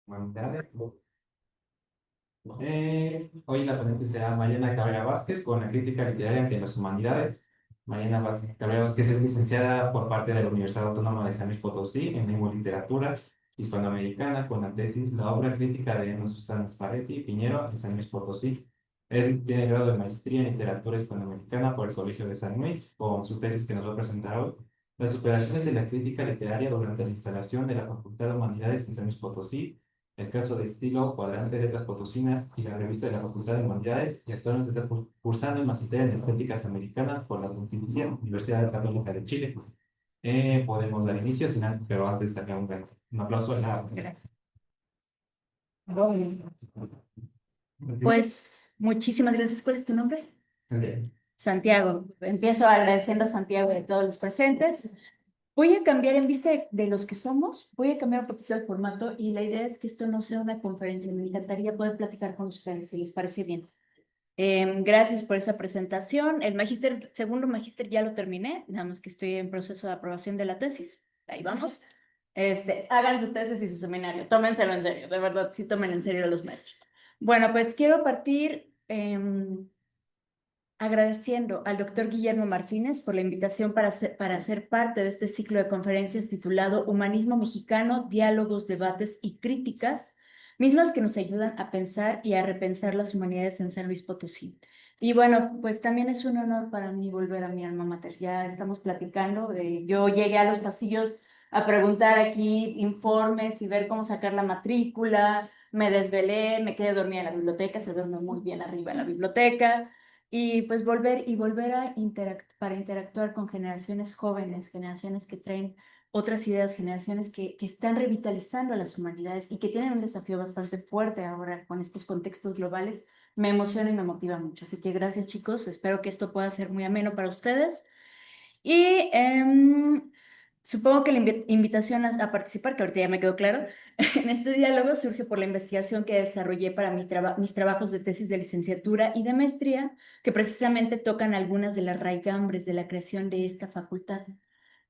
Humanidades. Hoy la ponente será Mariana Cabrera Vázquez con la crítica literaria ante las humanidades. Cabrera Vázquez es licenciada por parte de la Universidad Autónoma de San Luis Potosí en lengua y literatura hispanoamericana con la tesis La obra crítica de Emma Susana Sparetti Piñero de San Luis Potosí. Tiene grado de maestría en literatura hispanoamericana por el Colegio de San Luis con su tesis que nos va a presentar hoy. Las operaciones de la crítica literaria durante la instalación de la Facultad de Humanidades en San Luis Potosí, el caso de estilo, Cuadrante de Letras Potosinas y la revista de la Facultad de Humanidades, y actualmente está cursando el Magisterio en Estéticas Americanas por la Pontificia Universidad Católica de Chile. Podemos dar inicio, pero antes sacar un aplauso a la... Pues muchísimas gracias. ¿Cuál es tu nombre? Ok. Santiago. Empiezo agradeciendo a Santiago y a todos los presentes. Voy a cambiar, en vista de los que somos, voy a cambiar un poquito el formato y la idea es que esto no sea una conferencia. Me encantaría poder platicar con ustedes, si les parece bien. Gracias por esa presentación. El magíster, segundo magíster ya lo terminé, nada más que estoy en proceso de aprobación de la tesis. Ahí vamos. Hagan su tesis y su seminario, tómenselo en serio, de verdad, sí tomen en serio a los maestros. Bueno, pues quiero partir agradeciendo al doctor Guillermo Martínez por la invitación para ser parte de este ciclo de conferencias titulado Humanismo Mexicano, Diálogos, Debates y Críticas, mismas que nos ayudan a pensar y a repensar las humanidades en San Luis Potosí. Y bueno, pues también es un honor para mí volver a mi alma mater. Ya estamos platicando, yo llegué a los pasillos a preguntar aquí informes y ver cómo sacar la matrícula, me desvelé, me quedé dormida en la biblioteca, se duerme muy bien arriba en la biblioteca. Y pues volver a para interactuar con generaciones jóvenes, generaciones que traen otras ideas, generaciones que están revitalizando a las humanidades y que tienen un desafío bastante fuerte ahora con estos contextos globales, me emociona y me motiva mucho. Así que gracias, chicos. Espero que esto pueda ser muy ameno para ustedes. Y supongo que la invitación a participar, que ahorita ya me quedó claro, en este diálogo surge por la investigación que desarrollé para mis trabajos de tesis de licenciatura y de maestría, que precisamente tocan algunas de las raigambres de la creación de esta facultad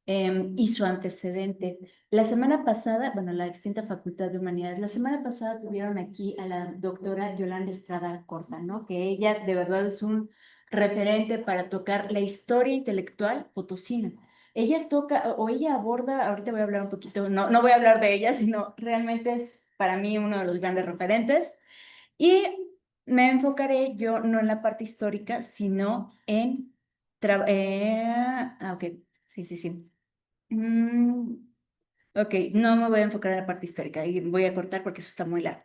y su antecedente. La semana pasada, bueno, la extinta Facultad de Humanidades, la semana pasada tuvieron aquí a la doctora Yolanda Estrada Corta, ¿no? Que ella de verdad es un referente para tocar la historia intelectual potosina. Ella toca, o ella aborda, ahorita voy a hablar un poquito, no voy a hablar de ella, sino realmente es para mí uno de los grandes referentes. Y me enfocaré yo no en la parte histórica, sino en... ok, sí. Mm, ok, no me voy a enfocar en la parte histórica y voy a cortar porque eso está muy largo.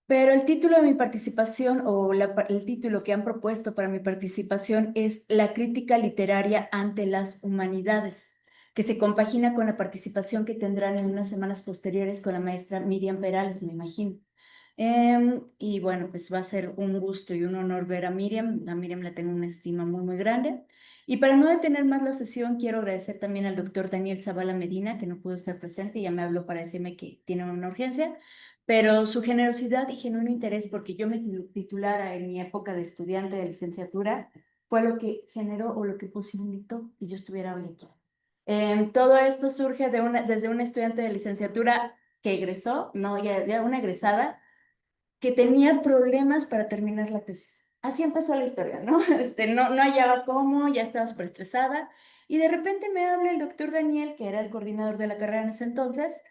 Pero el título de mi participación o el título que han propuesto para mi participación es La crítica literaria ante las humanidades, que se compagina con la participación que tendrán en unas semanas posteriores con la maestra Miriam Perales, me imagino. Y bueno, pues va a ser un gusto y un honor ver a Miriam. A Miriam la tengo una estima muy grande. Y para no detener más la sesión, quiero agradecer también al doctor Daniel Zavala Medina, que no pudo estar presente, ya me habló para decirme que tiene una urgencia, pero su generosidad y genuino interés porque yo me titulara en mi época de estudiante de licenciatura fue lo que generó o lo que posibilitó que yo estuviera hoy aquí. Todo esto surge desde una estudiante de licenciatura que egresó, no, ya una egresada, que tenía problemas para terminar la tesis. Así empezó la historia, ¿no? No hallaba cómo, ya estaba súper estresada. Y de repente me habla el doctor Daniel, que era el coordinador de la carrera en ese entonces,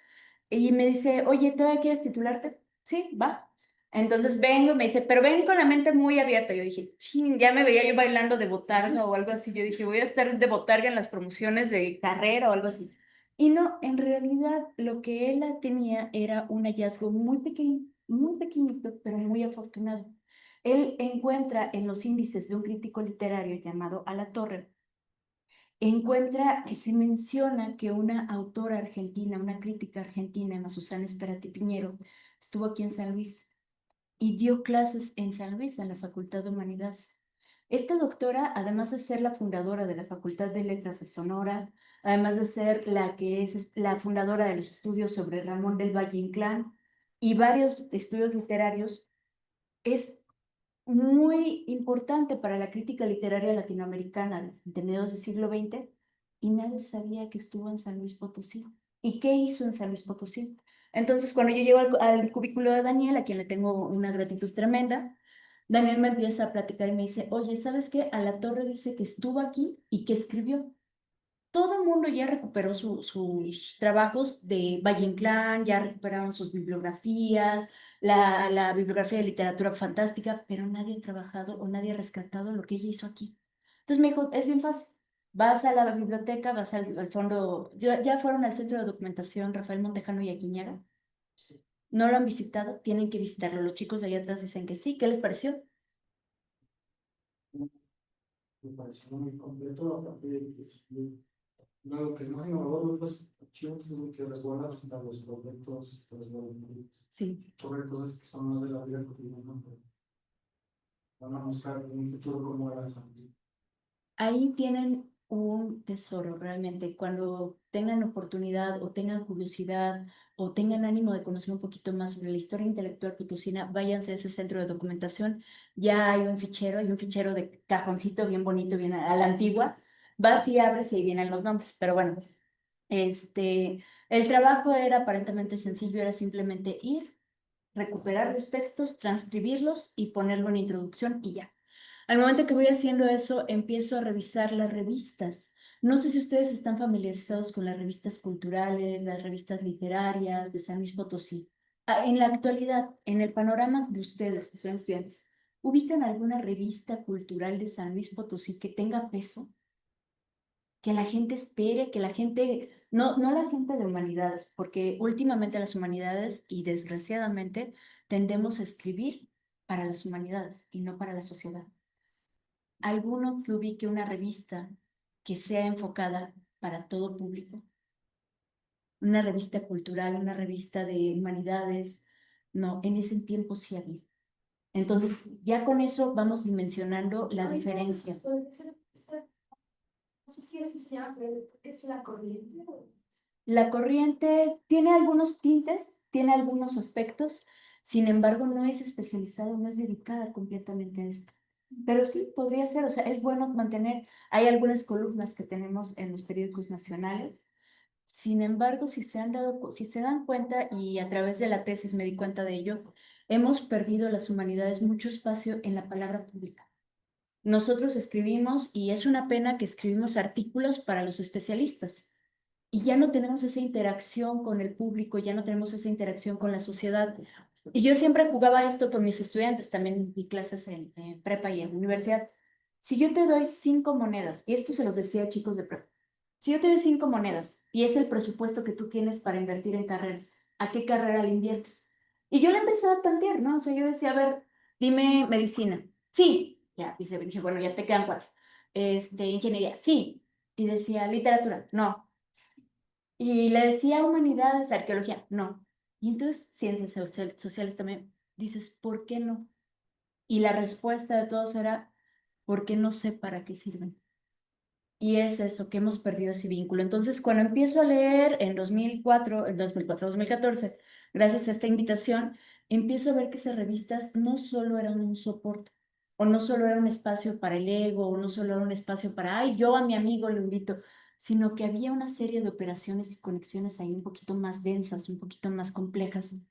y me dice, oye, ¿todavía quieres titularte? Sí, va. Entonces vengo y me dice, pero ven con la mente muy abierta. Yo dije, "Chin", ya me veía yo bailando de botarga o algo así. Yo dije, voy a estar de botarga en las promociones de carrera o algo así. Y no, en realidad lo que él tenía era un hallazgo muy pequeño, muy pequeñito, pero muy afortunado. Él encuentra en los índices de un crítico literario llamado Alatorre, encuentra que se menciona que una autora argentina, una crítica argentina, Susana Esperati Piñero, estuvo aquí en San Luis y dio clases en San Luis, en la Facultad de Humanidades. Esta doctora, además de ser la fundadora de la Facultad de Letras de Sonora, además de ser la que es la fundadora de los estudios sobre Ramón del Valle Inclán y varios estudios literarios, es muy importante para la crítica literaria latinoamericana de mediados del siglo XX y nadie sabía que estuvo en San Luis Potosí. ¿Y qué hizo en San Luis Potosí? Entonces, cuando yo llego al cubículo de Daniel, a quien le tengo una gratitud tremenda, Daniel me empieza a platicar y me dice, oye, ¿sabes qué? A la Torre dice que estuvo aquí y que escribió. Todo el mundo ya recuperó sus trabajos de Valle Inclán, ya recuperaron sus bibliografías, la bibliografía de literatura fantástica, pero nadie ha trabajado o nadie ha rescatado lo que ella hizo aquí. Entonces me dijo, es bien fácil. Vas a la biblioteca, vas al fondo, ya fueron al centro de documentación Rafael Montejano y Aguiñaga. ¿No lo han visitado? Tienen que visitarlo. Los chicos de allá atrás dicen que sí. ¿Qué les pareció? Me pareció muy completo, aparte de que sí, no, lo que es más innovador de los archivos es de que resguardan hasta los proyectos, hasta los documentos, Sí. sobre cosas que son más de la vida cotidiana, pero van a mostrar en un futuro cómo era esa vida. Ahí tienen un tesoro realmente. Cuando tengan oportunidad o tengan curiosidad o tengan ánimo de conocer un poquito más sobre la historia intelectual potosina, váyanse a ese centro de documentación. Ya hay un fichero de cajoncito bien bonito, bien a la antigua. Vas y abres y ahí vienen los nombres. Pero bueno, el trabajo era aparentemente sencillo, era simplemente ir, recuperar los textos, transcribirlos y ponerlo en introducción y ya. Al momento que voy haciendo eso, empiezo a revisar las revistas. No sé si ustedes están familiarizados con las revistas culturales, las revistas literarias de San Luis Potosí. En la actualidad, en el panorama de ustedes, que son estudiantes, ¿ubican alguna revista cultural de San Luis Potosí que tenga peso? Que la gente espere, que la gente, no la gente de humanidades, porque últimamente las humanidades y desgraciadamente tendemos a escribir para las humanidades y no para la sociedad. Alguno que ubique una revista que sea enfocada para todo público, una revista cultural, una revista de humanidades, no, en ese tiempo sí había. Entonces, ya con eso vamos dimensionando la diferencia. No sé si así se llama, pero ¿qué es la corriente? La corriente tiene algunos tintes, tiene algunos aspectos, sin embargo, no es especializada, no es dedicada completamente a esto. Pero sí, podría ser, o sea, es bueno mantener, hay algunas columnas que tenemos en los periódicos nacionales. Sin embargo, si se dan cuenta, y a través de la tesis me di cuenta de ello, hemos perdido las humanidades mucho espacio en la palabra pública. Nosotros escribimos, y es una pena que escribimos artículos para los especialistas y ya no tenemos esa interacción con el público, ya no tenemos esa interacción con la sociedad. Y yo siempre jugaba esto con mis estudiantes, también di clases en prepa y en universidad. Si yo te doy 5 monedas, y esto se los decía a chicos de prepa, si yo te doy 5 monedas y es el presupuesto que tú tienes para invertir en carreras, ¿a qué carrera le inviertes? Y yo le empecé a tantear, ¿no? O sea, yo decía, a ver, dime medicina. Sí, ya, dije, bueno, ya te quedan 4. Ingeniería, sí. Y decía, literatura, no. Y le decía humanidades, arqueología, no. Y entonces ciencias sociales también. Dices, ¿por qué no? Y la respuesta de todos era, porque no sé para qué sirven. Y es eso, que hemos perdido ese vínculo. Entonces, cuando empiezo a leer en 2014, gracias a esta invitación, empiezo a ver que esas revistas no solo eran un soporte, o no solo era un espacio para el ego, o no solo era un espacio para, ay, yo a mi amigo lo invito, sino que había una serie de operaciones y conexiones ahí un poquito más densas, un poquito más complejas.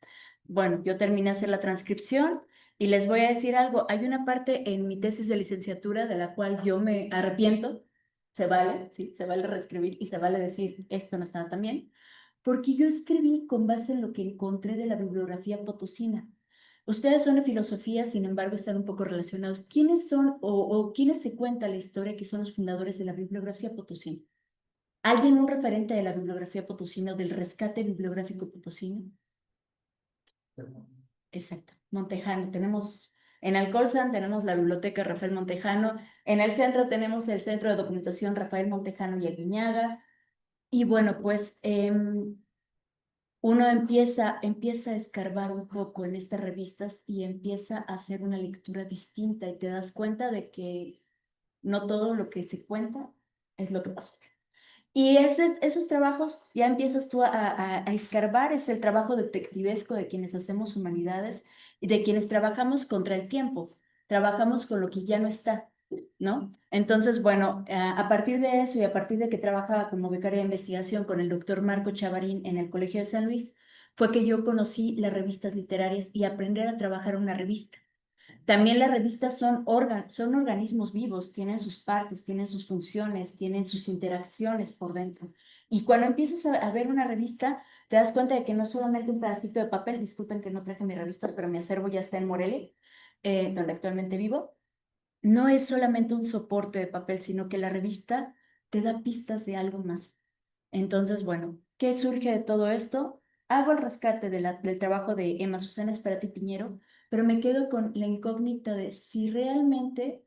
Bueno, yo terminé de hacer la transcripción. Y les voy a decir algo, hay una parte en mi tesis de licenciatura de la cual yo me arrepiento, se vale, sí, se vale reescribir y se vale decir esto no estaba tan bien, porque yo escribí con base en lo que encontré de la bibliografía potosina. Ustedes son de filosofía, sin embargo, están un poco relacionados. ¿Quiénes son o quiénes se cuenta la historia que son los fundadores de la bibliografía potosina? ¿Alguien un referente de la bibliografía potosina o del rescate bibliográfico potosino? Exacto, Montejano. Tenemos en Alcolzan tenemos la biblioteca Rafael Montejano. En el centro tenemos el Centro de Documentación Rafael Montejano y Aguiñaga. Y bueno, pues uno empieza a escarbar un poco en estas revistas y empieza a hacer una lectura distinta y te das cuenta de que no todo lo que se cuenta es lo que pasó. Y esos trabajos ya empiezas tú a escarbar, es el trabajo detectivesco de quienes hacemos humanidades y de quienes trabajamos contra el tiempo, trabajamos con lo que ya no está, ¿no? Entonces, bueno, a partir de eso y a partir de que trabajaba como becaria de investigación con el doctor Marco Chavarín en el Colegio de San Luis, fue que yo conocí las revistas literarias y aprender a trabajar una revista. También las revistas son organismos vivos, tienen sus partes, tienen sus funciones, tienen sus interacciones por dentro. Y cuando empiezas a ver una revista, te das cuenta de que no es solamente un pedacito de papel. Disculpen que no traje mis revistas, pero mi acervo ya está en Morelia, donde actualmente vivo. No es solamente un soporte de papel, sino que la revista te da pistas de algo más. Entonces, bueno, ¿qué surge de todo esto? Hago el rescate del trabajo de Emma Susana Esperati Piñero, pero me quedo con la incógnita de si realmente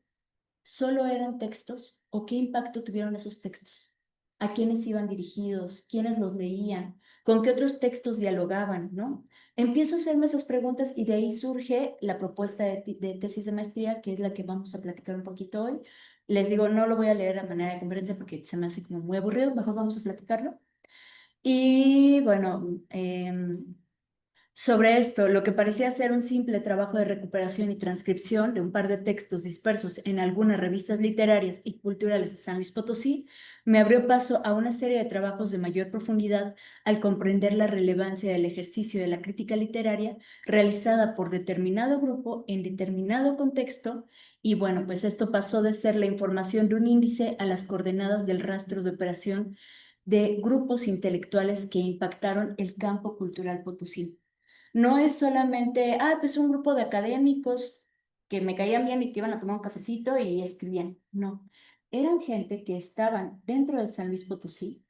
solo eran textos o qué impacto tuvieron esos textos, a quiénes iban dirigidos, quiénes los leían, con qué otros textos dialogaban, ¿no? Empiezo a hacerme esas preguntas y de ahí surge la propuesta de tesis de maestría, que es la que vamos a platicar un poquito hoy. Les digo, no lo voy a leer a manera de conferencia porque se me hace como muy aburrido, mejor vamos a platicarlo. Y bueno, sobre esto, lo que parecía ser un simple trabajo de recuperación y transcripción de un par de textos dispersos en algunas revistas literarias y culturales de San Luis Potosí, me abrió paso a una serie de trabajos de mayor profundidad al comprender la relevancia del ejercicio de la crítica literaria realizada por determinado grupo en determinado contexto, y bueno, pues esto pasó de ser la información de un índice a las coordenadas del rastro de operación de grupos intelectuales que impactaron el campo cultural potosí. No es solamente, pues un grupo de académicos que me caían bien y que iban a tomar un cafecito y escribían. No, eran gente que estaban dentro de San Luis Potosí,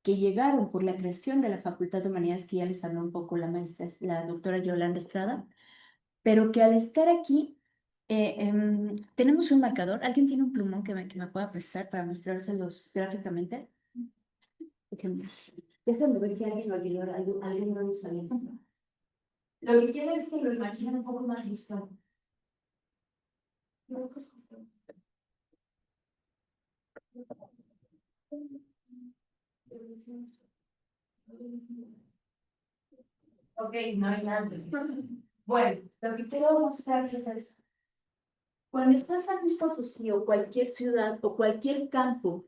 que llegaron por la creación de la Facultad de Humanidades, que ya les habló un poco la maestra, la doctora Yolanda Estrada, pero que al estar aquí, tenemos un marcador. ¿Alguien tiene un plumón que me pueda prestar para mostrárselos gráficamente? Déjenme, déjenme ver si alguien lo olvidó, alguien no lo sabía. Lo que quiero es que lo imaginen un poco más visual. Ok, no hay nada. Bueno, lo que quiero mostrarles es, cuando estás en Luis Potosí o cualquier ciudad o cualquier campo,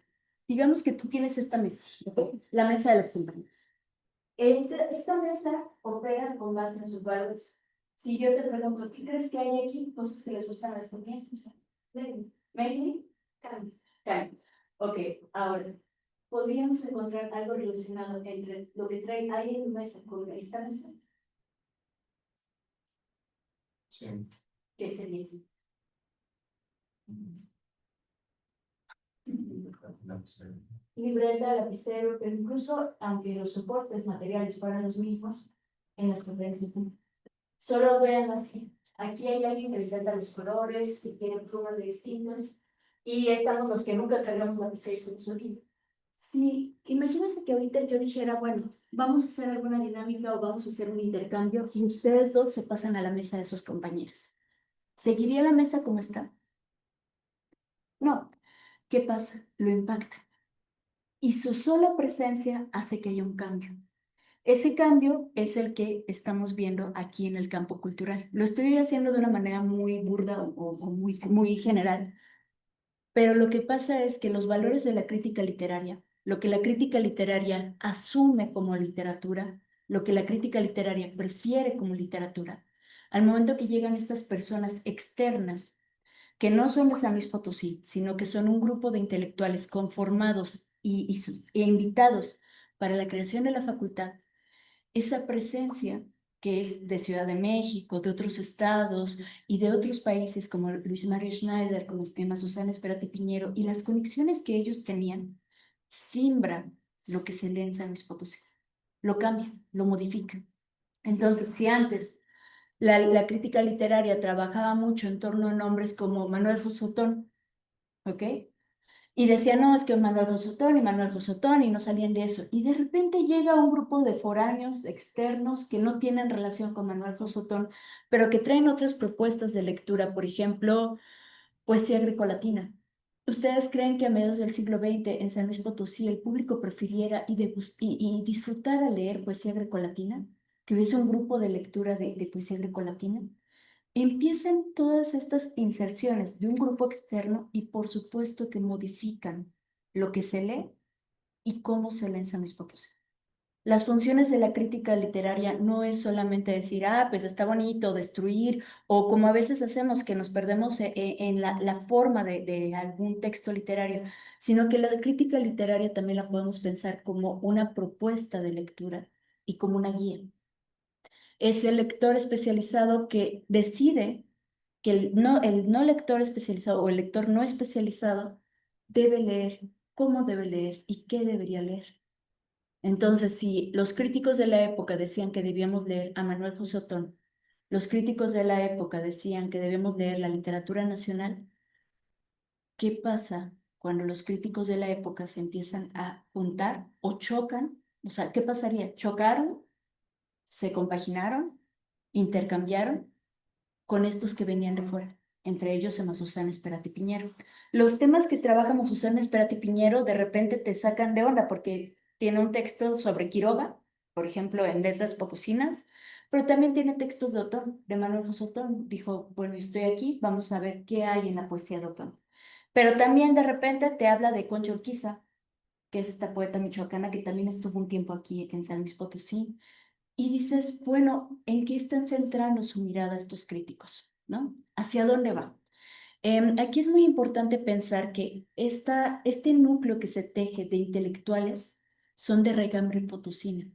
digamos que tú tienes esta mesa, ¿ok? La mesa de las compañías. Esta mesa opera con base en sus valores. Si yo te pregunto, ¿qué crees que hay aquí? Cosas que les gustan a las compañías. Maybe, cambio. Cambio. Ok, ahora, podríamos encontrar algo relacionado entre lo que trae ahí en tu mesa con esta mesa. Sí. ¿Qué sería? Libreta, lapicero, pero incluso aunque los soportes materiales fueran los mismos, en las conferencias, ¿no? Solo vean así. Aquí hay alguien que les encanta los colores, que tiene plumas de distintos, y estamos los que nunca cargamos lapicero y se nos olvida. Sí, imagínense que ahorita yo dijera, bueno, vamos a hacer alguna dinámica o vamos a hacer un intercambio y ustedes dos se pasan a la mesa de sus compañeras. ¿Seguiría la mesa como está? No. ¿Qué pasa? Lo impacta. Y su sola presencia hace que haya un cambio. Ese cambio es el que estamos viendo aquí en el campo cultural. Lo estoy haciendo de una manera muy burda o muy general, pero lo que pasa es que los valores de la crítica literaria, lo que la crítica literaria asume como literatura, lo que la crítica literaria prefiere como literatura, al momento que llegan estas personas externas, que no son de San Luis Potosí, sino que son un grupo de intelectuales conformados e invitados para la creación de la facultad, esa presencia que es de Ciudad de México, de otros estados y de otros países como Luis Mario Schneider, como Emma Susana Esperati Piñero, y las conexiones que ellos tenían, simbran lo que se lee en San Luis Potosí. Lo cambian, lo modifican. Entonces, si antes la crítica literaria trabajaba mucho en torno a nombres como Manuel Fosotón, ¿ok? Y decía, no, es que Manuel Josotón y Manuel Josotón y no salían de eso. Y de repente llega un grupo de foráneos externos que no tienen relación con Manuel Josotón, pero que traen otras propuestas de lectura, por ejemplo, poesía grecolatina. ¿Ustedes creen que a mediados del siglo XX en San Luis Potosí el público prefiriera y disfrutara leer poesía grecolatina? ¿Que hubiese un grupo de lectura de poesía grecolatina? Empiezan todas estas inserciones de un grupo externo y por supuesto que modifican lo que se lee y cómo se lee en San Luis Potosí. Las funciones de la crítica literaria no es solamente decir, ah, pues está bonito, destruir, o como a veces hacemos que nos perdemos en la forma de algún texto literario, sino que la crítica literaria también la podemos pensar como una propuesta de lectura y como una guía. Es el lector especializado que decide que el no lector especializado o el lector no especializado debe leer, cómo debe leer y qué debería leer. Entonces, si los críticos de la época decían que debíamos leer a Manuel José Otón, los críticos de la época decían que debemos leer la literatura nacional, ¿qué pasa cuando los críticos de la época se empiezan a juntar o chocan? O sea, ¿qué pasaría? ¿Chocaron? ¿Se compaginaron? ¿Intercambiaron? Con estos que venían de fuera, entre ellos a Masusana Esperati Piñero. Los temas que trabaja Masusana Esperati Piñero de repente te sacan de onda porque tiene un texto sobre Quiroga, por ejemplo, en Letras Potosinas, pero también tiene textos de Otón, de Manuel José Otón. Dijo, bueno, estoy aquí, vamos a ver qué hay en la poesía de Otón. Pero también de repente te habla de Concha Urquiza, que es esta poeta michoacana que también estuvo un tiempo aquí en San Luis Potosí, y dices, bueno, ¿en qué están centrando su mirada estos críticos? ¿No? ¿Hacia dónde va? Aquí es muy importante pensar que este núcleo que se teje de intelectuales son de regambre potosina.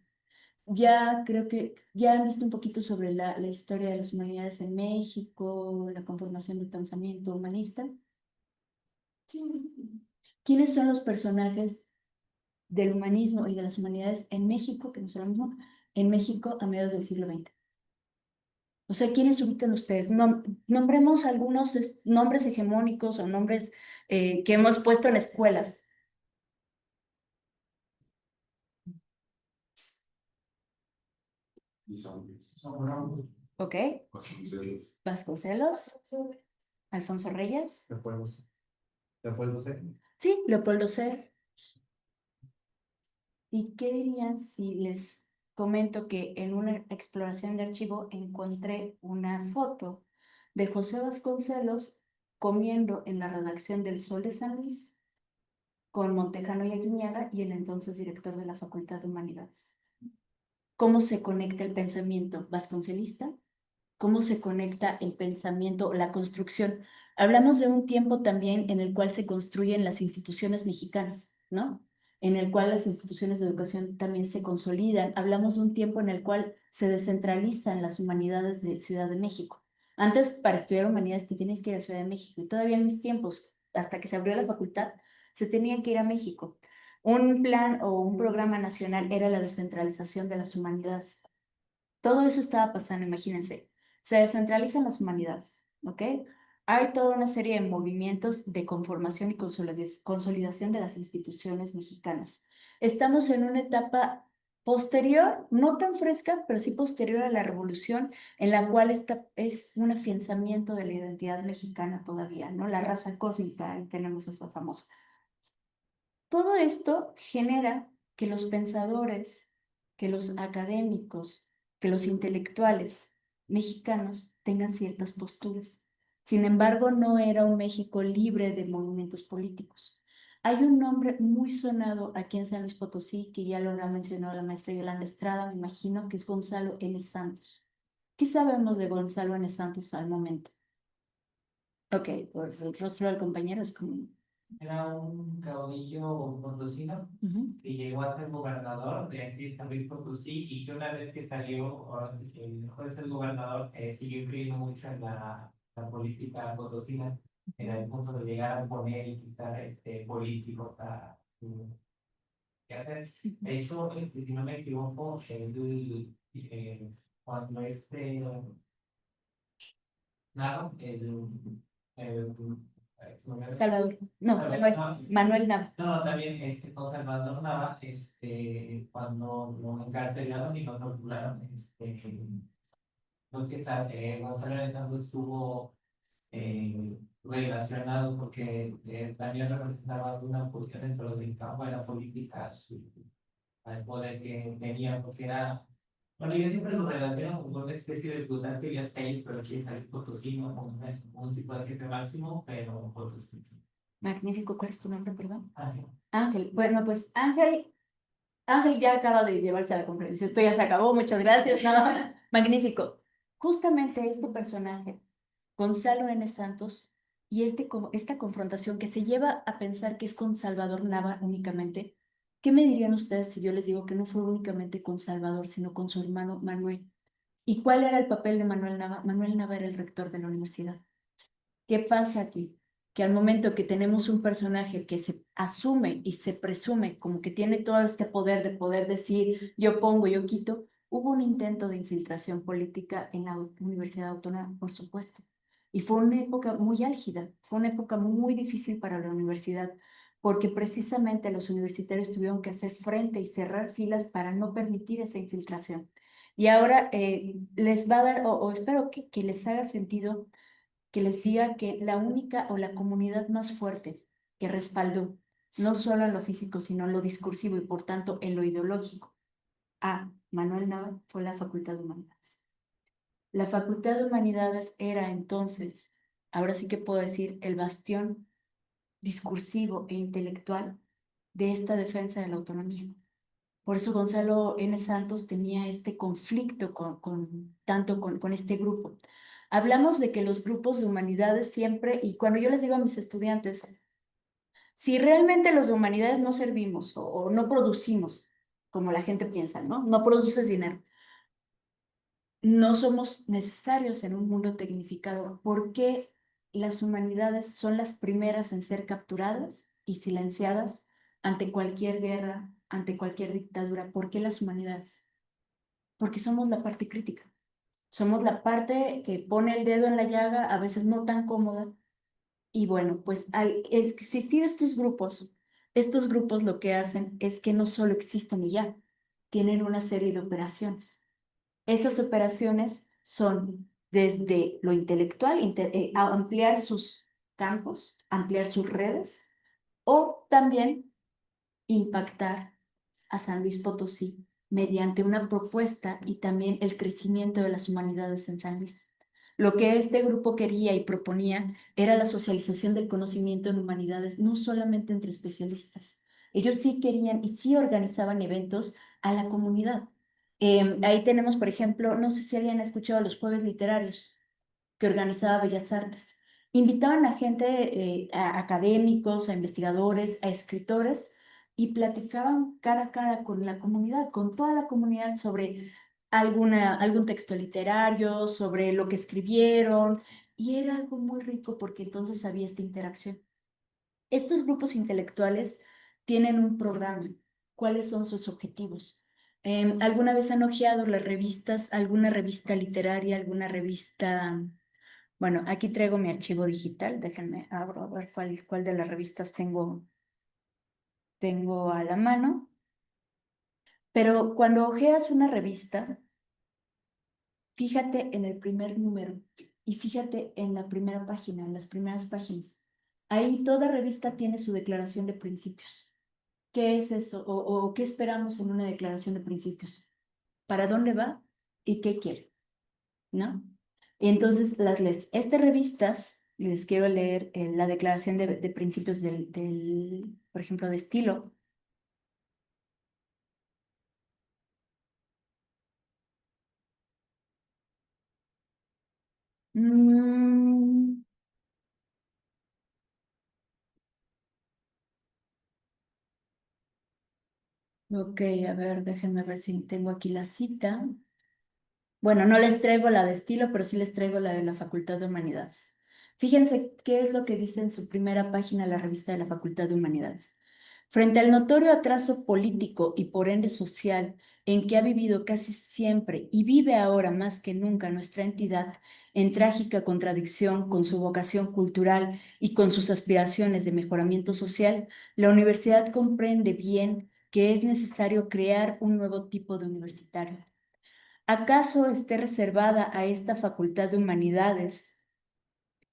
Ya creo que ya han visto un poquito sobre la historia de las humanidades en México, la conformación del pensamiento humanista. ¿Quiénes son los personajes del humanismo y de las humanidades en México, que no son lo mismo, en México a mediados del siglo XX? O sea, ¿quiénes ubican ustedes? Nombremos algunos nombres hegemónicos o nombres que hemos puesto en escuelas. ¿Ok? Vasconcelos, Alfonso Reyes. Leopoldo C. Sí, Leopoldo C. ¿Y qué dirían si les comento que en una exploración de archivo encontré una foto de José Vasconcelos comiendo en la redacción del Sol de San Luis con Montejano y Aguiñaga y el entonces director de la Facultad de Humanidades? ¿Cómo se conecta el pensamiento vasconcelista? ¿Cómo se conecta el pensamiento, la construcción? Hablamos de un tiempo también en el cual se construyen las instituciones mexicanas, ¿no? En el cual las instituciones de educación también se consolidan. Hablamos de un tiempo en el cual se descentralizan las humanidades de Ciudad de México. Antes, para estudiar humanidades, te tienes que ir a Ciudad de México. Y todavía en mis tiempos, hasta que se abrió la facultad, se tenía que ir a México. Un plan o un programa nacional era la descentralización de las humanidades. Todo eso estaba pasando, imagínense. Se descentralizan las humanidades, ¿ok? Hay toda una serie de movimientos de conformación y consolidación de las instituciones mexicanas. Estamos en una etapa posterior, no tan fresca, pero sí posterior a la revolución, en la cual es un afianzamiento de la identidad mexicana todavía, ¿no? La raza cósmica, ahí tenemos esa famosa. Todo esto genera que los pensadores, que los académicos, que los intelectuales mexicanos tengan ciertas posturas. Sin embargo, no era un México libre de movimientos políticos. Hay un nombre muy sonado aquí en San Luis Potosí, que ya lo ha mencionado la maestra Yolanda Estrada, me imagino que es Gonzalo N. Santos. ¿Qué sabemos de Gonzalo N. Santos al momento? Ok, por el rostro del compañero es como... Era un caudillo potosino que llegó a ser gobernador de aquí de San Luis Potosí y que una vez que salió, ahora sí que dejó de ser gobernador, siguió influyendo mucho en la política potosina, en el punto de llegar a poner y quitar políticos para qué hacer. De hecho, si no me equivoco, cuando Naro, Salvador, no, Manuel Nava. no, también con Salvador Nava, cuando lo encarcelaron y lo torturaron, lo que Gonzalo Alejandro estuvo relacionado porque también representaba una posición dentro del campo de la política, al poder que tenía, porque era, bueno, yo siempre lo relaciono con una especie de Plutarco y las calles, pero aquí es algo potosino, como un tipo de jefe máximo, pero potosino. Magnífico, ¿cuál es tu nombre, perdón? Ángel. Ángel, bueno, pues Ángel Ángel ya acaba de llevarse a la conferencia. Esto ya se acabó, muchas gracias. No, magnífico. Justamente este personaje, Gonzalo N. Santos, y esta confrontación que se lleva a pensar que es con Salvador Nava únicamente. ¿Qué me dirían ustedes si yo les digo que no fue únicamente con Salvador, sino con su hermano Manuel? ¿Y cuál era el papel de Manuel Nava? Manuel Nava era el rector de la universidad. ¿Qué pasa aquí? Que al momento que tenemos un personaje que se asume y se presume como que tiene todo este poder de poder decir yo pongo, yo quito, hubo un intento de infiltración política en la Universidad Autónoma, por supuesto. Y fue una época muy álgida, fue una época muy difícil para la universidad, porque precisamente los universitarios tuvieron que hacer frente y cerrar filas para no permitir esa infiltración. Y ahora les va a dar, o espero que les haga sentido que les diga que la única o la comunidad más fuerte que respaldó no solo en lo físico, sino en lo discursivo y por tanto en lo ideológico a Manuel Nava fue la Facultad de Humanidades. La Facultad de Humanidades era entonces, ahora sí que puedo decir, el bastión discursivo e intelectual de esta defensa de la autonomía. Por eso Gonzalo N. Santos tenía este conflicto tanto con este grupo. Hablamos de que los grupos de humanidades siempre, y cuando yo les digo a mis estudiantes, si realmente los de humanidades no servimos o no producimos, como la gente piensa, ¿no? No produces dinero. No somos necesarios en un mundo tecnificado. ¿Por qué las humanidades son las primeras en ser capturadas y silenciadas ante cualquier guerra, ante cualquier dictadura? ¿Por qué las humanidades? Porque somos la parte crítica. Somos la parte que pone el dedo en la llaga, a veces no tan cómoda. Y bueno, pues al existir estos grupos lo que hacen es que no solo existen y ya, tienen una serie de operaciones. Esas operaciones son desde lo intelectual, ampliar sus campos, ampliar sus redes, o también impactar a San Luis Potosí mediante una propuesta y también el crecimiento de las humanidades en San Luis. Lo que este grupo quería y proponía era la socialización del conocimiento en humanidades, no solamente entre especialistas. Ellos sí querían y sí organizaban eventos a la comunidad. Ahí tenemos, por ejemplo, no sé si habían escuchado los jueves literarios que organizaba Bellas Artes. Invitaban a gente, a académicos, a investigadores, a escritores, y platicaban cara a cara con la comunidad, con toda la comunidad sobre algún texto literario, sobre lo que escribieron, y era algo muy rico porque entonces había esta interacción. Estos grupos intelectuales tienen un programa. ¿Cuáles son sus objetivos? ¿Alguna vez han hojeado las revistas, alguna revista literaria, alguna revista? Bueno, aquí traigo mi archivo digital. Déjenme abro a ver cuál de las revistas tengo a la mano. Pero cuando hojeas una revista, fíjate en el primer número y fíjate en la primera página, en las primeras páginas. Ahí toda revista tiene su declaración de principios. ¿Qué es eso? ¿O qué esperamos en una declaración de principios? ¿Para dónde va y qué quiere? ¿No? Y entonces las lees. Estas revistas, les quiero leer la declaración de principios por ejemplo, de estilo. Mm, ok, a ver, déjenme ver si tengo aquí la cita. Bueno, no les traigo la de estilo, pero sí les traigo la de la Facultad de Humanidades. Fíjense qué es lo que dice en su primera página la revista de la Facultad de Humanidades. Frente al notorio atraso político y por ende social en que ha vivido casi siempre y vive ahora más que nunca nuestra entidad, en trágica contradicción con su vocación cultural y con sus aspiraciones de mejoramiento social, la universidad comprende bien que es necesario crear un nuevo tipo de universitario. ¿Acaso esté reservada a esta Facultad de Humanidades?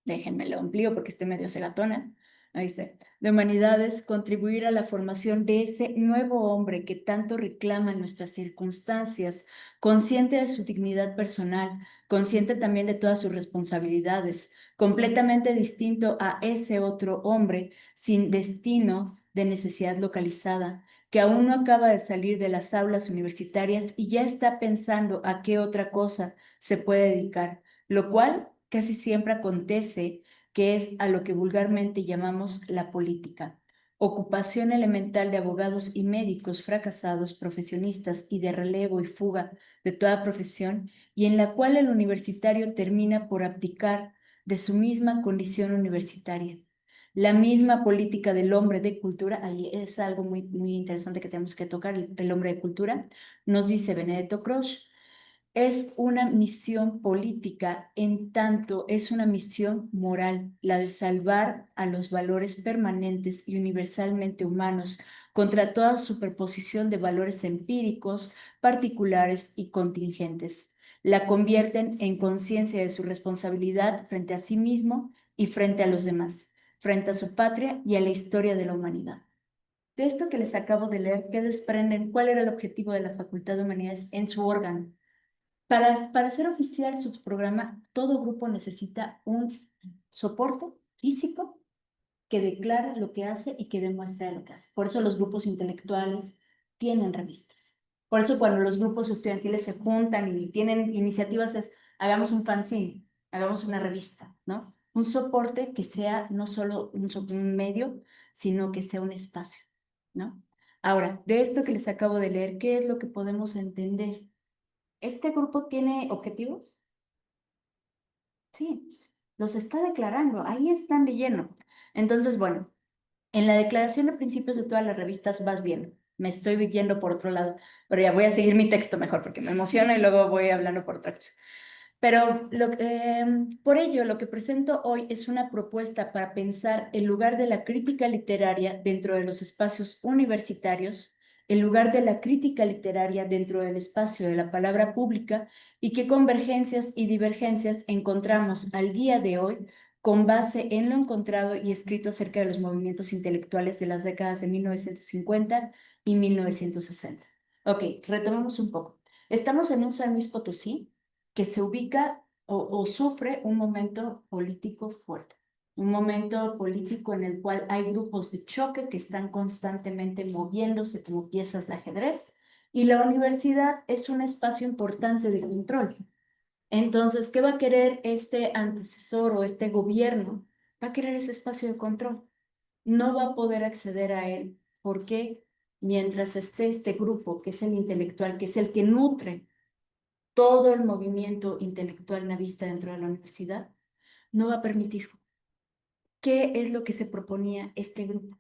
Déjenme lo amplío porque estoy medio cegatona. Ahí está. De Humanidades, contribuir a la formación de ese nuevo hombre que tanto reclama nuestras circunstancias, consciente de su dignidad personal, consciente también de todas sus responsabilidades, completamente distinto a ese otro hombre sin destino de necesidad localizada, que aún no acaba de salir de las aulas universitarias y ya está pensando a qué otra cosa se puede dedicar, lo cual casi siempre acontece, que es a lo que vulgarmente llamamos la política, ocupación elemental de abogados y médicos fracasados, profesionistas y de relevo y fuga de toda profesión, y en la cual el universitario termina por abdicar de su misma condición universitaria. La misma política del hombre de cultura, ahí es algo muy interesante que tenemos que tocar, el hombre de cultura, nos dice Benedetto Croce, es una misión política en tanto es una misión moral, la de salvar a los valores permanentes y universalmente humanos contra toda superposición de valores empíricos, particulares y contingentes. La convierten en conciencia de su responsabilidad frente a sí mismo y frente a los demás, frente a su patria y a la historia de la humanidad. De esto que les acabo de leer, ¿qué desprenden? ¿Cuál era el objetivo de la Facultad de Humanidades en su órgano? Para hacer oficial su programa, todo grupo necesita un soporte físico que declara lo que hace y que demuestre lo que hace. Por eso los grupos intelectuales tienen revistas. Por eso cuando los grupos estudiantiles se juntan y tienen iniciativas es, hagamos un fanzine, hagamos una revista, ¿no? Un soporte que sea no solo un medio, sino que sea un espacio, ¿no? Ahora, de esto que les acabo de leer, ¿qué es lo que podemos entender? ¿Este grupo tiene objetivos? Sí, los está declarando, ahí están de lleno. Entonces, bueno, en la declaración de principios de todas las revistas vas bien. Me estoy viendo por otro lado, pero ya voy a seguir mi texto mejor porque me emociona y luego voy hablando por otra cosa. Pero por ello, lo que presento hoy es una propuesta para pensar el lugar de la crítica literaria dentro de los espacios universitarios, el lugar de la crítica literaria dentro del espacio de la palabra pública y qué convergencias y divergencias encontramos al día de hoy con base en lo encontrado y escrito acerca de los movimientos intelectuales de las décadas de 1950 y 1960. Ok, retomemos un poco. Estamos en un San Luis Potosí que se ubica o sufre un momento político fuerte, un momento político en el cual hay grupos de choque que están constantemente moviéndose como piezas de ajedrez y la universidad es un espacio importante de control. Entonces, ¿qué va a querer este antecesor o este gobierno? Va a querer ese espacio de control. No va a poder acceder a él porque mientras esté este grupo, que es el intelectual, que es el que nutre todo el movimiento intelectual navista dentro de la universidad, no va a permitir. ¿Qué es lo que se proponía este grupo?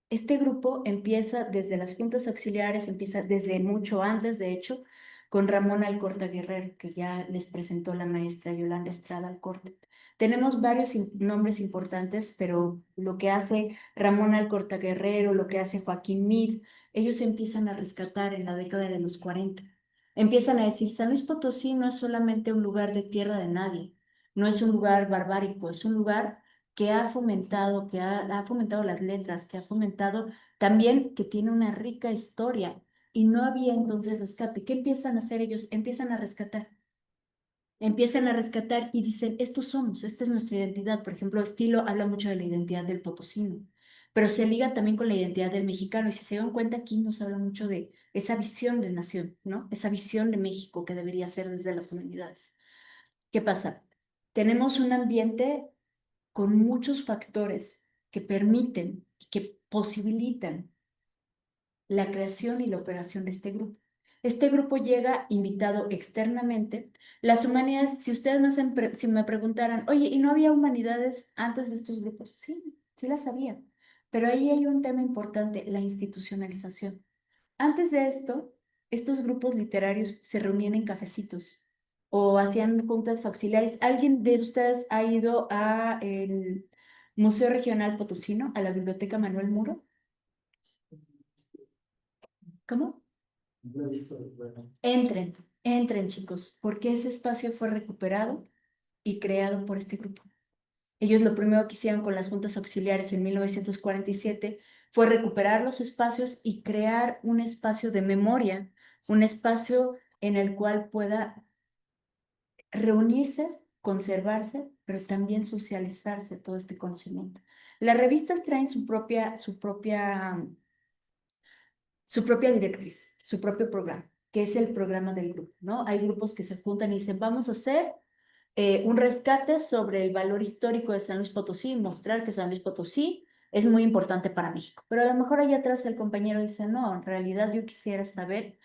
Este grupo empieza desde las juntas auxiliares, empieza desde mucho antes, de hecho, con Ramón Alcorta Guerrero, que ya les presentó la maestra Yolanda Estrada Alcorta. Tenemos varios nombres importantes, pero lo que hace Ramón Alcorta Guerrero, lo que hace Joaquín Meade, ellos empiezan a rescatar en la década de los 40. Empiezan a decir, San Luis Potosí no es solamente un lugar de tierra de nadie, no es un lugar barbárico, es un lugar que ha fomentado, ha fomentado las letras, que ha fomentado también que tiene una rica historia y no había entonces rescate. ¿Qué empiezan a hacer ellos? Empiezan a rescatar y dicen, estos somos, esta es nuestra identidad. Por ejemplo, Estilo habla mucho de la identidad del potosino, pero se liga también con la identidad del mexicano y si se dan cuenta aquí nos habla mucho de esa visión de nación, ¿no? Esa visión de México que debería ser desde las comunidades. ¿Qué pasa? Tenemos un ambiente con muchos factores que permiten y que posibilitan la creación y la operación de este grupo. Este grupo llega invitado externamente. Las humanidades, si ustedes si me preguntaran, oye, ¿y no había humanidades antes de estos grupos? Sí, sí las había. Pero ahí hay un tema importante, la institucionalización. Antes de esto, estos grupos literarios se reunían en cafecitos o hacían juntas auxiliares. ¿Alguien de ustedes ha ido a el Museo Regional Potosino, a la Biblioteca Manuel Muro? ¿Cómo? No he visto, bueno, Entren, entren chicos, porque ese espacio fue recuperado y creado por este grupo. Ellos lo primero que hicieron con las juntas auxiliares en 1947 fue recuperar los espacios y crear un espacio de memoria, un espacio en el cual pueda reunirse, conservarse, pero también socializarse todo este conocimiento. Las revistas traen su propia directriz, su propio programa, que es el programa del grupo, ¿no? Hay grupos que se juntan y dicen, vamos a hacer un rescate sobre el valor histórico de San Luis Potosí, mostrar que San Luis Potosí es muy importante para México. Pero a lo mejor allá atrás el compañero dice, no, en realidad yo quisiera saber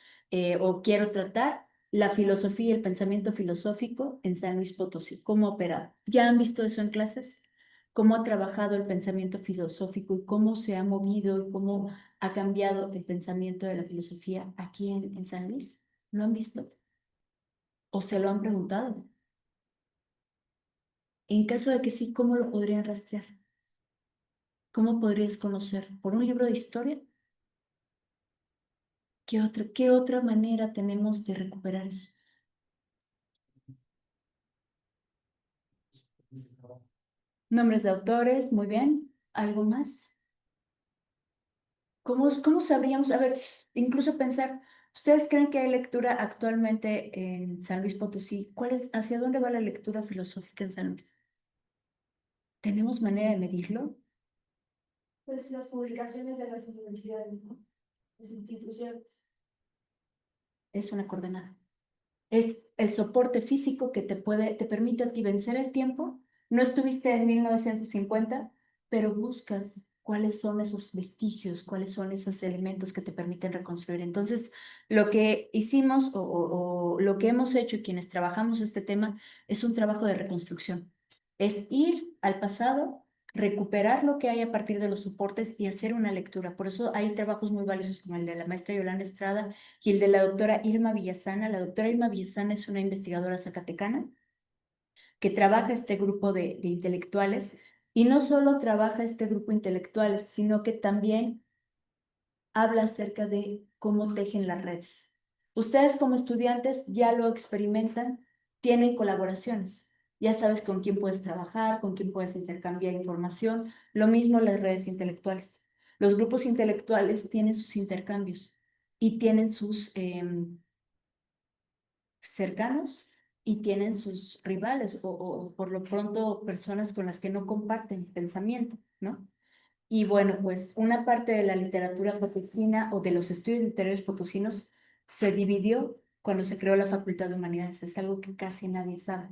o quiero tratar la filosofía y el pensamiento filosófico en San Luis Potosí, cómo ha operado. ¿Ya han visto eso en clases? ¿Cómo ha trabajado el pensamiento filosófico y cómo se ha movido y cómo ha cambiado el pensamiento de la filosofía aquí en San Luis? ¿Lo han visto? ¿O se lo han preguntado? En caso de que sí, ¿cómo lo podrían rastrear? ¿Cómo podrías conocer? ¿Por un libro de historia? Qué otra manera tenemos de recuperar eso? Nombres de autores, muy bien. ¿Algo más? ¿Cómo sabríamos? A ver, incluso pensar, ¿ustedes creen que hay lectura actualmente en San Luis Potosí? ¿Hacia dónde va la lectura filosófica en San Luis? ¿Tenemos manera de medirlo? Pues las publicaciones de las universidades, ¿no? Las instituciones. Es una coordenada. Es el soporte físico que te permite a ti vencer el tiempo. No estuviste en 1950, pero buscas cuáles son esos vestigios, cuáles son esos elementos que te permiten reconstruir. Entonces, lo que hicimos o lo que hemos hecho quienes trabajamos este tema es un trabajo de reconstrucción. Es ir al pasado, recuperar lo que hay a partir de los soportes y hacer una lectura. Por eso hay trabajos muy valiosos como el de la maestra Yolanda Estrada y el de la doctora Irma Villasana. La doctora Irma Villasana es una investigadora zacatecana que trabaja este grupo de intelectuales y no solo trabaja este grupo intelectuales, sino que también habla acerca de cómo tejen las redes. Ustedes como estudiantes ya lo experimentan, tienen colaboraciones. Ya sabes con quién puedes trabajar, con quién puedes intercambiar información. Lo mismo las redes intelectuales. Los grupos intelectuales tienen sus intercambios y tienen sus cercanos y tienen sus rivales o por lo pronto personas con las que no comparten pensamiento, ¿no? Y bueno, pues una parte de la literatura potosina o de los estudios literarios potosinos se dividió cuando se creó la Facultad de Humanidades. Es algo que casi nadie sabe.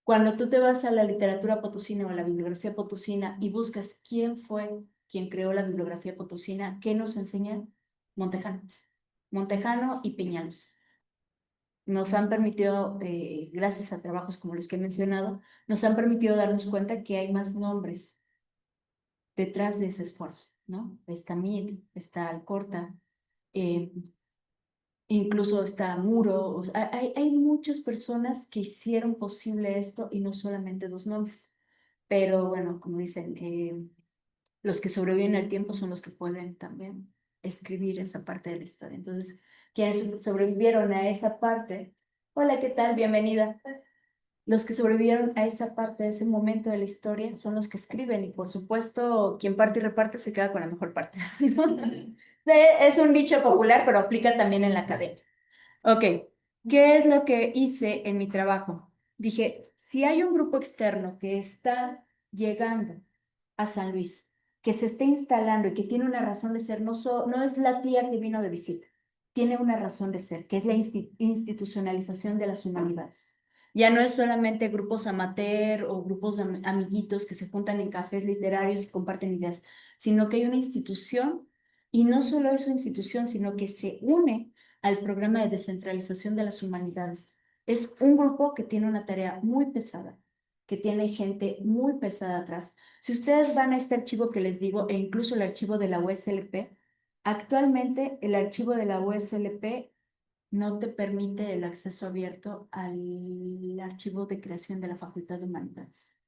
Cuando tú te vas a la literatura potosina o a la bibliografía potosina y buscas quién fue quien creó la bibliografía potosina, ¿qué nos enseña? Montejano. Montejano y Peñalos. Nos han permitido, gracias a trabajos como los que he mencionado, nos han permitido darnos cuenta que hay más nombres detrás de ese esfuerzo, ¿no? Está Mid, está Alcorta, eh, incluso está Muro. O sea, hay muchas personas que hicieron posible esto y no solamente dos nombres. Pero bueno, como dicen, los que sobreviven al tiempo son los que pueden también escribir esa parte de la historia. Entonces, quienes sobrevivieron a esa parte, hola, ¿qué tal? Bienvenida. Los que sobrevivieron a esa parte, a ese momento de la historia, son los que escriben y por supuesto, quien parte y reparte se queda con la mejor parte. Es un dicho popular, pero aplica también en la academia. Ok, ¿qué es lo que hice en mi trabajo? Dije, si hay un grupo externo que está llegando a San Luis, que se está instalando y que tiene una razón de ser, no es la tía que vino de visita, tiene una razón de ser, que es la institucionalización de las humanidades. Ya no es solamente grupos amateur o grupos de amiguitos que se juntan en cafés literarios y comparten ideas, sino que hay una institución y no solo es una institución, sino que se une al programa de descentralización de las humanidades. Es un grupo que tiene una tarea muy pesada, que tiene gente muy pesada atrás. Si ustedes van a este archivo que les digo, e incluso el archivo de la USLP, actualmente el archivo de la USLP no te permite el acceso abierto al archivo de creación de la Facultad de Humanidades.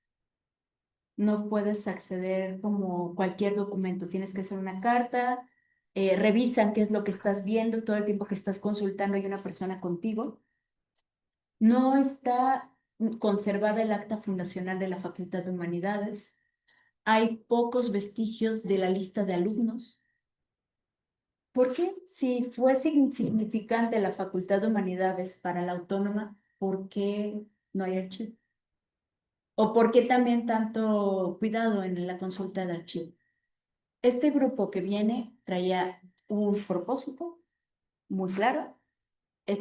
No puedes acceder como cualquier documento, tienes que hacer una carta, revisan qué es lo que estás viendo, todo el tiempo que estás consultando hay una persona contigo. No está conservada el acta fundacional de la Facultad de Humanidades. Hay pocos vestigios de la lista de alumnos. ¿Por qué? Si fue significante la Facultad de Humanidades para la autónoma, ¿por qué no hay archivo? ¿O por qué también tanto cuidado en la consulta de archivo? Este grupo que viene traía un propósito muy claro,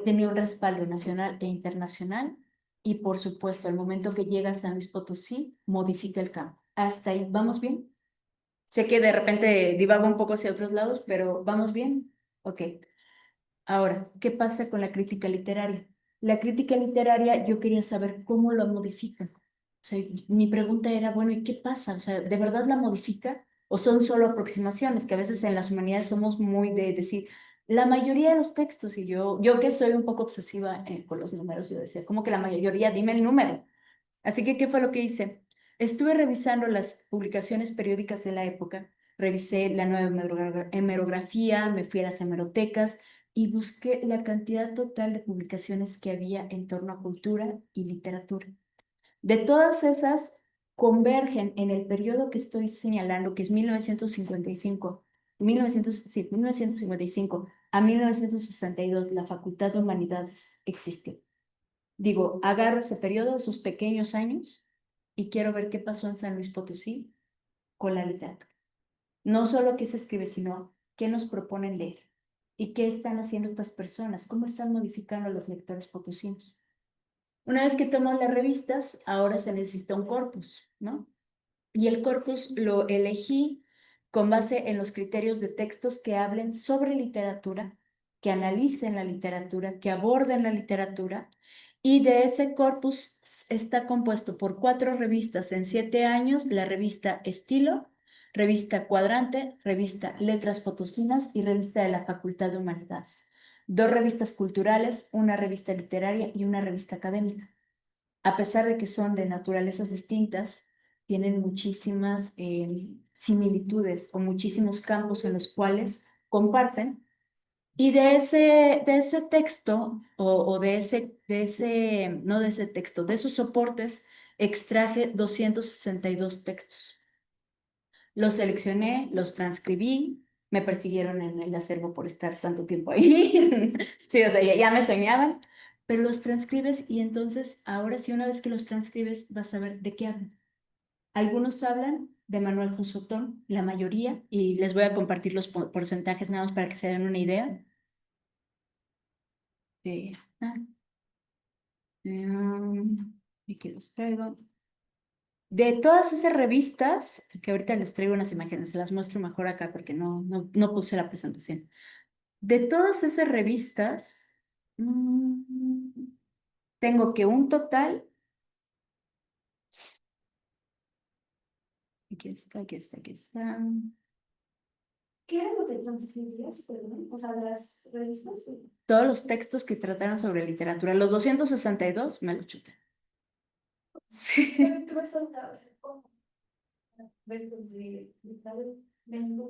tenía un respaldo nacional e internacional y por supuesto al momento que llega a San Luis Potosí modifica el campo. Hasta ahí, ¿vamos bien? Sé que de repente divago un poco hacia otros lados, pero ¿vamos bien? Ok. Ahora, ¿qué pasa con la crítica literaria? La crítica literaria yo quería saber cómo lo modifica. O sea, mi pregunta era, bueno, ¿y qué pasa? O sea, ¿de verdad la modifica? ¿O son solo aproximaciones? Que a veces en las humanidades somos muy de decir, la mayoría de los textos, y yo que soy un poco obsesiva con los números, yo decía, ¿cómo que la mayoría? Dime el número. Así que, ¿qué fue lo que hice? Estuve revisando las publicaciones periódicas de la época, revisé la nueva hemerografía, me fui a las hemerotecas y busqué la cantidad total de publicaciones que había en torno a cultura y literatura. De todas esas, convergen en el periodo que estoy señalando, que es 1955, 1955 a 1962, la Facultad de Humanidades existió. Digo, agarro ese periodo, esos pequeños años, y quiero ver qué pasó en San Luis Potosí con la literatura. No solo qué se escribe, sino qué nos proponen leer y qué están haciendo estas personas, cómo están modificando a los lectores potosinos. Una vez que tomo las revistas, ahora se necesita un corpus, ¿no? Y el corpus lo elegí con base en los criterios de textos que hablen sobre literatura, que analicen la literatura, que aborden la literatura. Y de ese corpus está compuesto por 4 revistas en 7 años, la revista Estilo, revista Cuadrante, revista Letras Potosinas y revista de la Facultad de Humanidades. 2 revistas culturales, una revista literaria y una revista académica. A pesar de que son de naturalezas distintas, tienen muchísimas similitudes o muchísimos campos en los cuales comparten. Y de ese texto, o no de ese texto, de esos soportes, extraje 262 textos. Los seleccioné, los transcribí, me persiguieron en el acervo por estar tanto tiempo ahí. Sí, o sea, ya me soñaban, pero los transcribes y entonces ahora sí, una vez que los transcribes, vas a ver de qué hablan. Algunos hablan de Manuel Josotón, la mayoría, y les voy a compartir los porcentajes nada más para que se den una idea. De, ah, aquí los traigo. De todas esas revistas, que ahorita les traigo unas imágenes, se las muestro mejor acá porque no puse la presentación. De todas esas revistas, tengo que un total, aquí está, aquí está, aquí está. ¿Qué era lo que transcribías, perdón? O sea, las revistas. Todos los textos que trataran sobre literatura, los 262 me lo chuté. Sí. Pero tú vas a hacer cómo.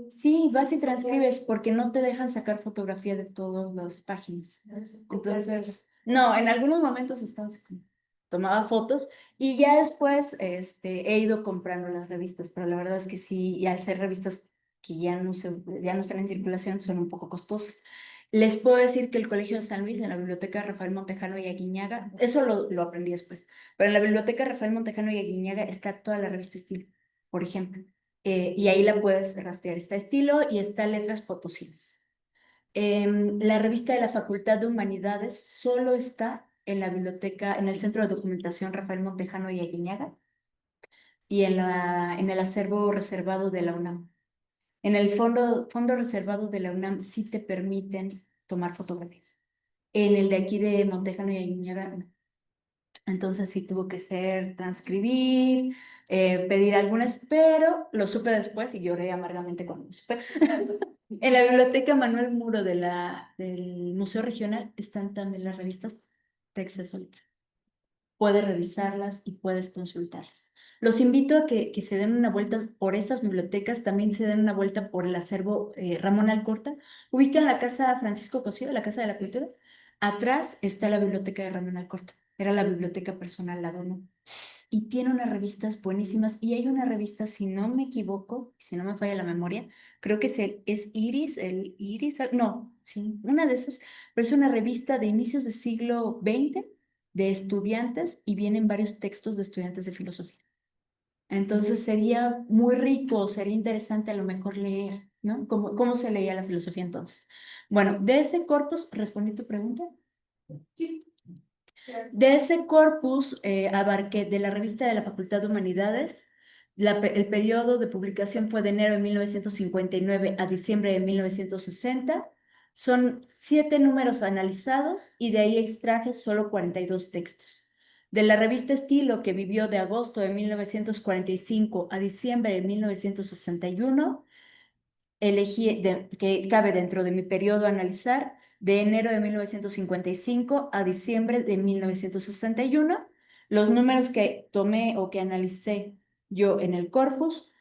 Sí, vas y transcribes porque no te dejan sacar fotografía de todas las páginas. Entonces, no, en algunos momentos estaba así como, tomaba fotos y ya después he ido comprando las revistas, pero la verdad es que sí, y al ser revistas que ya no están en circulación, son un poco costosas. Les puedo decir que el Colegio de San Luis, en la Biblioteca Rafael Montejano y Aguiñaga, eso lo aprendí después, pero en la Biblioteca Rafael Montejano y Aguiñaga está toda la revista Estilo, por ejemplo. Y ahí la puedes rastrear. Está Estilo y está Letras Potosinas. La revista de la Facultad de Humanidades solo está en la biblioteca, en el Centro de Documentación Rafael Montejano y Aguiñaga y en el acervo reservado de la UNAM. En el fondo reservado de la UNAM sí te permiten tomar fotografías. En el de aquí de Montejano y Aguiñaga no. Entonces sí tuvo que ser transcribir, pedir algunas, pero lo supe después y lloré amargamente cuando lo supe. En la biblioteca Manuel Muro del Museo Regional están también las revistas de acceso libre. Puedes revisarlas y puedes consultarlas. Los invito a que se den una vuelta por esas bibliotecas, también se den una vuelta por el acervo Ramón Alcorta. Ubican la casa Francisco Cosío, la Casa de la Cultura. Atrás está la biblioteca de Ramón Alcorta. Era la biblioteca personal, la donó. Y tiene unas revistas buenísimas. Y hay una revista, si no me equivoco, si no me falla la memoria, creo que es Iris, no, sí, una de esas, pero es una revista de inicios del siglo XX de estudiantes y vienen varios textos de estudiantes de filosofía. Entonces sería muy rico, sería interesante a lo mejor leer, ¿no? ¿Cómo se leía la filosofía entonces? Bueno, de ese corpus, ¿respondí tu pregunta? Sí, claro. De ese corpus abarqué de la revista de la Facultad de Humanidades. El periodo de publicación fue de enero de 1959 a diciembre de 1960. Son 7 números analizados y de ahí extraje solo 42 textos. De la revista Estilo, que vivió de agosto de 1945 a diciembre de 1961, elegí, que cabe dentro de mi periodo a analizar, de enero de 1955 a diciembre de 1961. Los números que tomé o que analicé yo en el corpus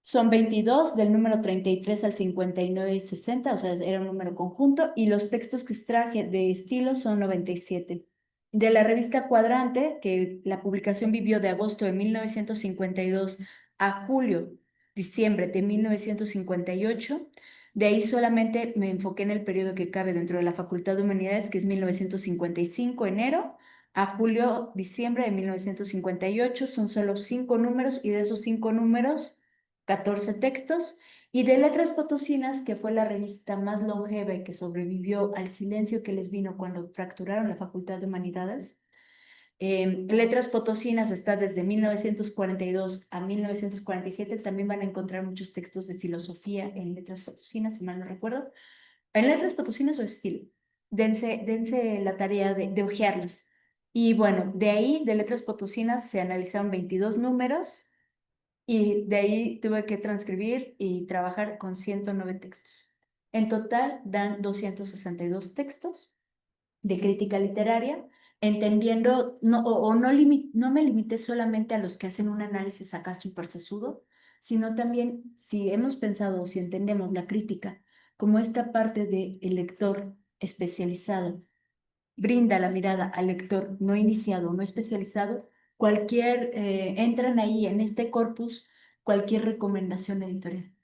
son 22, del número 33 al 59 y 60, o sea, era un número conjunto, y los textos que extraje de estilo son 97. De la revista Cuadrante, que la publicación vivió de agosto de 1952 a diciembre de 1958, de ahí solamente me enfoqué en el periodo que cabe dentro de la Facultad de Humanidades, que es 1955, enero, a diciembre de 1958. Son solo 5 números y de esos 5 números, 14 textos. Y de Letras Potosinas, que fue la revista más longeva y que sobrevivió al silencio que les vino cuando fracturaron la Facultad de Humanidades. Letras Potosinas está desde 1942 a 1947. También van a encontrar muchos textos de filosofía en Letras Potosinas, si mal no recuerdo. En Letras Potosinas o estilo. Dense la tarea de hojearlas. Y bueno, de ahí, de Letras Potosinas, se analizaron 22 números y de ahí tuve que transcribir y trabajar con 109 textos. En total dan 262 textos de crítica literaria, entendiendo, no me limité solamente a los que hacen un análisis acá súper sesudo, sino también si hemos pensado o si entendemos la crítica como esta parte del lector especializado, brinda la mirada al lector no iniciado, no especializado, entran ahí en este corpus cualquier recomendación editorial,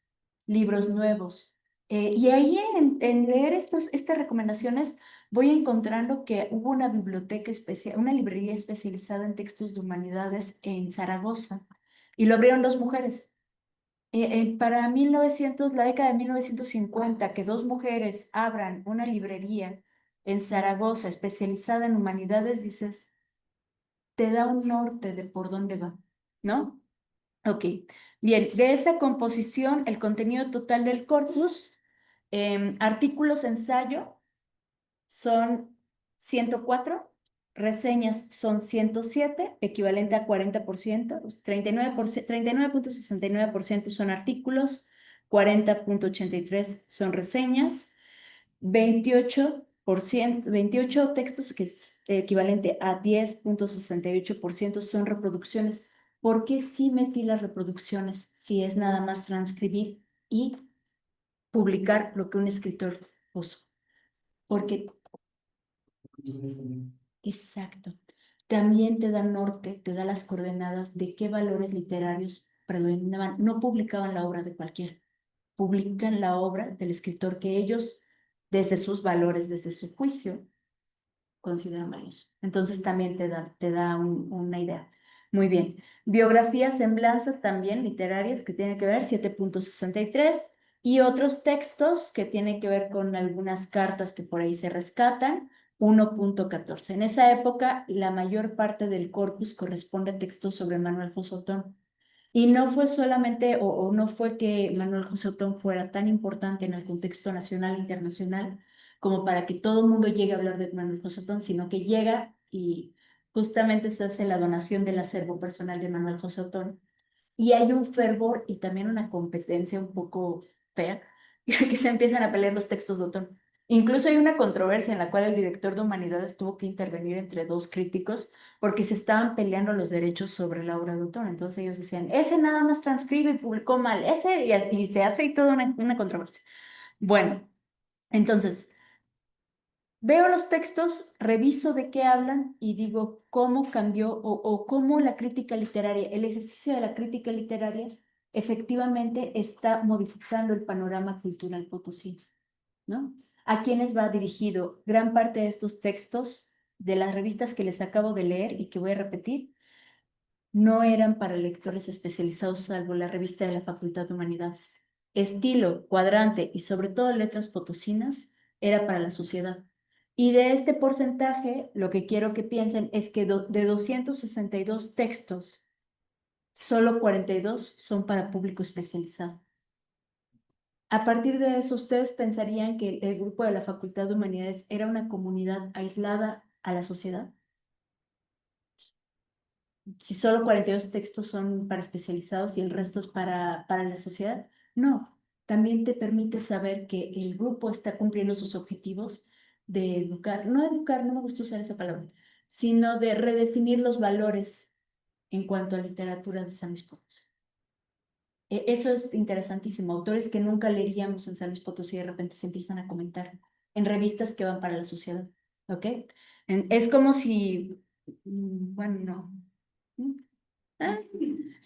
libros nuevos. Y ahí en leer estas recomendaciones voy encontrando que hubo una biblioteca especial, una librería especializada en textos de humanidades en Zaragoza, y lo abrieron 2 mujeres. Para 1900, la década de 1950, que 2 mujeres abran una librería en Zaragoza especializada en humanidades, dices, te da un norte de por dónde va, ¿no? Ok, bien, de esa composición, el contenido total del corpus, artículos ensayo son 104, reseñas son 107, equivalente a 40%, 39.69% son artículos, 40.83 son reseñas, 28 textos, que es equivalente a 10.68% son reproducciones. ¿Por qué sí metí las reproducciones si es nada más transcribir y publicar lo que un escritor puso? Porque, exacto, también te da norte, te da las coordenadas de qué valores literarios predominaban. No publicaban la obra de cualquiera, publican la obra del escritor que ellos, desde sus valores, desde su juicio, consideran valioso. Entonces también te da una idea. Muy bien. Biografías, semblanzas también literarias que tienen que ver, 7.63, y otros textos que tienen que ver con algunas cartas que por ahí se rescatan, 1.14. En esa época, la mayor parte del corpus corresponde a textos sobre Manuel José Otón. Y no fue solamente, o no fue que Manuel José Otón fuera tan importante en el contexto nacional e internacional como para que todo el mundo llegue a hablar de Manuel José Otón, sino que llega y justamente se hace la donación del acervo personal de Manuel José Otón. Y hay un fervor y también una competencia un poco fea, que se empiezan a pelear los textos de Otón. Incluso hay una controversia en la cual el director de Humanidades tuvo que intervenir entre 2 críticos porque se estaban peleando los derechos sobre la obra de Otón. Entonces ellos decían, ese nada más transcribe y publicó mal, ese, y se hace y toda una controversia. Bueno, entonces, veo los textos, reviso de qué hablan y digo cómo cambió o cómo la crítica literaria, el ejercicio de la crítica literaria efectivamente está modificando el panorama cultural potosí, ¿no? ¿A quiénes va dirigido? Gran parte de estos textos de las revistas que les acabo de leer y que voy a repetir no eran para lectores especializados, salvo la revista de la Facultad de Humanidades. Estilo, Cuadrante y sobre todo Letras Potosinas era para la sociedad. Y de este porcentaje, lo que quiero que piensen es que de 262 textos, solo 42 son para público especializado. A partir de eso, ¿ustedes pensarían que el grupo de la Facultad de Humanidades era una comunidad aislada a la sociedad? Si solo 42 textos son para especializados y el resto es para la sociedad. No, también te permite saber que el grupo está cumpliendo sus objetivos de educar, no me gusta usar esa palabra, sino de redefinir los valores en cuanto a literatura de San Luis Potosí. Eso es interesantísimo. Autores que nunca leeríamos en San Luis Potosí de repente se empiezan a comentar en revistas que van para la sociedad. ¿Ok? Es como si, bueno, no. Ah,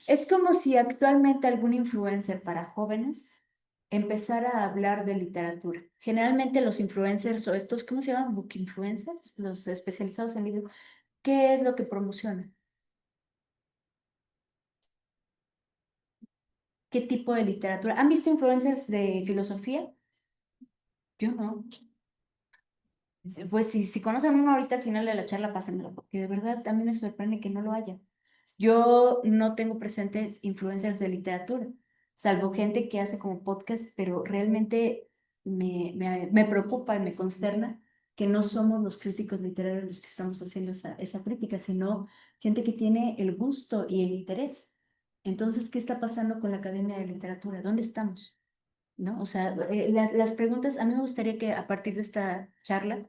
Es como si actualmente algún influencer para jóvenes empezara a hablar de literatura. Generalmente los influencers o estos, ¿cómo se llaman? Book influencers, los especializados en libros, ¿qué es lo que promocionan? ¿Qué tipo de literatura? ¿Han visto influencers de filosofía? Yo no. Pues si conocen uno ahorita al final de la charla, pásenmelo, porque de verdad a mí me sorprende que no lo haya. Yo no tengo presentes influencers de literatura, salvo gente que hace como podcast, pero realmente me preocupa y me consterna que no somos los críticos literarios los que estamos haciendo esa crítica, sino gente que tiene el gusto y el interés. Entonces, ¿qué está pasando con la Academia de Literatura? ¿Dónde estamos? ¿No? O sea, las preguntas, a mí me gustaría que a partir de esta charla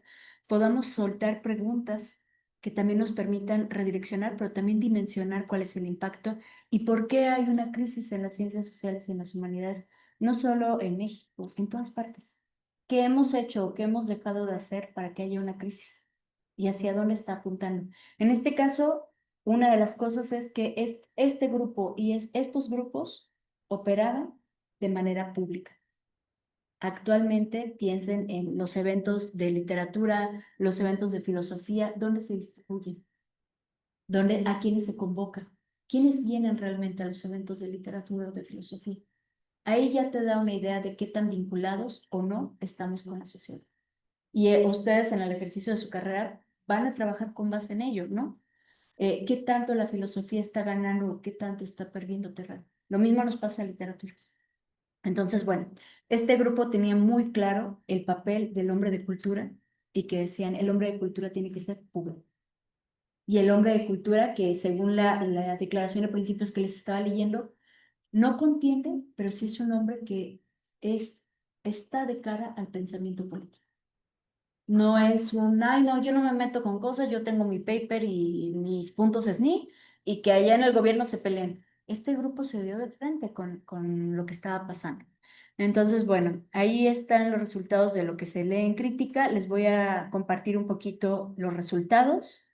podamos soltar preguntas que también nos permitan redireccionar, pero también dimensionar cuál es el impacto y por qué hay una crisis en las ciencias sociales y en las humanidades, no solo en México, en todas partes. ¿Qué hemos hecho o qué hemos dejado de hacer para que haya una crisis? ¿Y hacia dónde está apuntando? En este caso, una de las cosas es que este grupo y estos grupos operaban de manera pública. Actualmente piensen en los eventos de literatura, los eventos de filosofía, ¿dónde se distribuyen? ¿A quiénes se convoca? ¿Quiénes vienen realmente a los eventos de literatura o de filosofía? Ahí ya te da una idea de qué tan vinculados o no estamos con la sociedad. Y ustedes en el ejercicio de su carrera van a trabajar con base en ello, ¿no? ¿Qué tanto la filosofía está ganando o qué tanto está perdiendo terreno? Lo mismo nos pasa en literatura. Entonces, bueno, este grupo tenía muy claro el papel del hombre de cultura y que decían, el hombre de cultura tiene que ser puro. Y el hombre de cultura, que según la declaración de principios que les estaba leyendo, no contiende, pero sí es un hombre que está de cara al pensamiento político. No es ay, no, yo no me meto con cosas, yo tengo mi paper y mis puntos SNI y que allá en el gobierno se peleen. Este grupo se dio de frente con lo que estaba pasando. Entonces, bueno, ahí están los resultados de lo que se lee en crítica. Les voy a compartir un poquito los resultados.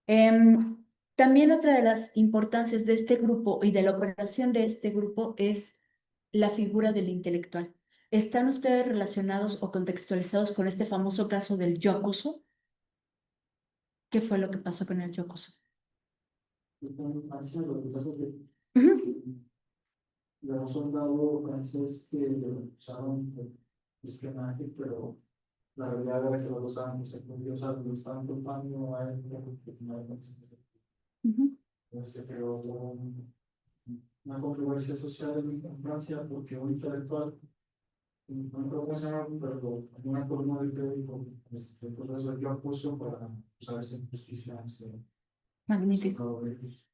También otra de las importancias de este grupo y de la operación de este grupo es la figura del intelectual. ¿Están ustedes relacionados o contextualizados con este famoso caso del Yokuso? ¿Qué fue lo que pasó con el Yokuso? En Francia, lo que pasa es que Ujú. era un soldado francés que lo usaron por espionaje, pero la realidad era que lo usaban, se o sea, lo estaban culpando a él porque no era Ujú. entonces se creó una controversia social en Francia porque un intelectual, no creo cómo se llama, pero una columna del periódico, el profesor yo puso para usar esa injusticia Magnífico. sobre ellos.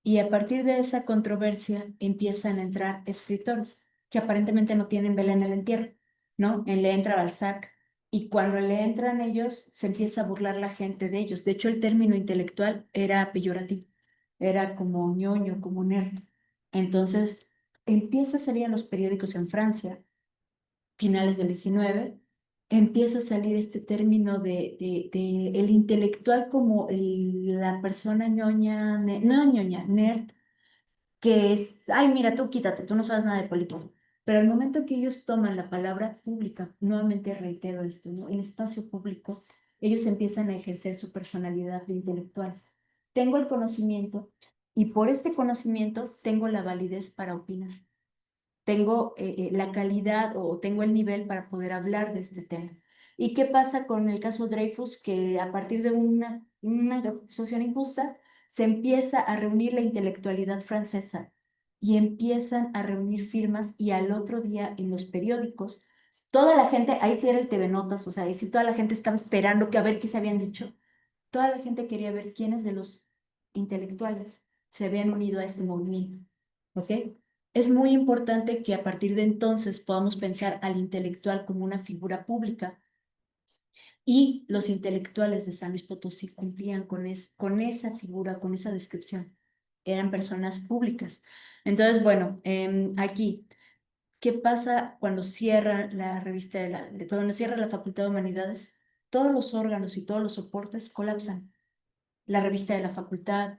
Y a partir de esa controversia empiezan a entrar escritores que aparentemente no tienen vela en el entierro, ¿no? Le entra Balzac y cuando le entran ellos se empieza a burlar la gente de ellos. De hecho, el término intelectual era peyorativo, era como ñoño, como nerd. Entonces empieza a salir en los periódicos en Francia, finales del 19, empieza a salir este término de el intelectual como la persona ñoña, no ñoña, nerd, que es, ay, mira, tú quítate, tú no sabes nada de política. Pero al momento que ellos toman la palabra pública, nuevamente reitero esto, ¿no? El espacio público, ellos empiezan a ejercer su personalidad de intelectuales. tengo el conocimiento y por este conocimiento tengo la validez para opinar. Tengo la calidad o tengo el nivel para poder hablar de este tema. ¿Y qué pasa con el caso Dreyfus? Que a partir de una acusación injusta se empieza a reunir la intelectualidad francesa y empiezan a reunir firmas y al otro día en los periódicos, toda la gente, ahí sí era el TV Notas, o sea, ahí sí toda la gente estaba esperando que a ver qué se habían dicho. Toda la gente quería ver quiénes de los intelectuales se habían unido a este movimiento. ¿Ok? Es muy importante que a partir de entonces podamos pensar al intelectual como una figura pública y los intelectuales de San Luis Potosí cumplían con esa figura, con esa descripción. Eran personas públicas. Entonces, bueno, aquí, ¿qué pasa cuando cierra la revista cuando cierra la Facultad de Humanidades? Todos los órganos y todos los soportes colapsan. La revista de la facultad,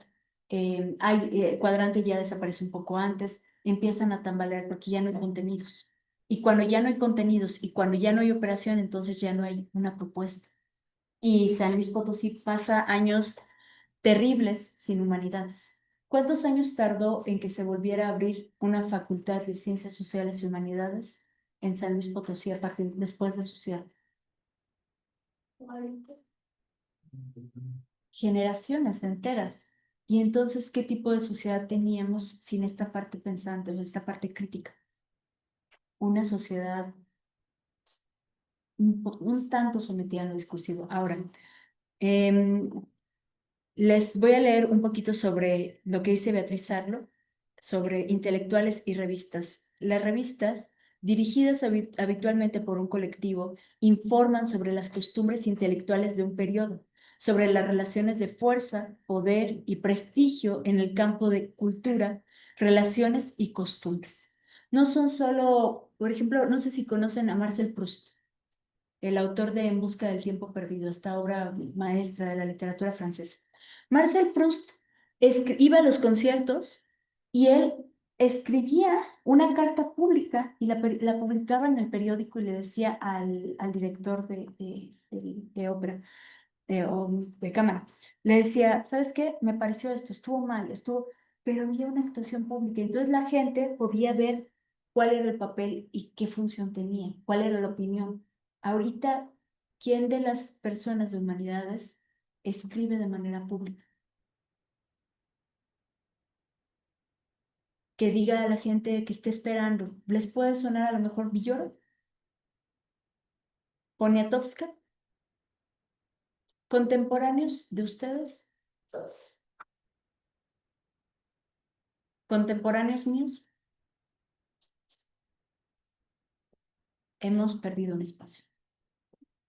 Cuadrante ya desaparece un poco antes, empiezan a tambalear porque ya no hay contenidos. Y cuando ya no hay contenidos y cuando ya no hay operación, entonces ya no hay una propuesta. Y San Luis Potosí pasa años terribles sin humanidades. ¿Cuántos años tardó en que se volviera a abrir una facultad de Ciencias Sociales y Humanidades en San Luis Potosí después de su cierre? Generaciones enteras. Y entonces, ¿qué tipo de sociedad teníamos sin esta parte pensante o esta parte crítica? Una sociedad un tanto sometida a lo discursivo. Ahora, em, les voy a leer un poquito sobre lo que dice Beatriz Arlo, sobre intelectuales y revistas. Las revistas, dirigidas habitualmente por un colectivo, informan sobre las costumbres intelectuales de un periodo, sobre las relaciones de fuerza, poder y prestigio en el campo de cultura, relaciones y costumbres. No son solo, por ejemplo, no sé si conocen a Marcel Proust, el autor de En busca del tiempo perdido, esta obra maestra de la literatura francesa. Marcel Proust iba a los conciertos y él escribía una carta pública y la publicaba en el periódico y le decía al director de ópera o de cámara, le decía, ¿sabes qué? Me pareció esto, estuvo mal, pero había una actuación pública. Entonces la gente podía ver cuál era el papel y qué función tenía, cuál era la opinión. Ahorita, ¿quién de las personas de humanidades escribe de manera pública? Que diga a la gente que esté esperando. ¿Les puede sonar a lo mejor Villoro? ¿Poniatowska? ¿Contemporáneos de ustedes? ¿Contemporáneos míos? Hemos perdido un espacio.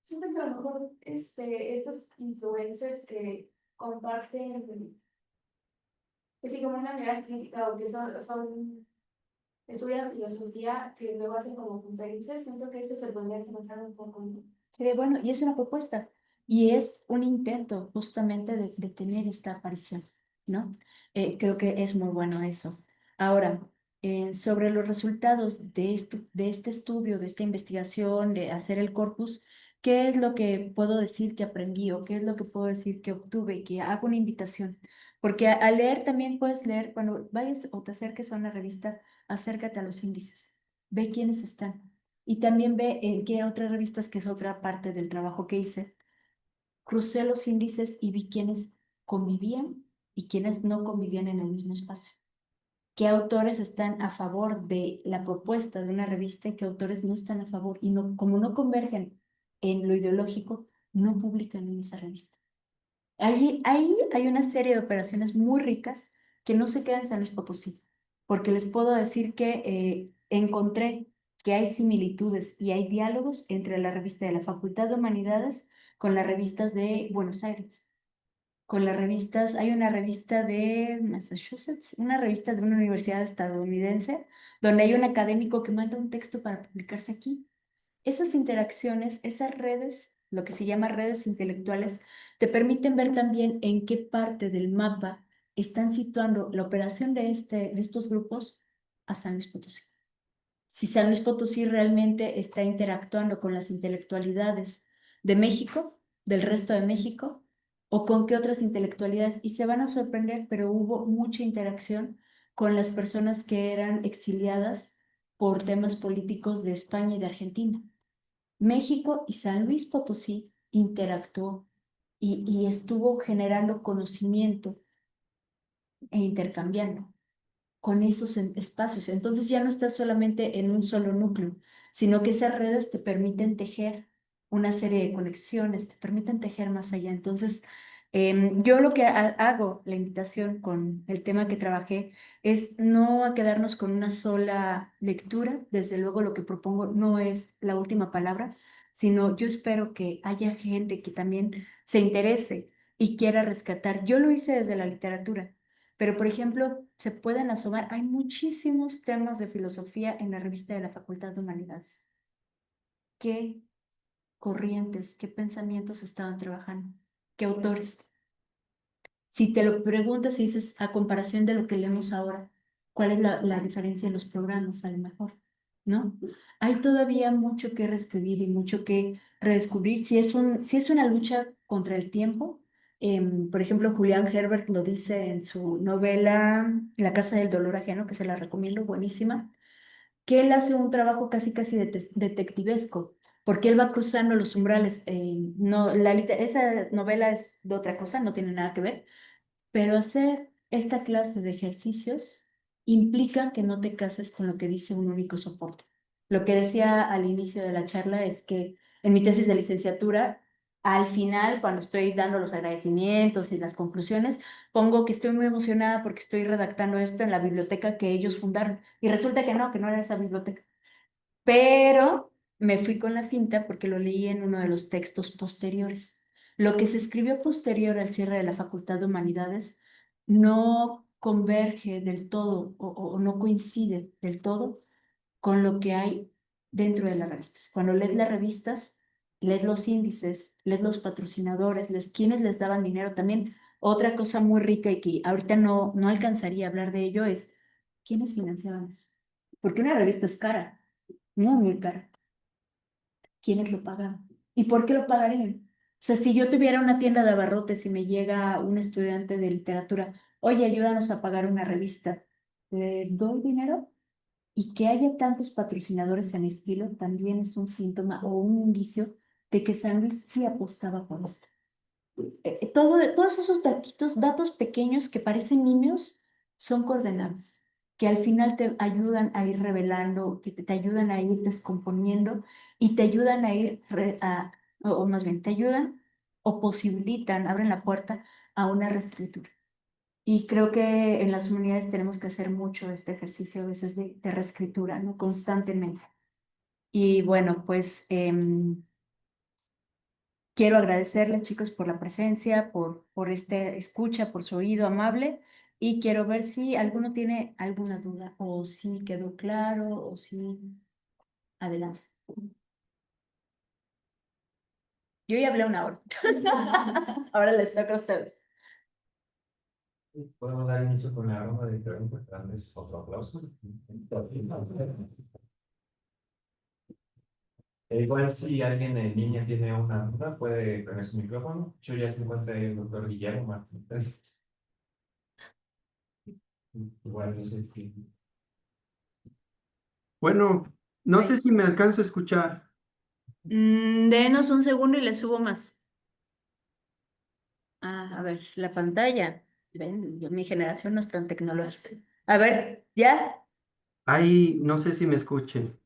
Siento que a lo mejor estos influencers que comparten, pues sí, como una mirada crítica o que estudian filosofía, que luego hacen como conferencias, siento que eso se podría tratar un poco, ¿no? Sería bueno, y es una propuesta, y es un intento justamente de tener esta aparición, ¿no? Creo que es muy bueno eso. Ahora, sobre los resultados de este estudio, de esta investigación, de hacer el corpus, ¿qué es lo que puedo decir que aprendí o qué es lo que puedo decir que obtuve? Que hago una invitación. Porque al leer también puedes leer, cuando vayas o te acerques a una revista, acércate a los índices, ve quiénes están. Y también ve en qué otras revistas, que es otra parte del trabajo que hice, crucé los índices y vi quiénes convivían y quiénes no convivían en el mismo espacio. ¿Qué autores están a favor de la propuesta de una revista y qué autores no están a favor? Y no, como no convergen en lo ideológico, no publican en esa revista. Ahí hay una serie de operaciones muy ricas que no se quedan en San Luis Potosí, porque les puedo decir que encontré que hay similitudes y hay diálogos entre la revista de la Facultad de Humanidades con las revistas de Buenos Aires, con las revistas, hay una revista de Massachusetts, una revista de una universidad estadounidense, donde hay un académico que manda un texto para publicarse aquí. Esas interacciones, esas redes, lo que se llama redes intelectuales, te permiten ver también en qué parte del mapa están situando la operación de estos grupos a San Luis Potosí. Si San Luis Potosí realmente está interactuando con las intelectualidades de México, del resto de México, o con qué otras intelectualidades, y se van a sorprender, pero hubo mucha interacción con las personas que eran exiliadas por temas políticos de España y de Argentina. México y San Luis Potosí interactuó y estuvo generando conocimiento e intercambiando con esos espacios. Entonces ya no estás solamente en un solo núcleo, sino que esas redes te permiten tejer una serie de conexiones, te permiten tejer más allá. Entonces, yo lo que hago, la invitación con el tema que trabajé, es no a quedarnos con una sola lectura. Desde luego lo que propongo no es la última palabra, sino yo espero que haya gente que también se interese y quiera rescatar. Yo lo hice desde la literatura. Pero, por ejemplo, se pueden asomar, hay muchísimos temas de filosofía en la revista de la Facultad de Humanidades. ¿Qué corrientes, qué pensamientos estaban trabajando? ¿Qué autores? Si te lo preguntas y dices, a comparación de lo que leemos ahora, ¿cuál es la diferencia en los programas, a lo mejor? ¿No? Hay todavía mucho que reescribir y mucho que redescubrir. Si es una lucha contra el tiempo, por ejemplo, Julián Herbert lo dice en su novela La Casa del Dolor Ajeno, que se la recomiendo, buenísima, que él hace un trabajo casi casi detectivesco, porque él va cruzando los umbrales. No, esa novela es de otra cosa, no tiene nada que ver, pero hacer esta clase de ejercicios implica que no te cases con lo que dice un único soporte. Lo que decía al inicio de la charla es que en mi tesis de licenciatura, al final, cuando estoy dando los agradecimientos y las conclusiones, pongo que estoy muy emocionada porque estoy redactando esto en la biblioteca que ellos fundaron. Y resulta que no era esa biblioteca. Pero me fui con la finta porque lo leí en uno de los textos posteriores. Lo que se escribió posterior al cierre de la Facultad de Humanidades no converge del todo o no coincide del todo con lo que hay dentro de las revistas. Cuando lees las revistas, lees los índices, lees los patrocinadores, lees quiénes les daban dinero. También otra cosa muy rica y que ahorita no alcanzaría a hablar de ello es quiénes financiaban eso. Porque una revista es cara, muy cara. ¿Quiénes lo pagan? ¿Y por qué lo pagarían? O sea, si yo tuviera una tienda de abarrotes y me llega un estudiante de literatura, oye, ayúdanos a pagar una revista, ¿le doy dinero? Y que haya tantos patrocinadores en estilo también es un síntoma o un indicio de que San Luis sí apostaba por esto. Todos esos datos pequeños que parecen niños son coordenadas, que al final te ayudan a ir revelando, que te ayudan a ir descomponiendo y te ayudan a ir, o más bien, te ayudan o posibilitan, abren la puerta a una reescritura. Y creo que en las humanidades tenemos que hacer mucho este ejercicio a veces de reescritura, ¿no? Constantemente. Y bueno, pues quiero agradecerles, chicos, por la presencia, por esta escucha, por su oído amable, y quiero ver si alguno tiene alguna duda, o si quedó claro, o si... Adelante. Yo ya hablé una hora. Ahora les toca a ustedes. Podemos dar inicio con la ronda de preguntas. Darles otro aplauso. Igual si alguien en línea tiene una duda, puede poner su micrófono. Yo ya se encuentra el doctor Guillermo Martín. Igual no sé si... Bueno, no Ahí sé está. si me alcanzo a escuchar. Denos un segundo y le subo más. A ver, la pantalla. Ven, mi generación no es tan tecnológica. A ver, ¿ya? Ahí no sé si me escuchen.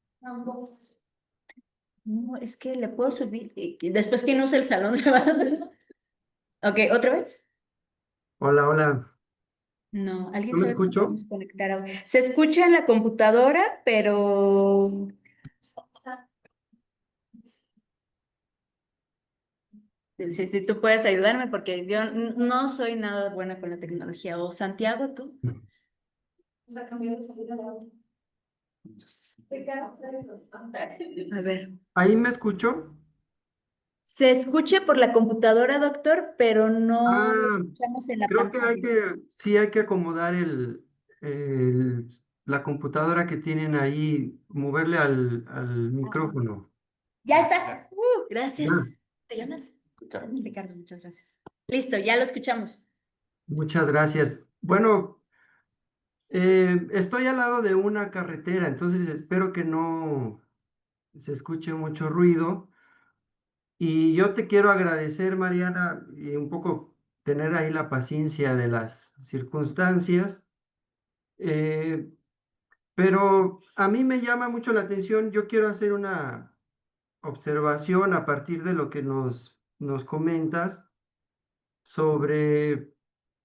No, es que le puedo subir. Y después quien use el salón se va a hacer. Ok, ¿otra vez? Hola, hola. No, ¿alguien ¿No me sabe cómo escucho? podemos conectar audio? Se escucha en la computadora, pero si tú puedes ayudarme, porque yo no soy nada buena con la tecnología. O Santiago, tú. O sea, cambió de salida de audio. A ver. ¿Ahí me escucho? Se escucha por la computadora, doctor, pero no lo Ah, escuchamos en la creo que pantalla. sí hay que acomodar la computadora que tienen ahí, moverle al micrófono. Ya está. Gracias. Ya. ¿Te llamas? Ricardo, muchas gracias. Listo, ya lo escuchamos. Muchas gracias. Bueno, estoy al lado de una carretera, entonces espero que no se escuche mucho ruido. Y yo te quiero agradecer, Mariana, y un poco tener ahí la paciencia de las circunstancias. Eh, pero a mí me llama mucho la atención, yo quiero hacer una observación a partir de lo que nos comentas sobre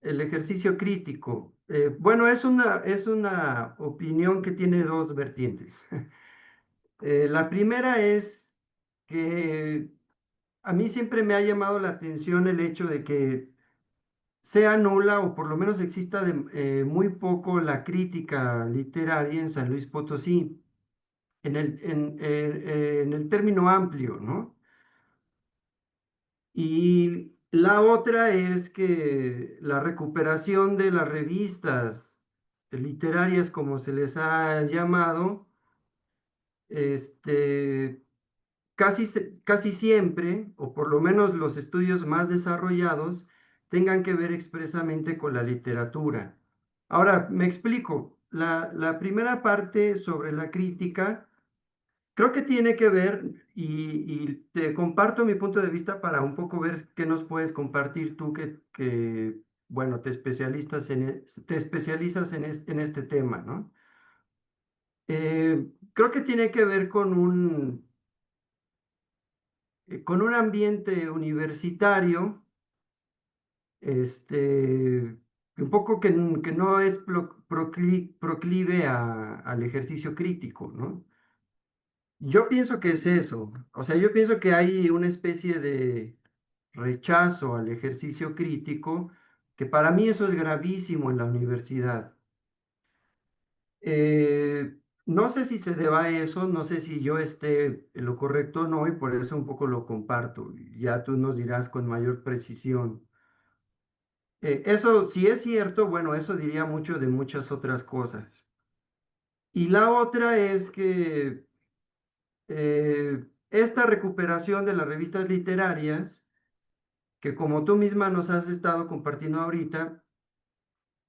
el ejercicio crítico. Bueno, es una opinión que tiene dos vertientes. La primera es que a mí siempre me ha llamado la atención el hecho de que sea nula o por lo menos exista muy poco la crítica literaria en San Luis Potosí, en el término amplio, ¿no? Y la otra es que la recuperación de las revistas literarias, como se les ha llamado, este, casi siempre, o por lo menos los estudios más desarrollados, tengan que ver expresamente con la literatura. Ahora, me explico. La primera parte sobre la crítica creo que tiene que ver, y te comparto mi punto de vista para un poco ver qué nos puedes compartir tú bueno, te especializas en este tema, ¿no? Creo que tiene que ver con un ambiente universitario, un poco que no es proclive al ejercicio crítico, ¿no? Yo pienso que es eso. O sea, yo pienso que hay una especie de rechazo al ejercicio crítico, que para mí eso es gravísimo en la universidad. Eh, no sé si se deba a eso, no sé si yo esté en lo correcto o no, y por eso un poco lo comparto. Ya tú nos dirás con mayor precisión. Eso, si es cierto, bueno, eso diría mucho de muchas otras cosas. Y la otra es que esta recuperación de las revistas literarias, que como tú misma nos has estado compartiendo ahorita,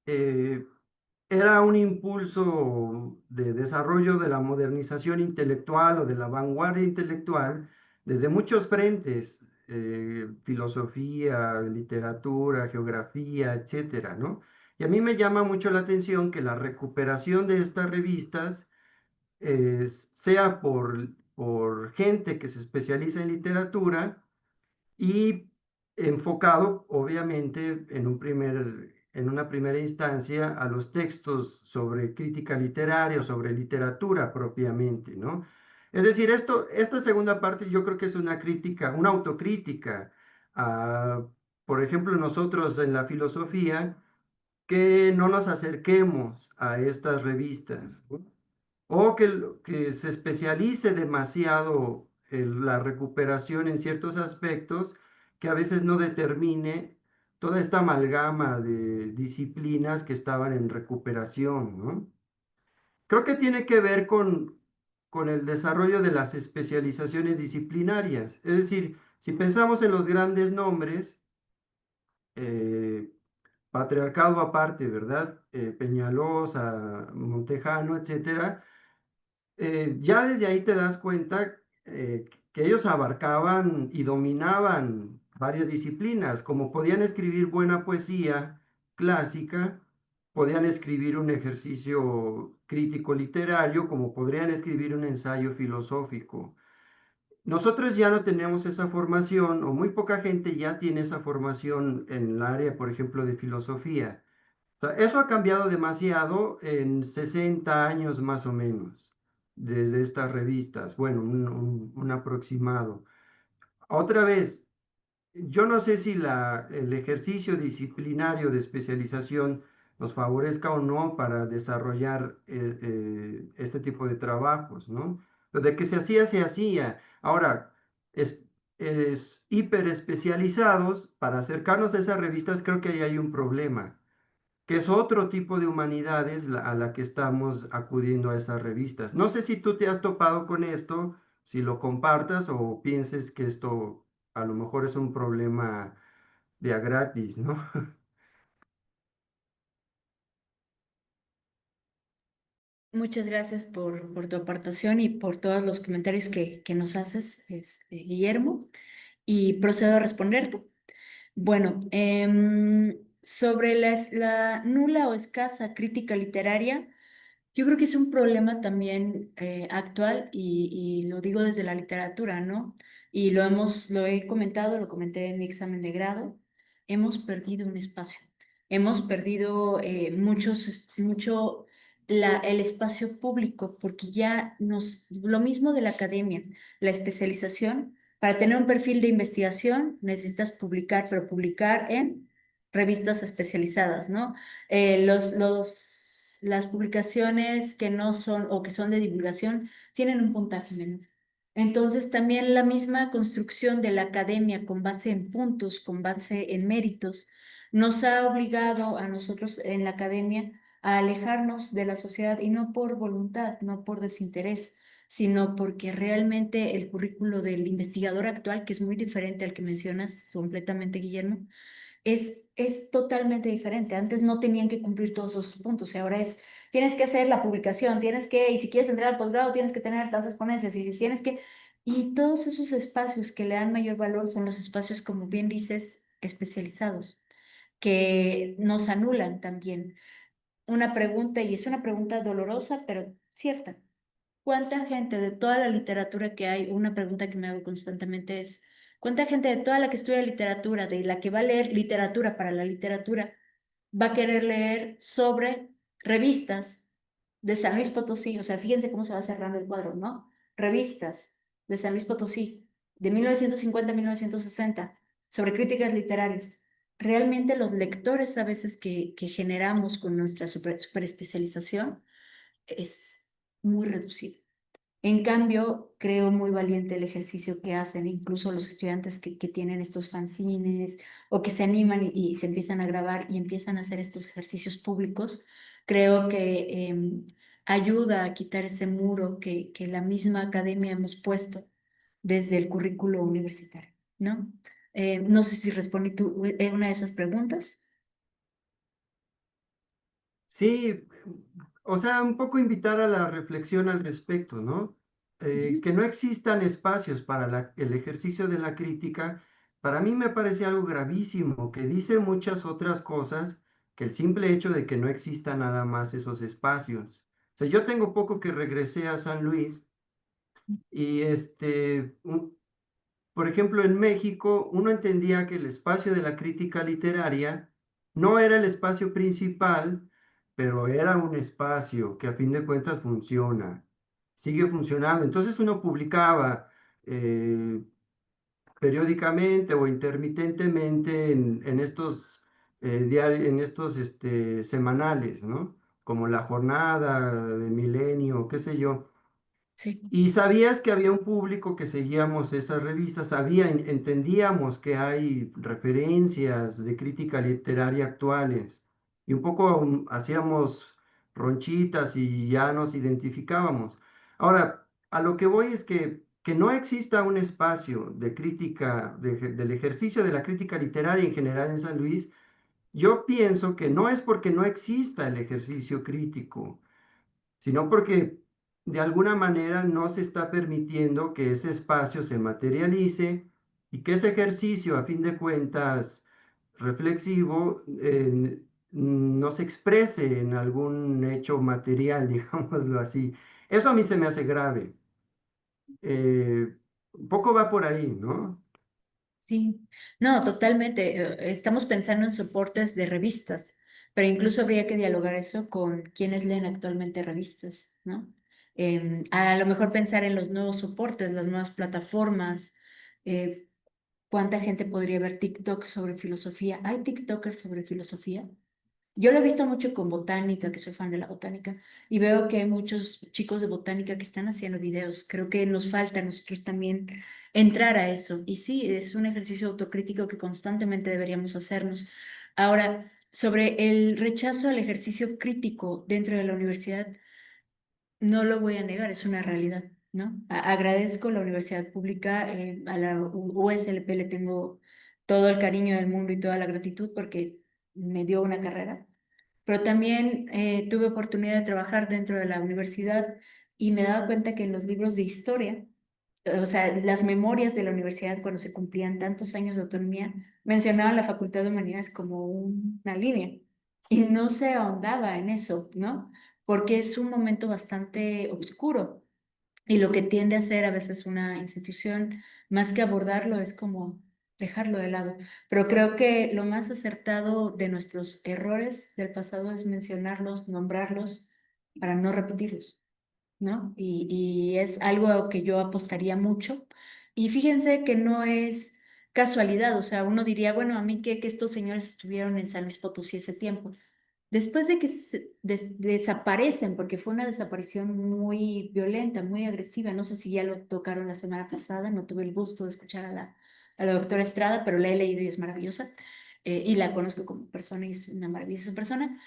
eh, era un impulso de desarrollo de la modernización intelectual o de la vanguardia intelectual desde muchos frentes, filosofía, literatura, geografía, etcétera, ¿no? Y a mí me llama mucho la atención que la recuperación de estas revistas sea por gente que se especializa en literatura y enfocado, obviamente, en una primera instancia a los textos sobre crítica literaria o sobre literatura propiamente, ¿no? Es decir, esta segunda parte yo creo que es una crítica, una autocrítica a, por ejemplo, nosotros en la filosofía, que no nos acerquemos a estas revistas, ¿no? O que se especialice demasiado en la recuperación en ciertos aspectos que a veces no determine toda esta amalgama de disciplinas que estaban en recuperación, ¿no? Creo que tiene que ver con el desarrollo de las especializaciones disciplinarias. Es decir, si pensamos en los grandes nombres, eh, patriarcado aparte, ¿verdad? Peñalosa, Montejano, etcétera, ya desde ahí te das cuenta que ellos abarcaban y dominaban varias disciplinas, como podían escribir buena poesía clásica, podían escribir un ejercicio crítico literario, como podrían escribir un ensayo filosófico. Nosotros ya no tenemos esa formación, o muy poca gente ya tiene esa formación en el área, por ejemplo, de filosofía. O sea, eso ha cambiado demasiado en 60 años más o menos, desde estas revistas. Bueno, un aproximado. Otra vez, yo no sé si el ejercicio disciplinario de especialización nos favorezca o no para desarrollar este tipo de trabajos, ¿no? Lo de que se hacía, se hacía. Ahora, es, es hiper especializados, para acercarnos a esas revistas, creo que ahí hay un problema, que es otro tipo de humanidades a la que estamos acudiendo a esas revistas. No sé si tú te has topado con esto, si lo compartas o pienses que esto a lo mejor es un problema de a gratis, ¿no? Muchas gracias por tu aportación y por todos los comentarios que nos haces, Guillermo, y procedo a responderte. Bueno, sobre la nula o escasa crítica literaria, yo creo que es un problema también actual y lo digo desde la literatura, ¿no? Y lo he comentado, lo comenté en mi examen de grado, hemos perdido un espacio, hemos perdido mucho el espacio público porque lo mismo de la academia, la especialización, para tener un perfil de investigación necesitas publicar, pero publicar en revistas especializadas, ¿no? Las publicaciones que no son o que son de divulgación tienen un puntaje menor. Entonces, también la misma construcción de la academia con base en puntos, con base en méritos, nos ha obligado a nosotros en la academia a alejarnos de la sociedad y no por voluntad, no por desinterés, sino porque realmente el currículo del investigador actual, que es muy diferente al que mencionas completamente, Guillermo, es totalmente diferente. Antes no tenían que cumplir todos esos puntos y ahora tienes que hacer la publicación, y si quieres entrar al posgrado, tienes que tener tantas ponencias y si tienes que, y todos esos espacios que le dan mayor valor son los espacios, como bien dices, especializados, que nos anulan también. Una pregunta, y es una pregunta dolorosa, pero cierta. ¿Cuánta gente de toda la literatura que hay, una pregunta que me hago constantemente es, ¿cuánta gente de toda la que estudia literatura, de la que va a leer literatura para la literatura, va a querer leer sobre revistas de San Luis Potosí? O sea, fíjense cómo se va cerrando el cuadro, ¿no? Revistas de San Luis Potosí, de 1950 a 1960, sobre críticas literarias. Realmente los lectores a veces que generamos con nuestra super especialización es muy reducido. En cambio, creo muy valiente el ejercicio que hacen incluso los estudiantes que tienen estos fanzines o que se animan y se empiezan a grabar y empiezan a hacer estos ejercicios públicos. Creo que ayuda a quitar ese muro que la misma academia hemos puesto desde el currículo universitario, ¿no? No sé si respondí una de esas preguntas. Sí, o sea, un poco invitar a la reflexión al respecto, ¿no? Que no existan espacios para el ejercicio de la crítica, para mí me parece algo gravísimo, que dice muchas otras cosas que el simple hecho de que no existan nada más esos espacios. O sea, yo tengo poco que regresé a San Luis y por ejemplo, en México, uno entendía que el espacio de la crítica literaria no era el espacio principal, pero era un espacio que a fin de cuentas funciona, sigue funcionando. Entonces uno publicaba eh, periódicamente o intermitentemente en estos, en estos semanales, ¿no? Como La Jornada, de Milenio, qué sé yo. Sí, Y sabías que había un público que seguíamos esas revistas, entendíamos que hay referencias de crítica literaria actuales y un poco hacíamos ronchitas y ya nos identificábamos. Ahora, a lo que voy es que no exista un espacio de crítica, del ejercicio de la crítica literaria en general en San Luis, yo pienso que no es porque no exista el ejercicio crítico, sino porque de alguna manera no se está permitiendo que ese espacio se materialice y que ese ejercicio, a fin de cuentas, reflexivo, no se exprese en algún hecho material, digámoslo así. Eso a mí se me hace grave. Un poco va por ahí, ¿no? sí, no, totalmente. Estamos pensando en soportes de revistas, pero incluso habría que dialogar eso con quienes leen actualmente revistas, ¿no? A lo mejor pensar en los nuevos soportes, las nuevas plataformas. eh, ¿Cuánta gente podría ver TikTok sobre filosofía? ¿Hay TikTokers sobre filosofía? Yo lo he visto mucho con botánica, que soy fan de la botánica, y veo que hay muchos chicos de botánica que están haciendo videos. Creo que nos falta a nosotros también entrar a eso. Y sí, es un ejercicio autocrítico que constantemente deberíamos hacernos. Ahora, sobre el rechazo al ejercicio crítico dentro de la universidad, no lo voy a negar, es una realidad, ¿no? Agradezco la universidad pública, a la USLP le tengo todo el cariño del mundo y toda la gratitud porque me dio una carrera, pero también tuve oportunidad de trabajar dentro de la universidad y me daba cuenta que en los libros de historia, o sea, las memorias de la universidad cuando se cumplían tantos años de autonomía, mencionaban la Facultad de Humanidades como una línea y no se ahondaba en eso, ¿no? Porque es un momento bastante oscuro y lo que tiende a hacer a veces una institución, más que abordarlo, es como dejarlo de lado. Pero creo que lo más acertado de nuestros errores del pasado es mencionarlos, nombrarlos, para no repetirlos, ¿no? Y es algo que yo apostaría mucho. Y fíjense que no es casualidad, o sea, uno diría, bueno, a mí que estos señores estuvieron en San Luis Potosí ese tiempo. Después de que desaparecen, porque fue una desaparición muy violenta, muy agresiva, no sé si ya lo tocaron la semana pasada, no tuve el gusto de escuchar a la doctora Estrada, pero la he leído y es maravillosa, y la conozco como persona y es una maravillosa persona,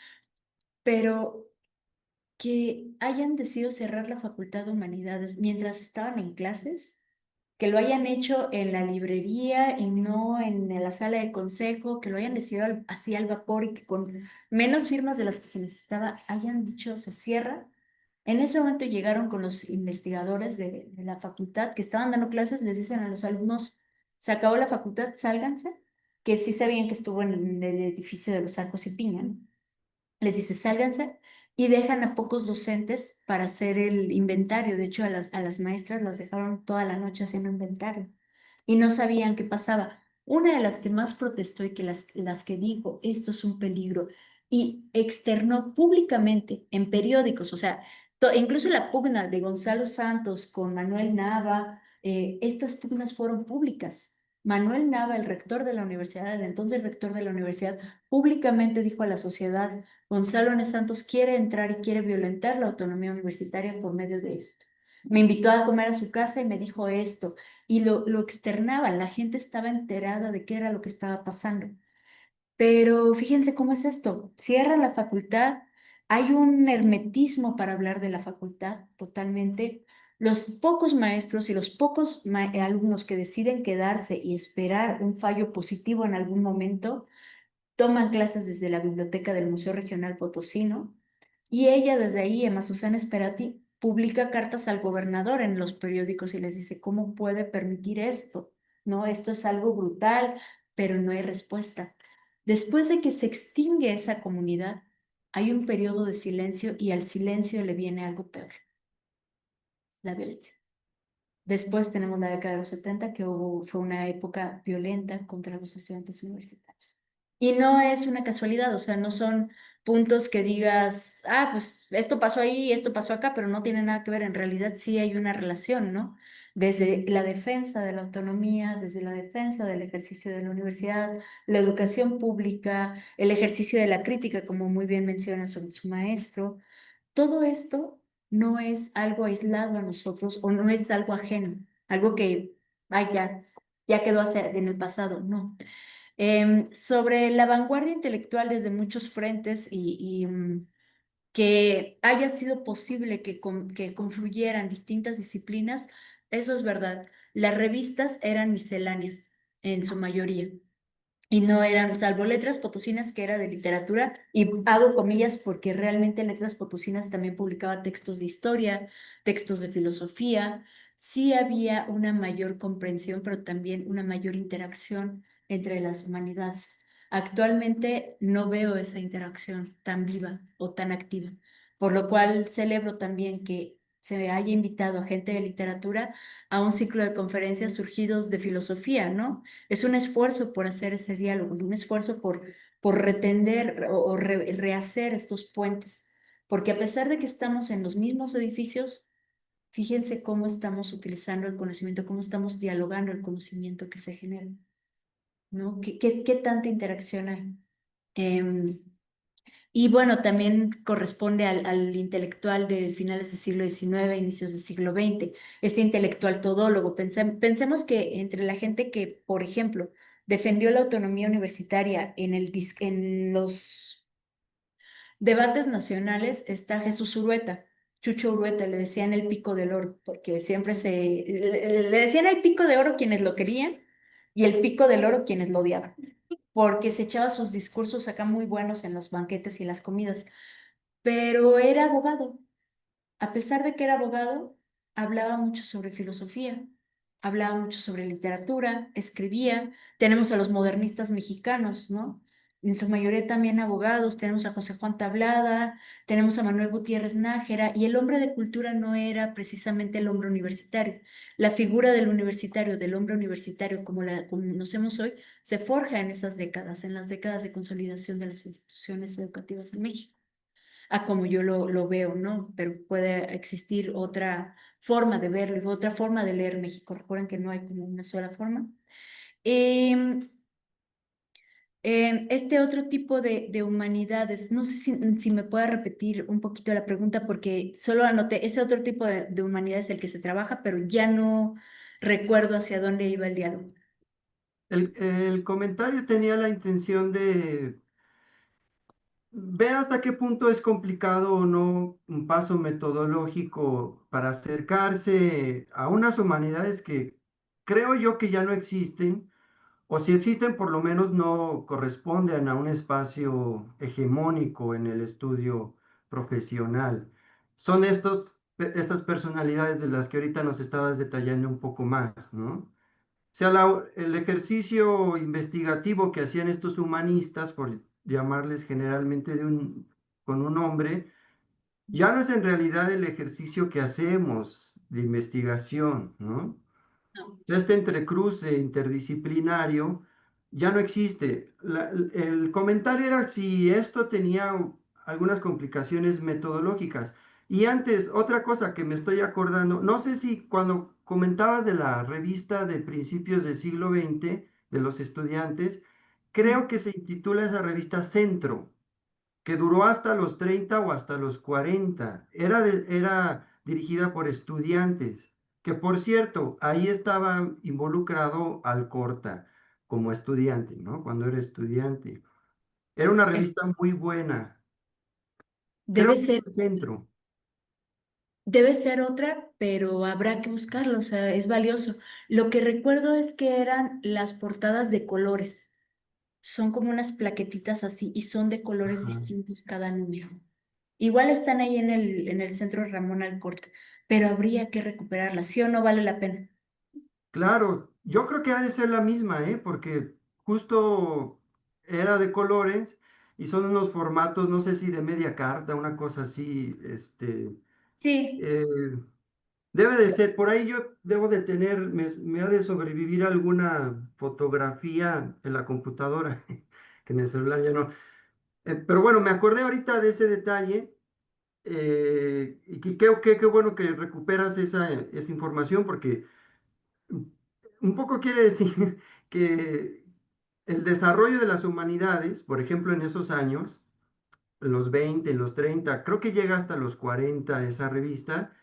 pero que hayan decidido cerrar la Facultad de Humanidades mientras estaban en clases, que lo hayan hecho en la librería y no en la sala de consejo, que lo hayan decidido así al vapor y que con menos firmas de las que se necesitaba hayan dicho se cierra. En ese momento llegaron con los investigadores de la facultad que estaban dando clases, les dicen a los alumnos, se acabó la facultad, sálganse, que sí sabían que estuvo en el edificio de los Arcos y Piña, ¿no? Les dice, sálganse y dejan a pocos docentes para hacer el inventario. De hecho, a las maestras las dejaron toda la noche haciendo inventario y no sabían qué pasaba. Una de las que más protestó y que las que dijo, esto es un peligro, y externó públicamente en periódicos, o sea, incluso la pugna de Gonzalo Santos con Manuel Nava, estas pugnas fueron públicas. Manuel Nava, el rector de la universidad, el entonces rector de la universidad, públicamente dijo a la sociedad, Gonzalo N. Santos quiere entrar y quiere violentar la autonomía universitaria por medio de esto. Me invitó a comer a su casa y me dijo esto, y lo externaban, la gente estaba enterada de qué era lo que estaba pasando. Pero fíjense cómo es esto, cierra la facultad, hay un hermetismo para hablar de la facultad totalmente. Los pocos maestros y los pocos alumnos que deciden quedarse y esperar un fallo positivo en algún momento, toman clases desde la biblioteca del Museo Regional Potosino y ella desde ahí, Emma Susana Esperati, publica cartas al gobernador en los periódicos y les dice, ¿cómo puede permitir esto? No, esto es algo brutal, pero no hay respuesta. Después de que se extingue esa comunidad, hay un periodo de silencio y al silencio le viene algo peor, la violencia. Después tenemos la década de los 70, que fue una época violenta contra los estudiantes universitarios. Y no es una casualidad, o sea, no son puntos que digas, ah, pues esto pasó ahí, esto pasó acá, pero no tiene nada que ver. En realidad sí hay una relación, ¿no? Desde la defensa de la autonomía, desde la defensa del ejercicio de la universidad, la educación pública, el ejercicio de la crítica, como muy bien menciona su maestro, todo esto no es algo aislado a nosotros o no es algo ajeno, algo que ay, ya quedó en el pasado, no. Sobre la vanguardia intelectual desde muchos frentes y que haya sido posible que confluyeran distintas disciplinas, eso es verdad. Las revistas eran misceláneas en su mayoría y no eran, salvo Letras Potosinas, que era de literatura, y hago comillas porque realmente Letras Potosinas también publicaba textos de historia, textos de filosofía, sí había una mayor comprensión, pero también una mayor interacción entre las humanidades. Actualmente no veo esa interacción tan viva o tan activa, por lo cual celebro también que se haya invitado a gente de literatura a un ciclo de conferencias surgidos de filosofía, ¿no? Es un esfuerzo por hacer ese diálogo, un esfuerzo por retender o rehacer estos puentes, porque a pesar de que estamos en los mismos edificios, fíjense cómo estamos utilizando el conocimiento, cómo estamos dialogando el conocimiento que se genera, ¿no? ¿Qué tanta interacción hay? Em, y bueno, también corresponde al intelectual de finales del siglo XIX, inicios del siglo XX, este intelectual todólogo. Pensemos que entre la gente que, por ejemplo, defendió la autonomía universitaria en los debates nacionales está Jesús Urueta. Chucho Urueta, le decían el pico del oro, porque siempre le decían el pico de oro quienes lo querían y el Pico del Oro quienes lo odiaban, porque se echaba sus discursos acá muy buenos en los banquetes y las comidas, pero era abogado. A pesar de que era abogado, hablaba mucho sobre filosofía, hablaba mucho sobre literatura, escribía. Tenemos a los modernistas mexicanos, ¿no? En su mayoría también abogados. Tenemos a José Juan Tablada, tenemos a Manuel Gutiérrez Nájera, y el hombre de cultura no era precisamente el hombre universitario. La figura del universitario, del hombre universitario, como la conocemos hoy, se forja en esas décadas, en las décadas de consolidación de las instituciones educativas en México, a como yo lo veo, ¿no? Pero puede existir otra forma de verlo y otra forma de leer México. Recuerden que no hay como una sola forma. Em, este otro tipo de humanidades, no sé si me puede repetir un poquito la pregunta porque solo anoté ese otro tipo de humanidades el que se trabaja, pero ya no recuerdo hacia dónde iba el diálogo. El comentario tenía la intención de ver hasta qué punto es complicado o no un paso metodológico para acercarse a unas humanidades que creo yo que ya no existen, o si existen por lo menos no corresponden a un espacio hegemónico en el estudio profesional. Son estas personalidades de las que ahorita nos estabas detallando un poco más, ¿no? O sea, el ejercicio investigativo que hacían estos humanistas, por llamarles generalmente con un nombre, ya no es en realidad el ejercicio que hacemos de investigación, ¿no? No. Este entrecruce interdisciplinario ya no existe. El comentario era si esto tenía algunas complicaciones metodológicas. Y antes, otra cosa que me estoy acordando, no sé si cuando comentabas de la revista de principios del siglo XX, de los estudiantes, creo que se intitula esa revista Centro, que duró hasta los 30 o hasta los 40. Era dirigida por estudiantes, que por cierto, ahí estaba involucrado Alcorta como estudiante, ¿no? Cuando era estudiante. Era una Es- revista muy buena. Creo debe que es ser el centro. Debe ser otra, pero habrá que buscarlo, o sea, es valioso. Lo que recuerdo es que eran las portadas de colores. Son como unas plaquetitas así y son de colores Ajá. distintos cada número. Igual están ahí en el centro Ramón Alcorta, pero habría que recuperarlas, ¿sí o no vale la pena? Claro, yo creo que ha de ser la misma, ¿eh? Porque justo era de colores y son unos formatos, no sé si de media carta, una cosa así, Sí, eh, debe de ser, por ahí yo debo de tener, me ha de sobrevivir alguna fotografía en la computadora, que en el celular ya no. Pero bueno, me acordé ahorita de ese detalle, y qué bueno que recuperas esa información, porque un poco quiere decir que el desarrollo de las humanidades, por ejemplo, en esos años, en los 20, en los 30, creo que llega hasta los 40 esa revista,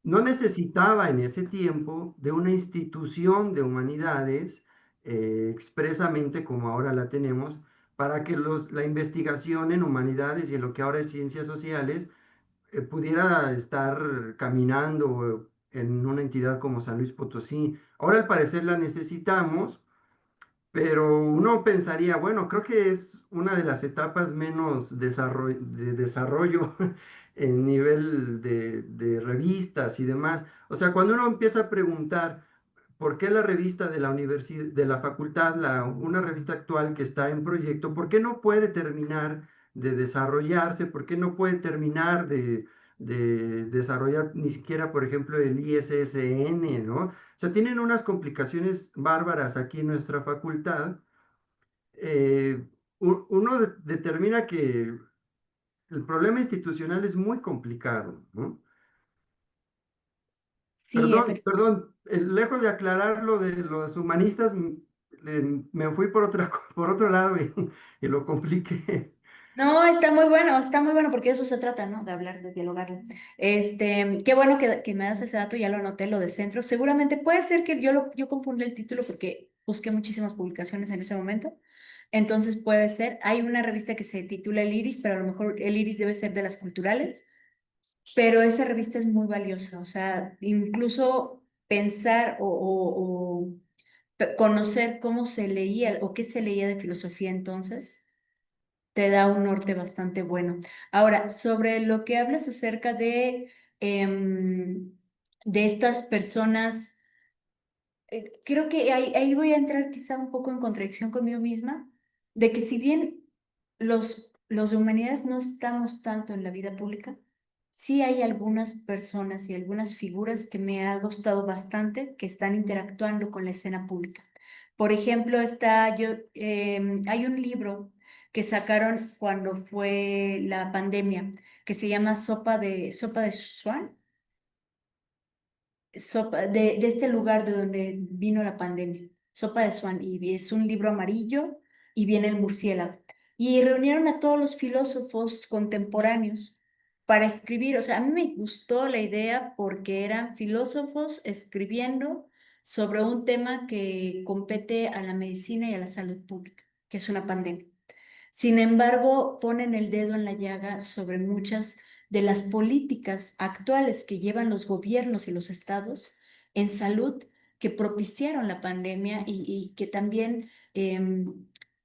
no necesitaba en ese tiempo de una institución de humanidades expresamente como ahora la tenemos, para que la investigación en humanidades y en lo que ahora es ciencias sociales pudiera estar caminando en una entidad como San Luis Potosí. Ahora al parecer la necesitamos, pero uno pensaría, bueno, creo que es una de las etapas menos de desarrollo en nivel de revistas y demás. O sea, cuando uno empieza a preguntar por qué la revista de la universidad, de la facultad, una revista actual que está en proyecto, por qué no puede terminar de desarrollarse, por qué no puede terminar de desarrollar ni siquiera, por ejemplo, el ISSN, ¿no? O sea, tienen unas complicaciones bárbaras aquí en nuestra facultad. eh, Uno determina que el problema institucional es muy complicado, ¿no? sí, Perdón, lejos de aclarar lo de los humanistas, me fui por por otro lado y lo compliqué. no, está muy bueno porque de eso se trata, ¿no? De hablar, de dialogar. Qué bueno que me das ese dato, ya lo anoté, lo de centro. Seguramente puede ser que yo confundí el título porque busqué muchísimas publicaciones en ese momento. Entonces puede ser, hay una revista que se titula El Iris, pero a lo mejor El Iris debe ser de las culturales, pero esa revista es muy valiosa, o sea, incluso pensar o conocer cómo se leía o qué se leía de filosofía entonces, te da un norte bastante bueno. Ahora, sobre lo que hablas acerca de estas personas, creo que ahí voy a entrar quizá un poco en contradicción conmigo misma, de que si bien los de humanidades no estamos tanto en la vida pública, sí hay algunas personas y algunas figuras que me ha gustado bastante que están interactuando con la escena pública. Por ejemplo, hay un libro que sacaron cuando fue la pandemia, que se llama Sopa de Swan, de este lugar de donde vino la pandemia, Sopa de Swan, y es un libro amarillo y viene el murciélago. Y reunieron a todos los filósofos contemporáneos para escribir, o sea, a mí me gustó la idea porque eran filósofos escribiendo sobre un tema que compete a la medicina y a la salud pública, que es una pandemia. Sin embargo, ponen el dedo en la llaga sobre muchas de las políticas actuales que llevan los gobiernos y los estados en salud que propiciaron la pandemia y que también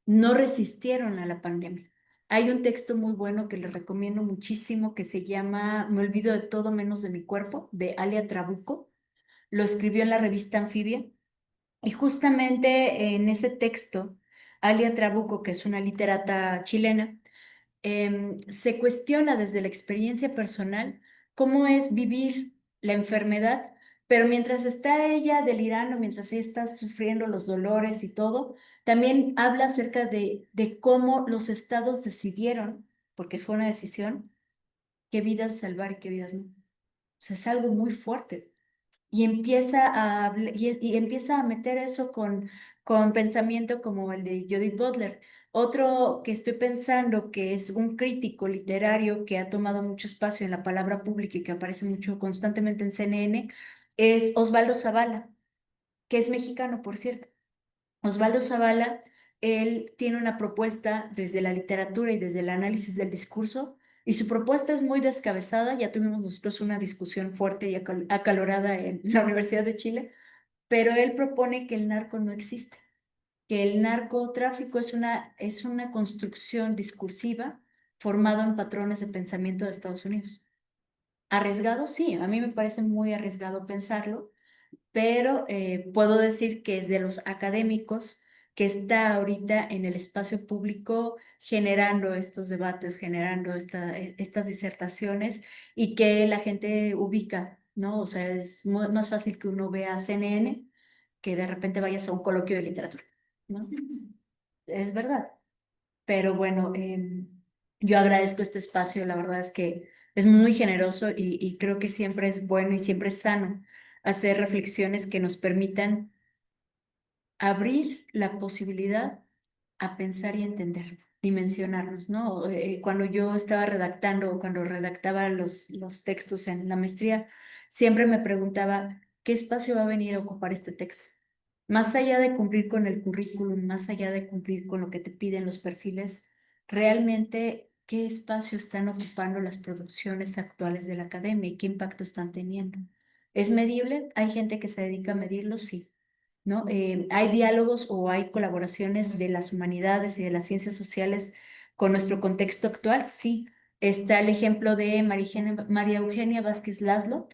no resistieron a la pandemia. Hay un texto muy bueno que les recomiendo muchísimo que se llama Me olvido de todo menos de mi cuerpo, de Alia Trabuco. Lo escribió en la revista Anfibia y justamente en ese texto, Alia Trabuco, que es una literata chilena, se cuestiona desde la experiencia personal cómo es vivir la enfermedad, pero mientras está ella delirando, mientras ella está sufriendo los dolores y todo, también habla acerca de cómo los estados decidieron, porque fue una decisión, qué vidas salvar y qué vidas no. O sea, es algo muy fuerte y empieza y empieza a meter eso con pensamiento como el de Judith Butler. Otro que estoy pensando que es un crítico literario que ha tomado mucho espacio en la palabra pública y que aparece mucho constantemente en CNN es Osvaldo Zavala, que es mexicano, por cierto. Osvaldo Zavala, él tiene una propuesta desde la literatura y desde el análisis del discurso, y su propuesta es muy descabezada. Ya tuvimos nosotros una discusión fuerte y acalorada en la Universidad de Chile, pero él propone que el narco no existe, que el narcotráfico es una construcción discursiva formada en patrones de pensamiento de Estados Unidos. Arriesgado, sí, a mí me parece muy arriesgado pensarlo, pero puedo decir que es de los académicos que está ahorita en el espacio público generando estos debates, generando estas disertaciones y que la gente ubica, ¿no? O sea, es más fácil que uno vea CNN que de repente vayas a un coloquio de literatura, ¿no? Es verdad. Pero bueno, yo agradezco este espacio, la verdad es que es muy generoso y creo que siempre es bueno y siempre es sano hacer reflexiones que nos permitan abrir la posibilidad a pensar y entender, dimensionarnos, ¿no? Cuando yo estaba redactando, cuando redactaba los textos en la maestría, siempre me preguntaba, ¿qué espacio va a venir a ocupar este texto? Más allá de cumplir con el currículum, más allá de cumplir con lo que te piden los perfiles, realmente, ¿qué espacio están ocupando las producciones actuales de la academia y qué impacto están teniendo? ¿Es medible? ¿Hay gente que se dedica a medirlo? Sí. ¿No? Hay diálogos o hay colaboraciones de las humanidades y de las ciencias sociales con nuestro contexto actual, sí. Está el ejemplo de María Eugenia Vázquez Laszlo,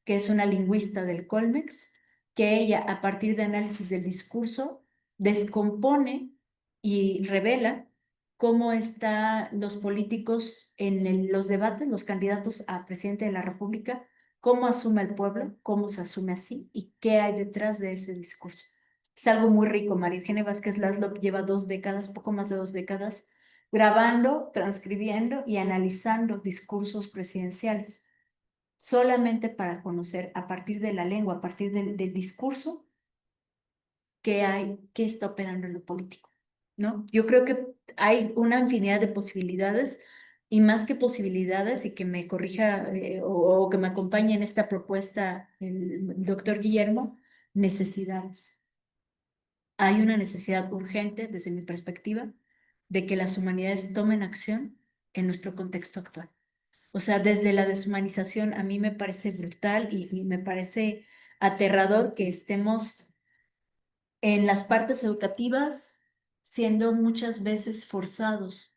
que es una lingüista del Colmex, que ella, a partir de análisis del discurso, descompone y revela cómo están los políticos en los debates, los candidatos a presidente de la República, cómo asume el pueblo, cómo se asume así y qué hay detrás de ese discurso. Es algo muy rico. María Eugenia Vázquez Laszlo lleva 2 décadas, poco más de 2 décadas, grabando, transcribiendo y analizando discursos presidenciales solamente para conocer a partir de la lengua, a partir del discurso, qué está operando en lo político, ¿no? Yo creo que hay una infinidad de posibilidades y más que posibilidades, y que me corrija o que me acompañe en esta propuesta el doctor Guillermo, necesidades. Hay una necesidad urgente, desde mi perspectiva, de que las humanidades tomen acción en nuestro contexto actual. O sea, desde la deshumanización a mí me parece brutal y me parece aterrador que estemos en las partes educativas, siendo muchas veces forzados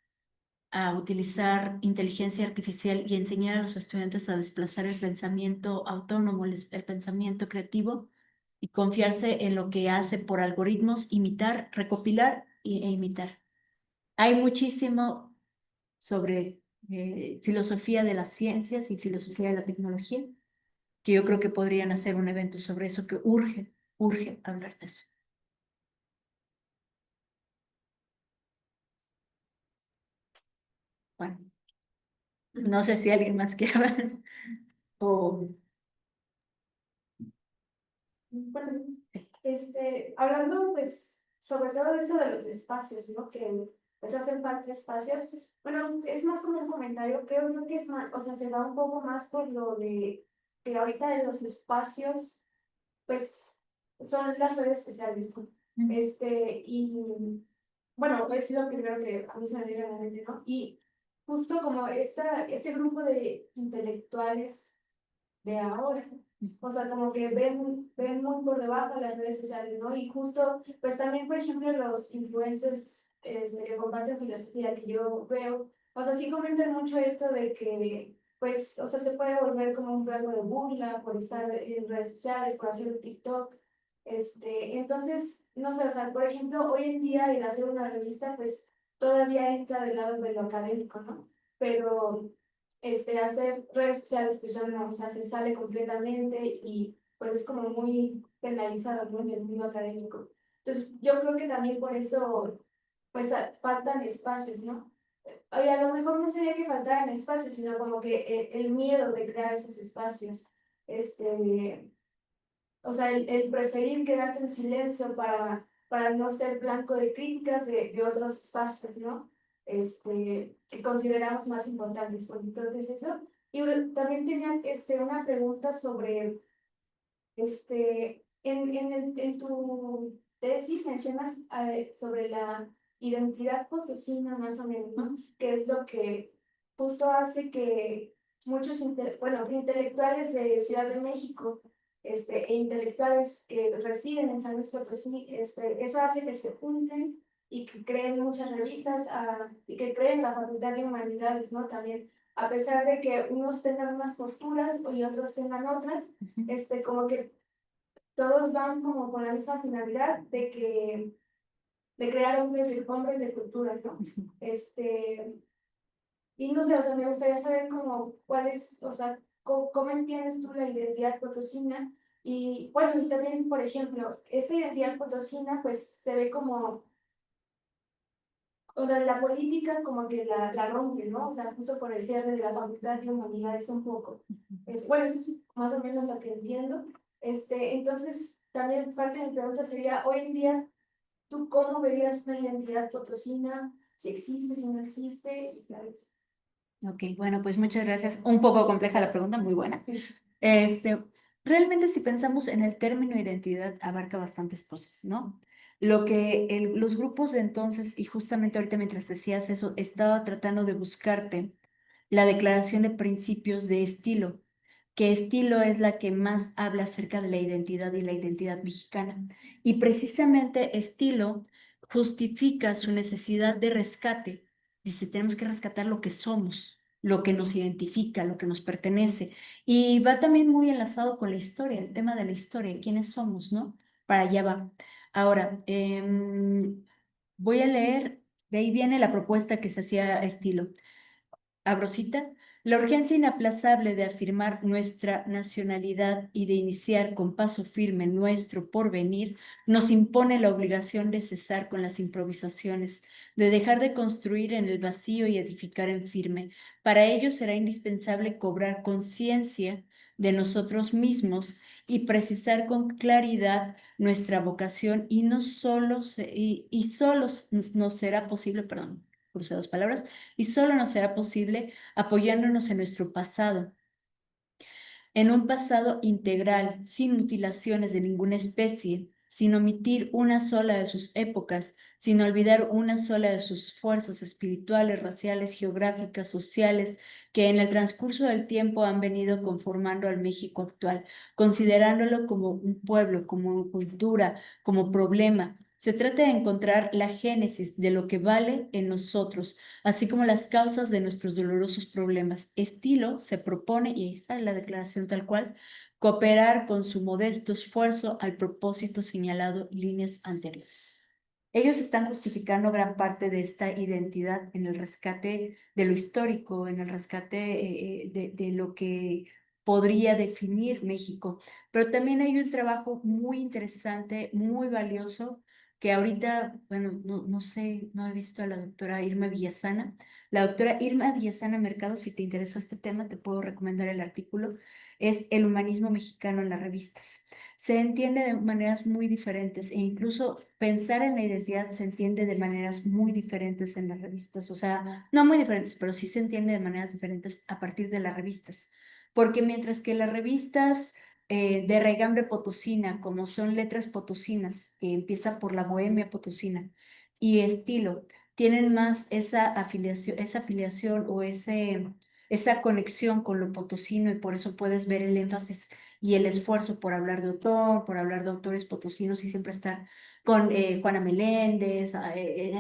a utilizar inteligencia artificial y enseñar a los estudiantes a desplazar el pensamiento autónomo, el pensamiento creativo y confiarse en lo que hace por algoritmos, imitar, recopilar e imitar. Hay muchísimo sobre filosofía de las ciencias y filosofía de la tecnología, que yo creo que podrían hacer un evento sobre eso, que urge hablar de eso. Bueno, no sé si alguien más quiere hablar o... Bueno, hablando pues sobre todo de esto de los espacios, ¿no? Que pues hacen falta espacios. Bueno, es más como un comentario, creo yo que es más, o sea, se va un poco más por lo de que ahorita en los espacios, pues son las redes sociales, ¿no? Y bueno, es lo primero que a mí se me viene a la mente, ¿no? Y justo como este grupo de intelectuales de ahora. O sea, como que ven muy por debajo de las redes sociales, ¿no? Y justo, pues también, por ejemplo, los influencers que comparten filosofía que yo veo, o sea, sí comentan mucho esto de que, pues, o sea, se puede volver como un rango de burla por estar en redes sociales, por hacer un TikTok. Entonces, no sé, o sea, por ejemplo, hoy en día el hacer una revista, pues, todavía entra del lado de lo académico, ¿no? Pero hacer redes sociales, pues ya no, o sea, se sale completamente y pues es como muy penalizado, ¿no? En el mundo académico. Entonces, yo creo que también por eso, pues faltan espacios, ¿no? Oye, a lo mejor no sería que faltaran espacios, sino como que el miedo de crear esos espacios, o sea, el preferir quedarse en silencio para no ser blanco de críticas de otros espacios, ¿no? Que consideramos más importantes. Por entonces eso. Y también tenía una pregunta sobre, en tu tesis mencionas sobre la identidad potosina, más o menos, ¿no? Que es lo que justo hace que muchos, bueno, que intelectuales de Ciudad de México e intelectuales que residen en San Luis Potosí, eso hace que se junten y que creen muchas revistas y que creen la Facultad de Humanidades, ¿no? También, a pesar de que unos tengan unas posturas y otros tengan otras, como que todos van como con la misma finalidad de crear hombres de cultura, ¿no? Y no sé, o sea, me gustaría saber como cuál es, o sea, cómo entiendes tú la identidad potosina y bueno, y también, por ejemplo, esta identidad potosina pues se ve como, o sea, la política como que la rompe, ¿no? O sea, justo por el cierre de la Facultad de Humanidades un poco. Bueno, eso es más o menos lo que entiendo. Entonces, también parte de mi pregunta sería, hoy en día, ¿tú cómo verías una identidad potosina? Si existe, si no existe, y claro, Ok, bueno, pues muchas gracias. Un poco compleja la pregunta, muy buena. Realmente si pensamos en el término identidad, abarca bastantes cosas, ¿no? Lo que los grupos de entonces, y justamente ahorita mientras decías eso, estaba tratando de buscarte la declaración de principios de estilo, que estilo es la que más habla acerca de la identidad y la identidad mexicana. Y precisamente estilo justifica su necesidad de rescate. Dice, tenemos que rescatar lo que somos, lo que nos identifica, lo que nos pertenece. Y va también muy enlazado con la historia, el tema de la historia, quiénes somos, ¿no? Para allá va. Ahora, voy a leer, de ahí viene la propuesta que se hacía a estilo. Abrosita, la urgencia inaplazable de afirmar nuestra nacionalidad y de iniciar con paso firme nuestro porvenir nos impone la obligación de cesar con las improvisaciones, de dejar de construir en el vacío y edificar en firme. Para ello será indispensable cobrar conciencia de nosotros mismos y precisar con claridad nuestra vocación y no solo solo nos será posible, perdón, crucé dos palabras, y solo nos será posible apoyándonos en nuestro pasado, en un pasado integral, sin mutilaciones de ninguna especie, sin omitir una sola de sus épocas, sin olvidar una sola de sus fuerzas espirituales, raciales, geográficas, sociales, que en el transcurso del tiempo han venido conformando al México actual, considerándolo como un pueblo, como cultura, como problema. Se trata de encontrar la génesis de lo que vale en nosotros, así como las causas de nuestros dolorosos problemas. Estilo se propone, y ahí está la declaración tal cual, cooperar con su modesto esfuerzo al propósito señalado líneas anteriores. Ellos están justificando gran parte de esta identidad en el rescate de lo histórico, en el rescate de lo que podría definir México. Pero también hay un trabajo muy interesante, muy valioso, que ahorita, bueno, no sé, no he visto a la doctora Irma Villasana. La doctora Irma Villasana Mercado, si te interesó este tema, te puedo recomendar el artículo. Es El humanismo mexicano en las revistas. Se entiende de maneras muy diferentes e incluso pensar en la identidad se entiende de maneras muy diferentes en las revistas. O sea, no muy diferentes, pero sí se entiende de maneras diferentes a partir de las revistas. Porque mientras que las revistas de raigambre potosina, como son Letras Potosinas, que empieza por la Bohemia Potosina, y Estilo, tienen más esa afiliación o esa conexión con lo potosino, y por eso puedes ver el énfasis y el esfuerzo por hablar de autor, por hablar de autores potosinos y siempre estar con Juana Meléndez,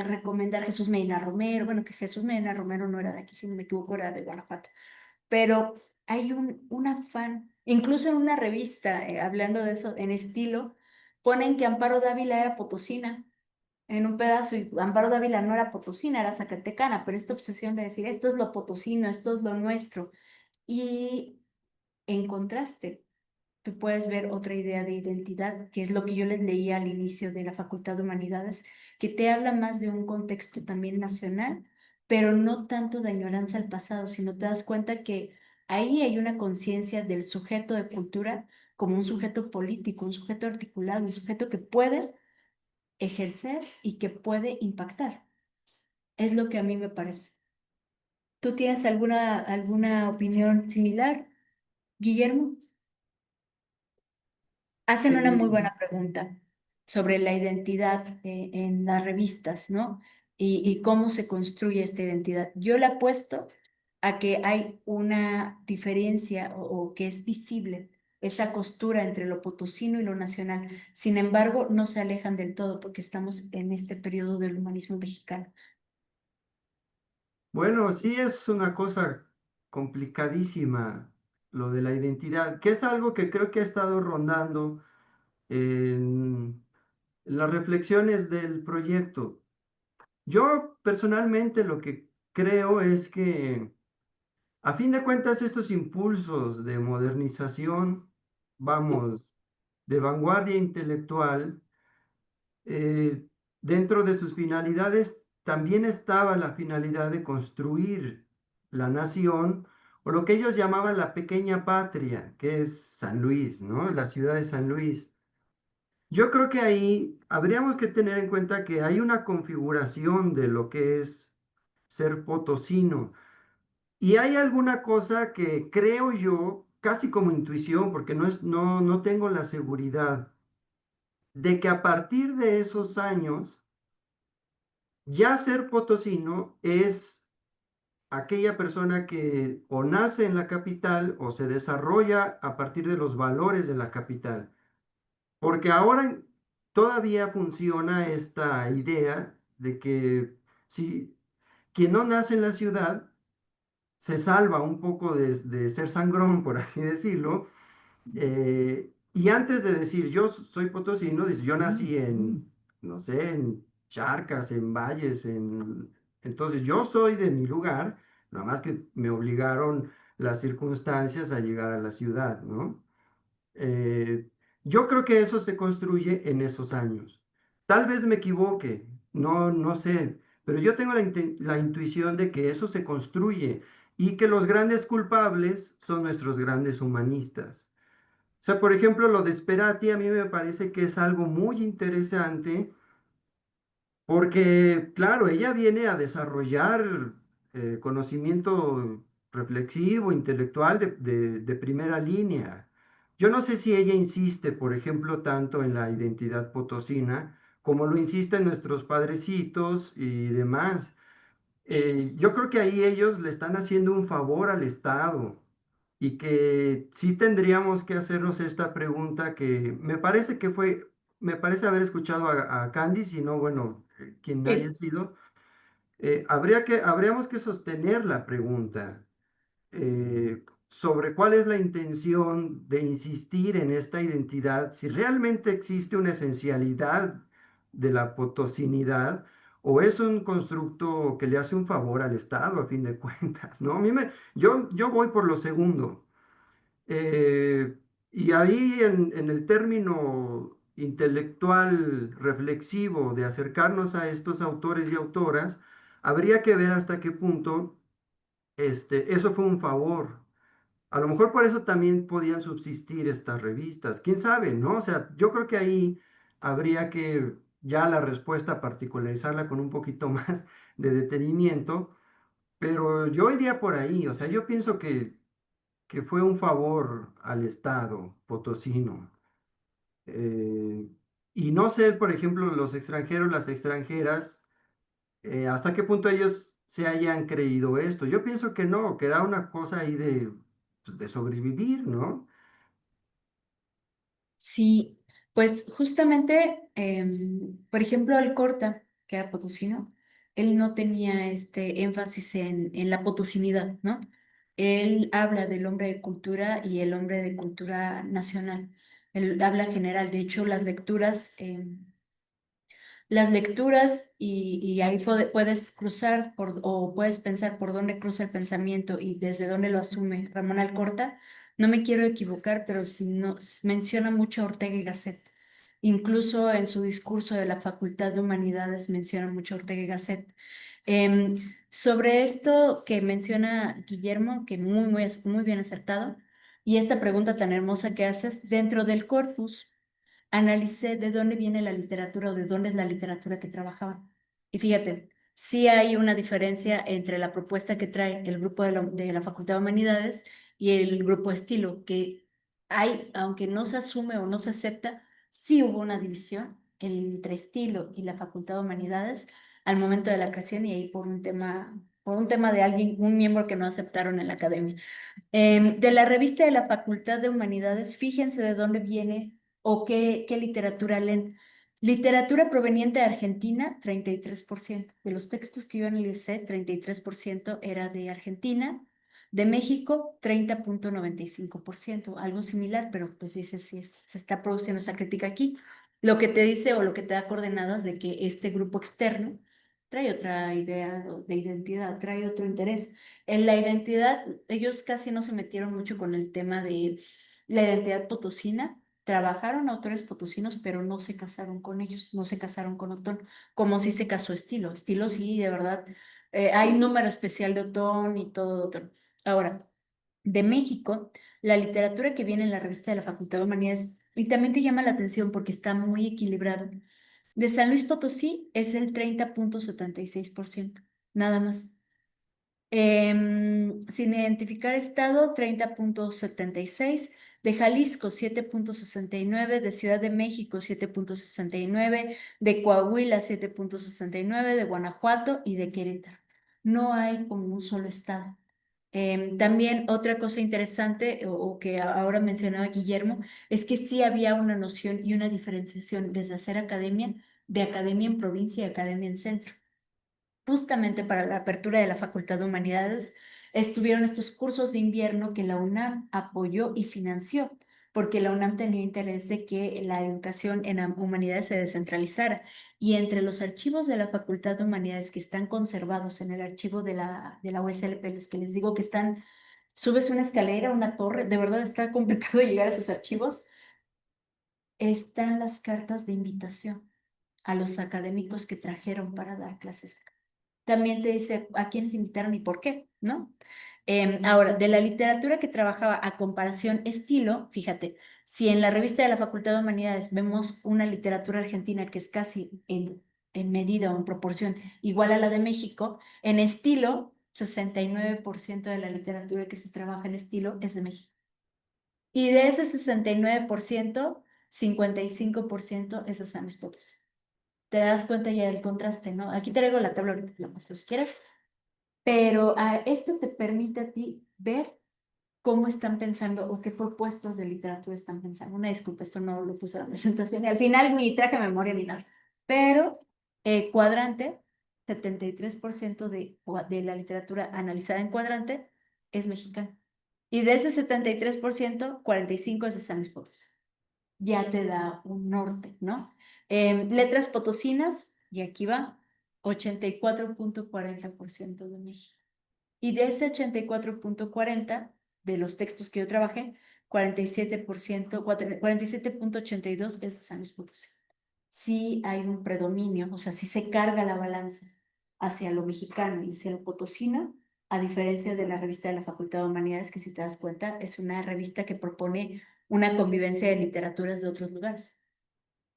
recomendar Jesús Medina Romero, bueno, que Jesús Medina Romero no era de aquí, si no me equivoco, era de Guanajuato, pero hay un afán, incluso en una revista, hablando de eso, en Estilo, ponen que Amparo Dávila era potosina en un pedazo, y Amparo Dávila no era potosina, era zacatecana, pero esta obsesión de decir, esto es lo potosino, esto es lo nuestro. Y en contraste, tú puedes ver otra idea de identidad, que es lo que yo les leía al inicio de la Facultad de Humanidades, que te habla más de un contexto también nacional, pero no tanto de añoranza al pasado, sino te das cuenta que ahí hay una conciencia del sujeto de cultura como un sujeto político, un sujeto articulado, un sujeto que puede ejercer y que puede impactar. Es lo que a mí me parece. ¿Tú tienes alguna opinión similar, Guillermo? Hacen una muy Sí, buena pregunta sobre la identidad en las revistas, ¿no? Y cómo se construye esta identidad. Yo le apuesto a que hay una diferencia o que es visible esa costura entre lo potosino y lo nacional. Sin embargo, no se alejan del todo porque estamos en este periodo del humanismo mexicano. bueno, sí es una cosa complicadísima lo de la identidad, que es algo que creo que ha estado rondando en las reflexiones del proyecto. Yo personalmente lo que creo es que, a fin de cuentas, estos impulsos de modernización, vamos, de vanguardia intelectual, eh, dentro de sus finalidades también estaba la finalidad de construir la nación o lo que ellos llamaban la pequeña patria, que es San Luis, ¿no? La ciudad de San Luis. Yo creo que ahí habríamos que tener en cuenta que hay una configuración de lo que es ser potosino. Y hay alguna cosa que creo yo, casi como intuición, porque no tengo la seguridad, de que a partir de esos años, ya ser potosino es aquella persona que o nace en la capital o se desarrolla a partir de los valores de la capital. Porque ahora todavía funciona esta idea de que si quien no nace en la ciudad se salva un poco de ser sangrón, por así decirlo, y antes de decir yo soy potosino, dice yo nací en, no sé, en charcas, en valles, entonces yo soy de mi lugar, nada más que me obligaron las circunstancias a llegar a la ciudad, ¿no? Eh, yo creo que eso se construye en esos años. Tal vez me equivoque, no sé, pero yo tengo la intuición de que eso se construye y que los grandes culpables son nuestros grandes humanistas. O sea, por ejemplo, lo de Sperati a mí me parece que es algo muy interesante porque, claro, ella viene a desarrollar conocimiento reflexivo, intelectual de primera línea. Yo no sé si ella insiste, por ejemplo, tanto en la identidad potosina como lo insisten nuestros padrecitos y demás. Yo creo que ahí ellos le están haciendo un favor al Estado y que sí tendríamos que hacernos esta pregunta que me parece haber escuchado a Candy, si no, bueno, quien haya Sí. sido, habríamos que sostener la pregunta sobre cuál es la intención de insistir en esta identidad, si realmente existe una esencialidad de la potosinidad o es un constructo que le hace un favor al Estado a fin de cuentas, ¿no? Yo voy por lo segundo. Eh, y ahí en el término intelectual reflexivo de acercarnos a estos autores y autoras, habría que ver hasta qué punto eso fue un favor. A lo mejor por eso también podían subsistir estas revistas. ¿Quién sabe, no? O sea, yo creo que ahí habría que ya la respuesta particularizarla con un poquito más de detenimiento, pero yo iría por ahí. O sea, yo pienso que fue un favor al Estado potosino. Eh, y no sé, por ejemplo, los extranjeros, las extranjeras, hasta qué punto ellos se hayan creído esto. Yo pienso que no, que era una cosa ahí pues, de sobrevivir, ¿no? Sí, pues justamente, por ejemplo, el Corta, que era potosino, él no tenía este énfasis en la potosinidad, ¿no? Él habla del hombre de cultura y el hombre de cultura nacional. Él habla general, de hecho, las lecturas y ahí puedes cruzar o puedes pensar por dónde cruza el pensamiento y desde dónde lo asume Ramón Alcorta. No me quiero equivocar, pero si no, menciona mucho a Ortega y Gasset. Incluso en su discurso de la Facultad de Humanidades menciona mucho a Ortega y Gasset. Sobre esto que menciona Guillermo, que muy bien acertado, y esta pregunta tan hermosa que haces, dentro del corpus analicé de dónde viene la literatura o de dónde es la literatura que trabajaban. Y fíjate, sí hay una diferencia entre la propuesta que trae el grupo de la Facultad de Humanidades y el grupo Estilo, que hay, aunque no se asume o no se acepta, sí hubo una división entre Estilo y la Facultad de Humanidades al momento de la creación y ahí por un tema de alguien, un miembro que no aceptaron en la academia. De la revista de la Facultad de Humanidades, fíjense de dónde viene o qué literatura leen. Literatura proveniente de Argentina, 33%. De los textos que yo analicé, 33% era de Argentina. De México, 30,95%. Algo similar, pero pues dice si se está produciendo esa crítica aquí. Lo que te dice o lo que te da coordenadas de que este grupo externo trae otra idea de identidad, trae otro interés. En la identidad, ellos casi no se metieron mucho con el tema de la identidad potosina. Trabajaron autores potosinos, pero no se casaron con ellos, no se casaron con Otón, como sí se casó Estilo. Estilo sí, de verdad, hay número especial de Otón y todo de Otón. Ahora, de México, la literatura que viene en la revista de la Facultad de Humanidades, y también te llama la atención porque está muy equilibrado. De San Luis Potosí es el 30,76%, nada más. Sin identificar estado, 30,76. De Jalisco, 7,69. De Ciudad de México, 7,69. De Coahuila, 7,69. De Guanajuato y de Querétaro. No hay como un solo estado. También otra cosa interesante o que ahora mencionaba Guillermo es que sí había una noción y una diferenciación desde hacer academia, de academia en provincia y academia en centro. Justamente para la apertura de la Facultad de Humanidades estuvieron estos cursos de invierno que la UNAM apoyó y financió, porque la UNAM tenía interés de que la educación en humanidades se descentralizara. Y entre los archivos de la Facultad de Humanidades que están conservados en el archivo de la USLP, los que les digo que están, subes una escalera, una torre, de verdad está complicado llegar a esos archivos, están las cartas de invitación a los académicos que trajeron para dar clases acá. También te dice a quiénes invitaron y por qué, ¿no? Ahora, de la literatura que trabajaba a comparación estilo, fíjate, si en la revista de la Facultad de Humanidades vemos una literatura argentina que es casi en medida o en proporción igual a la de México, en estilo, 69% de la literatura que se trabaja en estilo es de México. Y de ese 69%, 55% es de San Luis Potosí. Te das cuenta ya del contraste, ¿no? Aquí traigo la tabla ahorita, te la muestro si quieres. Pero esto te permite a ti ver cómo están pensando o qué propuestas de literatura están pensando. Una disculpa, esto no lo puse en la presentación. Y al final mi traje memoria ni nada. Pero cuadrante, 73% de la literatura analizada en cuadrante es mexicana. Y de ese 73%, 45% es de San Luis Potosí. Ya te da un norte, ¿no? Letras potosinas, y aquí va, 84.40% de México. Y de ese 84.40% de los textos que yo trabajé, 47%, 47.82% es de San Luis Potosí. Sí hay un predominio, o sea, sí se carga la balanza hacia lo mexicano y hacia lo potosino, a diferencia de la revista de la Facultad de Humanidades, que si te das cuenta, es una revista que propone una convivencia de literaturas de otros lugares,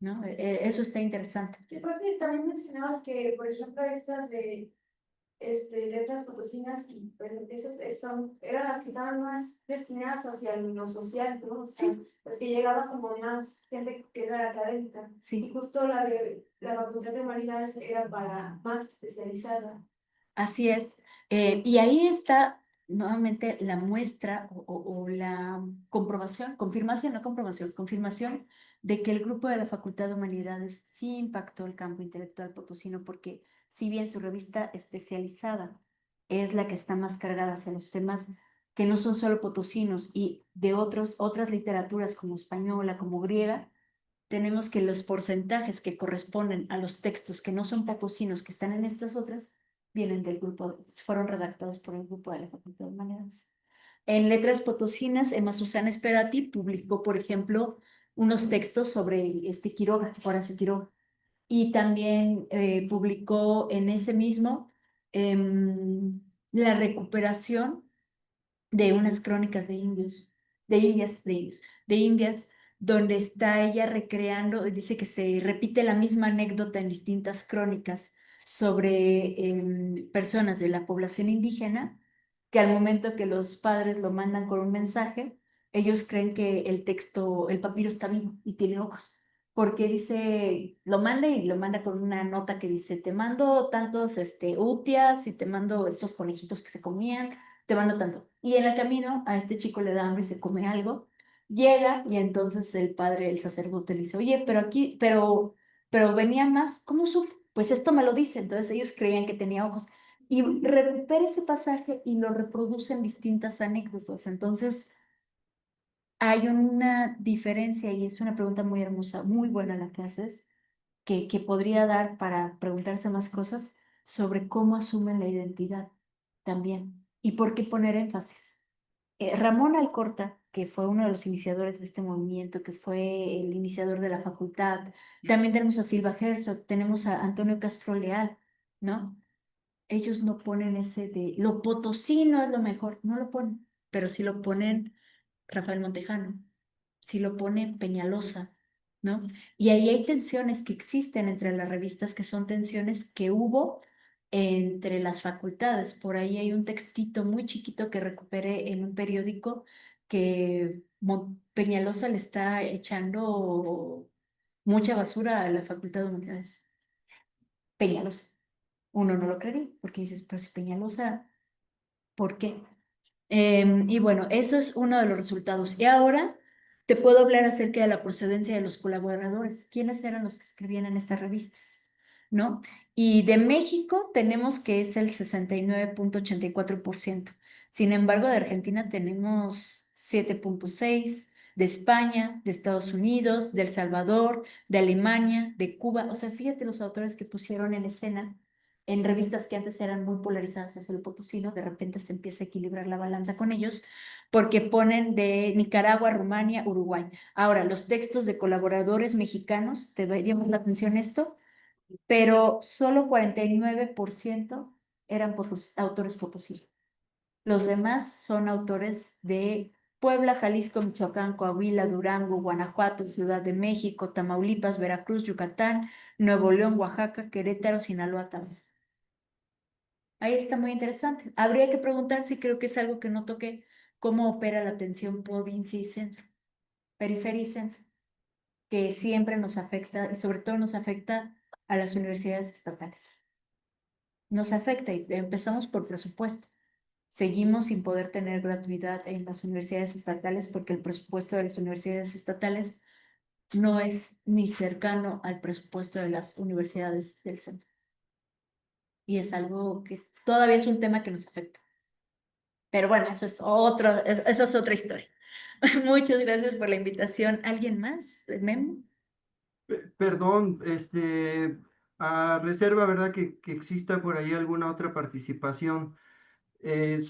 ¿no? Eso está interesante. Yo creo que también mencionabas que, por ejemplo, estas de letras potosinas y esas eran las que estaban más destinadas hacia lo social, ¿no? O sea, las que llegaba como más gente que era académica. Sí. Y justo la de la Facultad de Humanidades era para más especializada. Así es. Y ahí está nuevamente la muestra o la comprobación, confirmación, no comprobación, confirmación de que el grupo de la Facultad de Humanidades sí impactó el campo intelectual potosino, porque si bien su revista especializada es la que está más cargada hacia los temas que no son solo potosinos y de otras literaturas como española, como griega, tenemos que los porcentajes que corresponden a los textos que no son potosinos que están en estas otras vienen del grupo, fueron redactados por el grupo de la Facultad de Humanidades. En Letras Potosinas, Emma Susana Esperati publicó, por ejemplo, unos textos sobre Quiroga, Horacio Quiroga, y también publicó en ese mismo la recuperación de unas crónicas de indios, de indias, donde está ella recreando, dice que se repite la misma anécdota en distintas crónicas sobre personas de la población indígena, que al momento que los padres lo mandan con un mensaje, ellos creen que el texto, el papiro está vivo y tiene ojos. Porque dice, lo manda y lo manda con una nota que dice, te mando tantos utias y te mando estos conejitos que se comían, te mando tanto. Y en el camino a este chico le da hambre y se come algo, llega y entonces el padre, el sacerdote le dice, oye, pero venía más, ¿cómo supo? Pues esto me lo dice, entonces ellos creían que tenía ojos. Y recupera ese pasaje y lo reproduce en distintas anécdotas. Entonces, hay una diferencia y es una pregunta muy hermosa, muy buena la que haces, que podría dar para preguntarse más cosas sobre cómo asumen la identidad también y por qué poner énfasis. Ramón Alcorta, que fue uno de los iniciadores de este movimiento, que fue el iniciador de la facultad, también tenemos a Silva Herzog, tenemos a Antonio Castro Leal, ¿no? Ellos no ponen ese de lo potosino es lo mejor, no lo ponen, pero sí lo ponen Rafael Montejano, sí lo pone Peñalosa, ¿no? Y ahí hay tensiones que existen entre las revistas, que son tensiones que hubo entre las facultades. Por ahí hay un textito muy chiquito que recuperé en un periódico que Peñalosa le está echando mucha basura a la Facultad de Humanidades. Peñalosa. Uno no lo creería, porque dices, pero si Peñalosa, ¿por qué? Y bueno, eso es uno de los resultados. Y ahora te puedo hablar acerca de la procedencia de los colaboradores. ¿Quiénes eran los que escribían en estas revistas? ¿No? Y de México tenemos que es el 69.84%. Sin embargo, de Argentina tenemos 7.6%, de España, de Estados Unidos, de El Salvador, de Alemania, de Cuba. O sea, fíjate los autores que pusieron en escena en revistas que antes eran muy polarizadas hacia el potosino, de repente se empieza a equilibrar la balanza con ellos, porque ponen de Nicaragua, Rumania, Uruguay. Ahora, los textos de colaboradores mexicanos, te va a llamar la atención esto, pero solo 49% eran por los autores potosinos. Los demás son autores de Puebla, Jalisco, Michoacán, Coahuila, Durango, Guanajuato, Ciudad de México, Tamaulipas, Veracruz, Yucatán, Nuevo León, Oaxaca, Querétaro, Sinaloa, Tabasco. Ahí está muy interesante. Habría que preguntar si creo que es algo que no toqué, cómo opera la tensión provincia y centro, periferia y centro, que siempre nos afecta, y sobre todo nos afecta a las universidades estatales. Nos afecta y empezamos por presupuesto. Seguimos sin poder tener gratuidad en las universidades estatales porque el presupuesto de las universidades estatales no es ni cercano al presupuesto de las universidades del centro. Y es algo que todavía es un tema que nos afecta. Pero bueno, eso es otra historia. Muchas gracias por la invitación. ¿Alguien más? Memo. Perdón, a reserva, ¿verdad? Que exista por ahí alguna otra participación. Eh,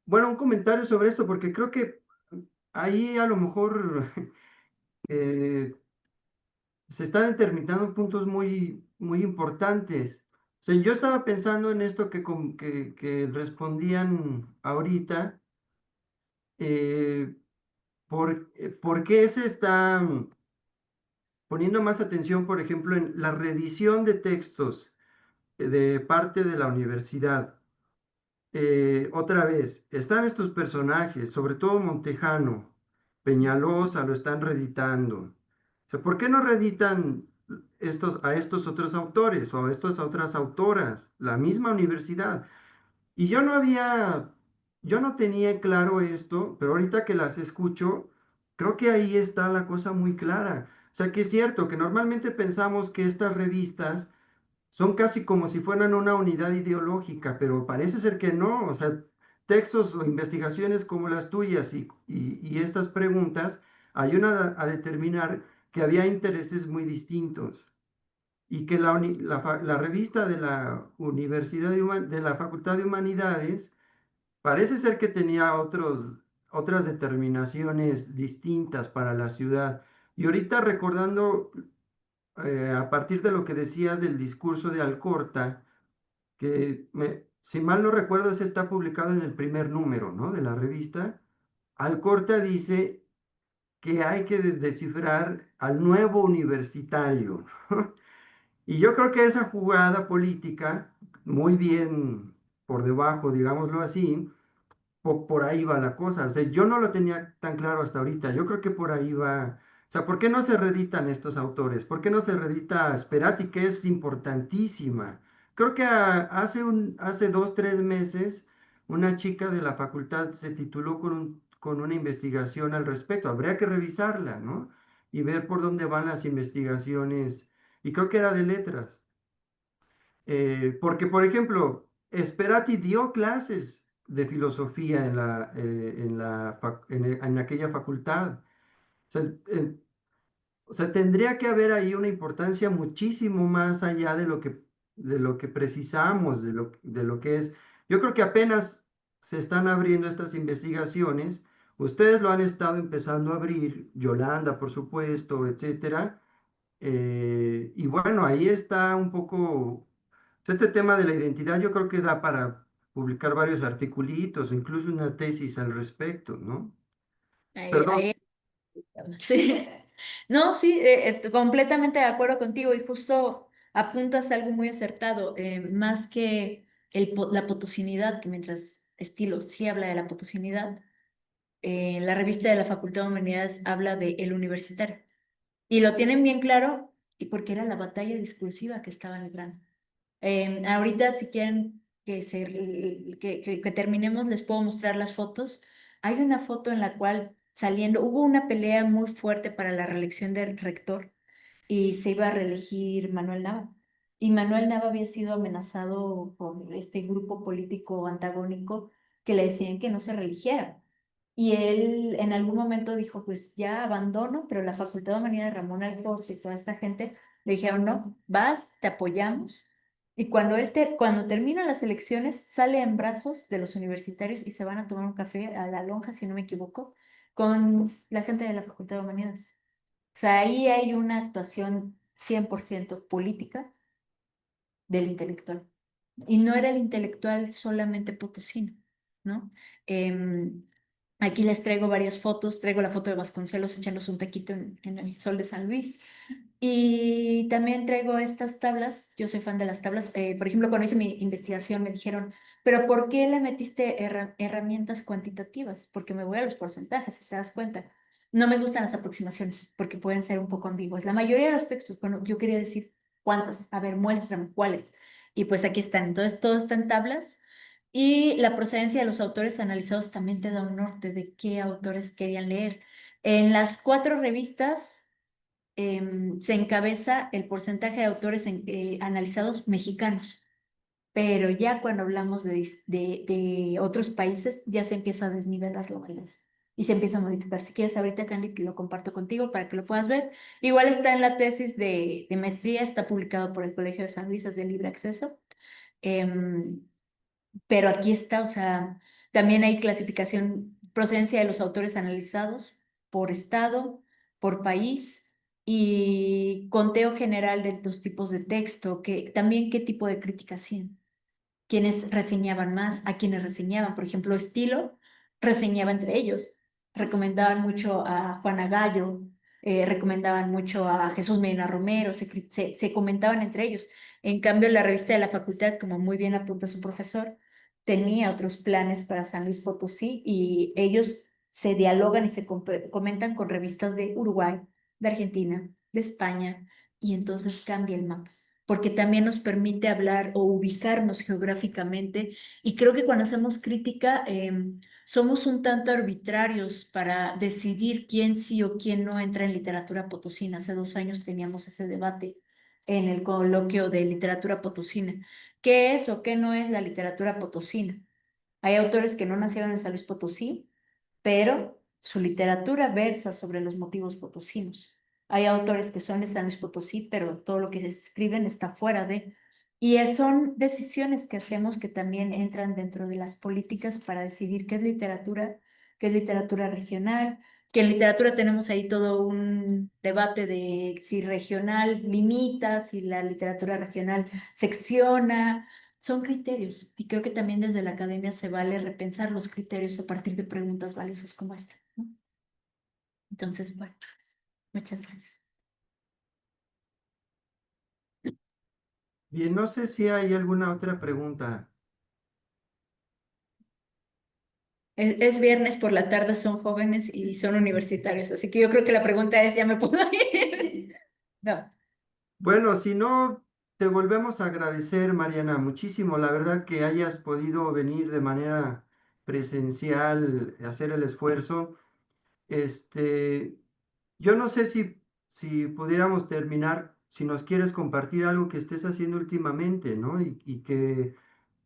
bueno, un comentario sobre esto, porque creo que ahí a lo mejor eh, se están determinando puntos muy importantes. O sea, yo estaba pensando en esto que respondían ahorita, eh, ¿por qué se está poniendo más atención, por ejemplo, en la reedición de textos de parte de la universidad? Otra vez, están estos personajes, sobre todo Montejano, Peñalosa, lo están reeditando. O sea, ¿por qué no reeditan a estos otros autores o a estas otras autoras? La misma universidad. Y yo no tenía claro esto, pero ahorita que las escucho, creo que ahí está la cosa muy clara. O sea, que es cierto que normalmente pensamos que estas revistas son casi como si fueran una unidad ideológica, pero parece ser que no. O sea, textos o investigaciones como las tuyas y estas preguntas ayudan a determinar que había intereses muy distintos y que la revista de la Universidad de la Facultad de Humanidades parece ser que tenía otras determinaciones distintas para la ciudad. Y ahorita recordando, a partir de lo que decías del discurso de Alcorta, si mal no recuerdo, ese está publicado en el primer número, ¿no? De la revista. Alcorta dice que hay que descifrar al nuevo universitario. Y yo creo que esa jugada política, muy bien por debajo, digámoslo así, por ahí va la cosa. O sea, yo no lo tenía tan claro hasta ahorita. Yo creo que por ahí va. O sea, ¿por qué no se reeditan estos autores? ¿Por qué no se reedita Sperati, que es importantísima? Creo que hace 2, 3 meses una chica de la facultad se tituló con una investigación al respecto. Habría que revisarla, ¿no? Y ver por dónde van las investigaciones. Y creo que era de letras. Porque, por ejemplo, Sperati dio clases de filosofía en aquella facultad. O sea, o sea, tendría que haber ahí una importancia muchísimo más allá de lo que precisamos, de lo que es. Yo creo que apenas se están abriendo estas investigaciones. Ustedes lo han estado empezando a abrir, Yolanda, por supuesto, etcétera. Y bueno, ahí está un poco este tema de la identidad. Yo creo que da para publicar varios articulitos o incluso una tesis al respecto, ¿no? Ahí, Perdón. sí. No, sí, completamente de acuerdo contigo y justo apuntas algo muy acertado, más que la potosinidad, que mientras estilo sí habla de la potosinidad, la revista de la Facultad de Humanidades habla de el universitario. Y lo tienen bien claro y porque era la batalla discursiva que estaba librando. Ahorita, si quieren que terminemos, les puedo mostrar las fotos. Hay una foto en la cual hubo una pelea muy fuerte para la reelección del rector y se iba a reelegir Manuel Nava. Y Manuel Nava había sido amenazado por este grupo político antagónico que le decían que no se reeligiera. Y él en algún momento dijo, pues ya abandono, pero la Facultad de Humanidades, Ramón Alcorta y toda esta gente le dijeron, no, vas, te apoyamos. Y cuando terminan las elecciones, sale en brazos de los universitarios y se van a tomar un café a la lonja, si no me equivoco, con la gente de la Facultad de Humanidades. O sea, ahí hay una actuación 100% política del intelectual. Y no era el intelectual solamente potosino, ¿no? Em, Aquí les traigo varias fotos, traigo la foto de Vasconcelos echándose un taquito en el sol de San Luis. Y también traigo estas tablas, yo soy fan de las tablas. Por ejemplo, cuando hice mi investigación me dijeron, pero ¿por qué le metiste herramientas cuantitativas? Porque me voy a los porcentajes, si te das cuenta. No me gustan las aproximaciones porque pueden ser un poco ambiguas. La mayoría de los textos, bueno, yo quería decir cuántas, a ver, muéstrame cuáles. Y pues aquí están. Entonces, todo está en tablas. Y la procedencia de los autores analizados también te da un norte de qué autores querían leer. En las 4 revistas se encabeza el porcentaje de autores analizados mexicanos, pero ya cuando hablamos de otros países, ya se empieza a desnivelar la balanza y se empieza a modificar. Si quieres, ahorita, Candy, lo comparto contigo para que lo puedas ver. Igual está en la tesis de maestría, está publicado por el Colegio de San Luis, es de libre acceso. Em, pero aquí está, o sea, también hay clasificación, procedencia de los autores analizados por estado, por país y conteo general de los tipos de texto, que también qué tipo de crítica hacían, quienes reseñaban más, a quienes reseñaban, por ejemplo, estilo, reseñaba entre ellos, recomendaban mucho a Juana Gallo, recomendaban mucho a Jesús Medina Romero, se comentaban entre ellos. En cambio, la revista de la facultad, como muy bien apunta su profesor, tenía otros planes para San Luis Potosí y ellos se dialogan y se comentan con revistas de Uruguay, de Argentina, de España, y entonces cambia el mapa porque también nos permite hablar o ubicarnos geográficamente. Y creo que cuando hacemos crítica, somos un tanto arbitrarios para decidir quién sí o quién no entra en literatura potosina. Hace 2 años teníamos ese debate en el coloquio de literatura potosina. ¿Qué es o qué no es la literatura potosina? Hay autores que no nacieron en San Luis Potosí, pero su literatura versa sobre los motivos potosinos. Hay autores que son de San Luis Potosí, pero todo lo que escriben está fuera de. Y son decisiones que hacemos que también entran dentro de las políticas para decidir qué es literatura regional, que en literatura tenemos ahí todo un debate de si regional limita, si la literatura regional secciona, son criterios y creo que también desde la academia se vale repensar los criterios a partir de preguntas valiosas como esta, ¿no? Entonces, bueno, pues, muchas gracias. Bien, no sé si hay alguna otra pregunta. Es viernes por la tarde, son jóvenes y son universitarios, así que yo creo que la pregunta es, ¿ya me puedo ir? No. Bueno, si no, te volvemos a agradecer, Mariana, muchísimo. La verdad que hayas podido venir de manera presencial, hacer el esfuerzo. Este, yo no sé si pudiéramos terminar, si nos quieres compartir algo que estés haciendo últimamente, ¿no? Y que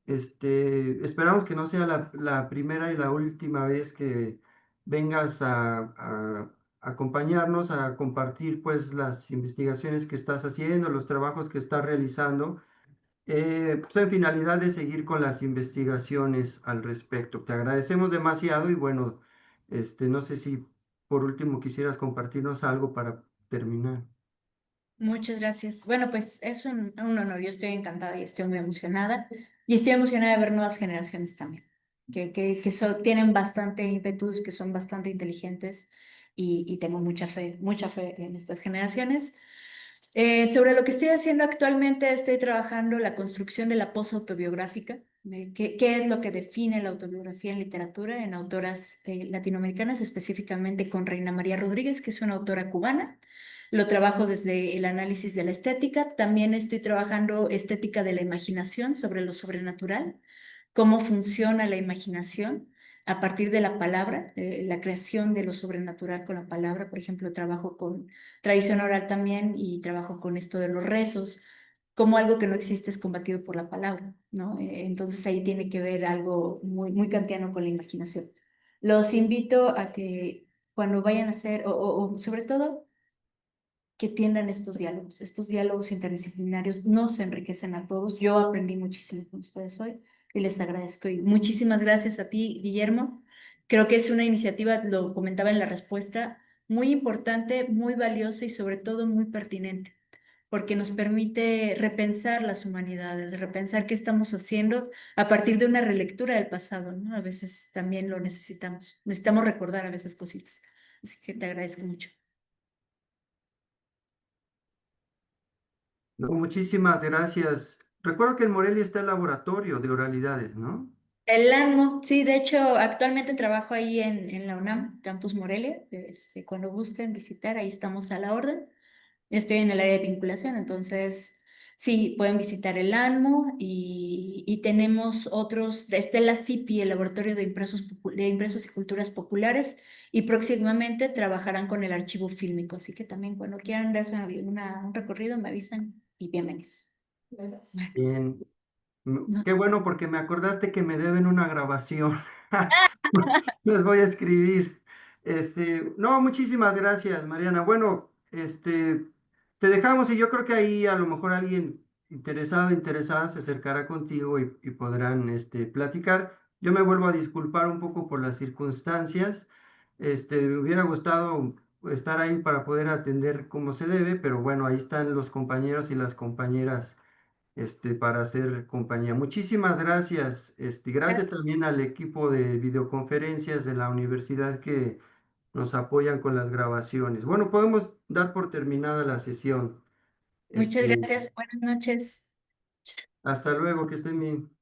esperamos que no sea la primera y la última vez que vengas a acompañarnos, a compartir pues las investigaciones que estás haciendo, los trabajos que estás realizando, pues en finalidad de seguir con las investigaciones al respecto. Te agradecemos demasiado y bueno, no sé si por último quisieras compartirnos algo para terminar. Muchas gracias. Bueno, pues es un honor. Yo estoy encantada y estoy muy emocionada. Y estoy emocionada de ver nuevas generaciones también, tienen bastante ímpetu, que son bastante inteligentes y tengo mucha fe en estas generaciones. Sobre lo que estoy haciendo actualmente, estoy trabajando la construcción de la post-autobiográfica, de qué es lo que define la autobiografía en literatura, en autoras latinoamericanas, específicamente con Reina María Rodríguez, que es una autora cubana. Lo trabajo desde el análisis de la estética. También estoy trabajando estética de la imaginación sobre lo sobrenatural, cómo funciona la imaginación a partir de la palabra, la creación de lo sobrenatural con la palabra. Por ejemplo, trabajo con tradición oral también y trabajo con esto de los rezos, como algo que no existe es combatido por la palabra, ¿no? Entonces ahí tiene que ver algo muy kantiano con la imaginación. Los invito a que cuando vayan a hacer, o sobre todo, que tiendan estos diálogos interdisciplinarios nos enriquecen a todos. Yo aprendí muchísimo con ustedes hoy y les agradezco. Y muchísimas gracias a ti, Guillermo. Creo que es una iniciativa, lo comentaba en la respuesta, muy importante, muy valiosa y sobre todo muy pertinente, porque nos permite repensar las humanidades, repensar qué estamos haciendo a partir de una relectura del pasado, ¿no? A veces también lo necesitamos recordar a veces cositas. Así que te agradezco mucho. No, muchísimas gracias, Recuerdo que en Morelia está el laboratorio de oralidades, ¿no? El ANMO, sí, de hecho, actualmente trabajo ahí en la UNAM, Campus Morelia. Cuando gusten visitar, ahí estamos a la orden. Estoy en el área de vinculación, entonces sí, pueden visitar el ANMO y tenemos otros, está la CIPI, el Laboratorio de de Impresos y Culturas Populares, y próximamente trabajarán con el archivo fílmico, así que también cuando quieran darse un recorrido me avisan y bienvenidos. Gracias. Bien. No. Qué bueno porque me acordaste que me deben una grabación. Les voy a escribir. No, muchísimas gracias, Mariana. Bueno, te dejamos y yo creo que ahí a lo mejor alguien interesado, interesada se acercará contigo y podrán, platicar. Yo me vuelvo a disculpar un poco por las circunstancias. Me hubiera gustado estar ahí para poder atender como se debe, pero bueno, ahí están los compañeros y las compañeras para hacer compañía. Muchísimas gracias. Gracias Gracias. también al equipo de videoconferencias de la universidad que nos apoyan con las grabaciones. Bueno, podemos dar por terminada la sesión. Muchas Este, gracias, buenas noches. hasta luego, que estén bien.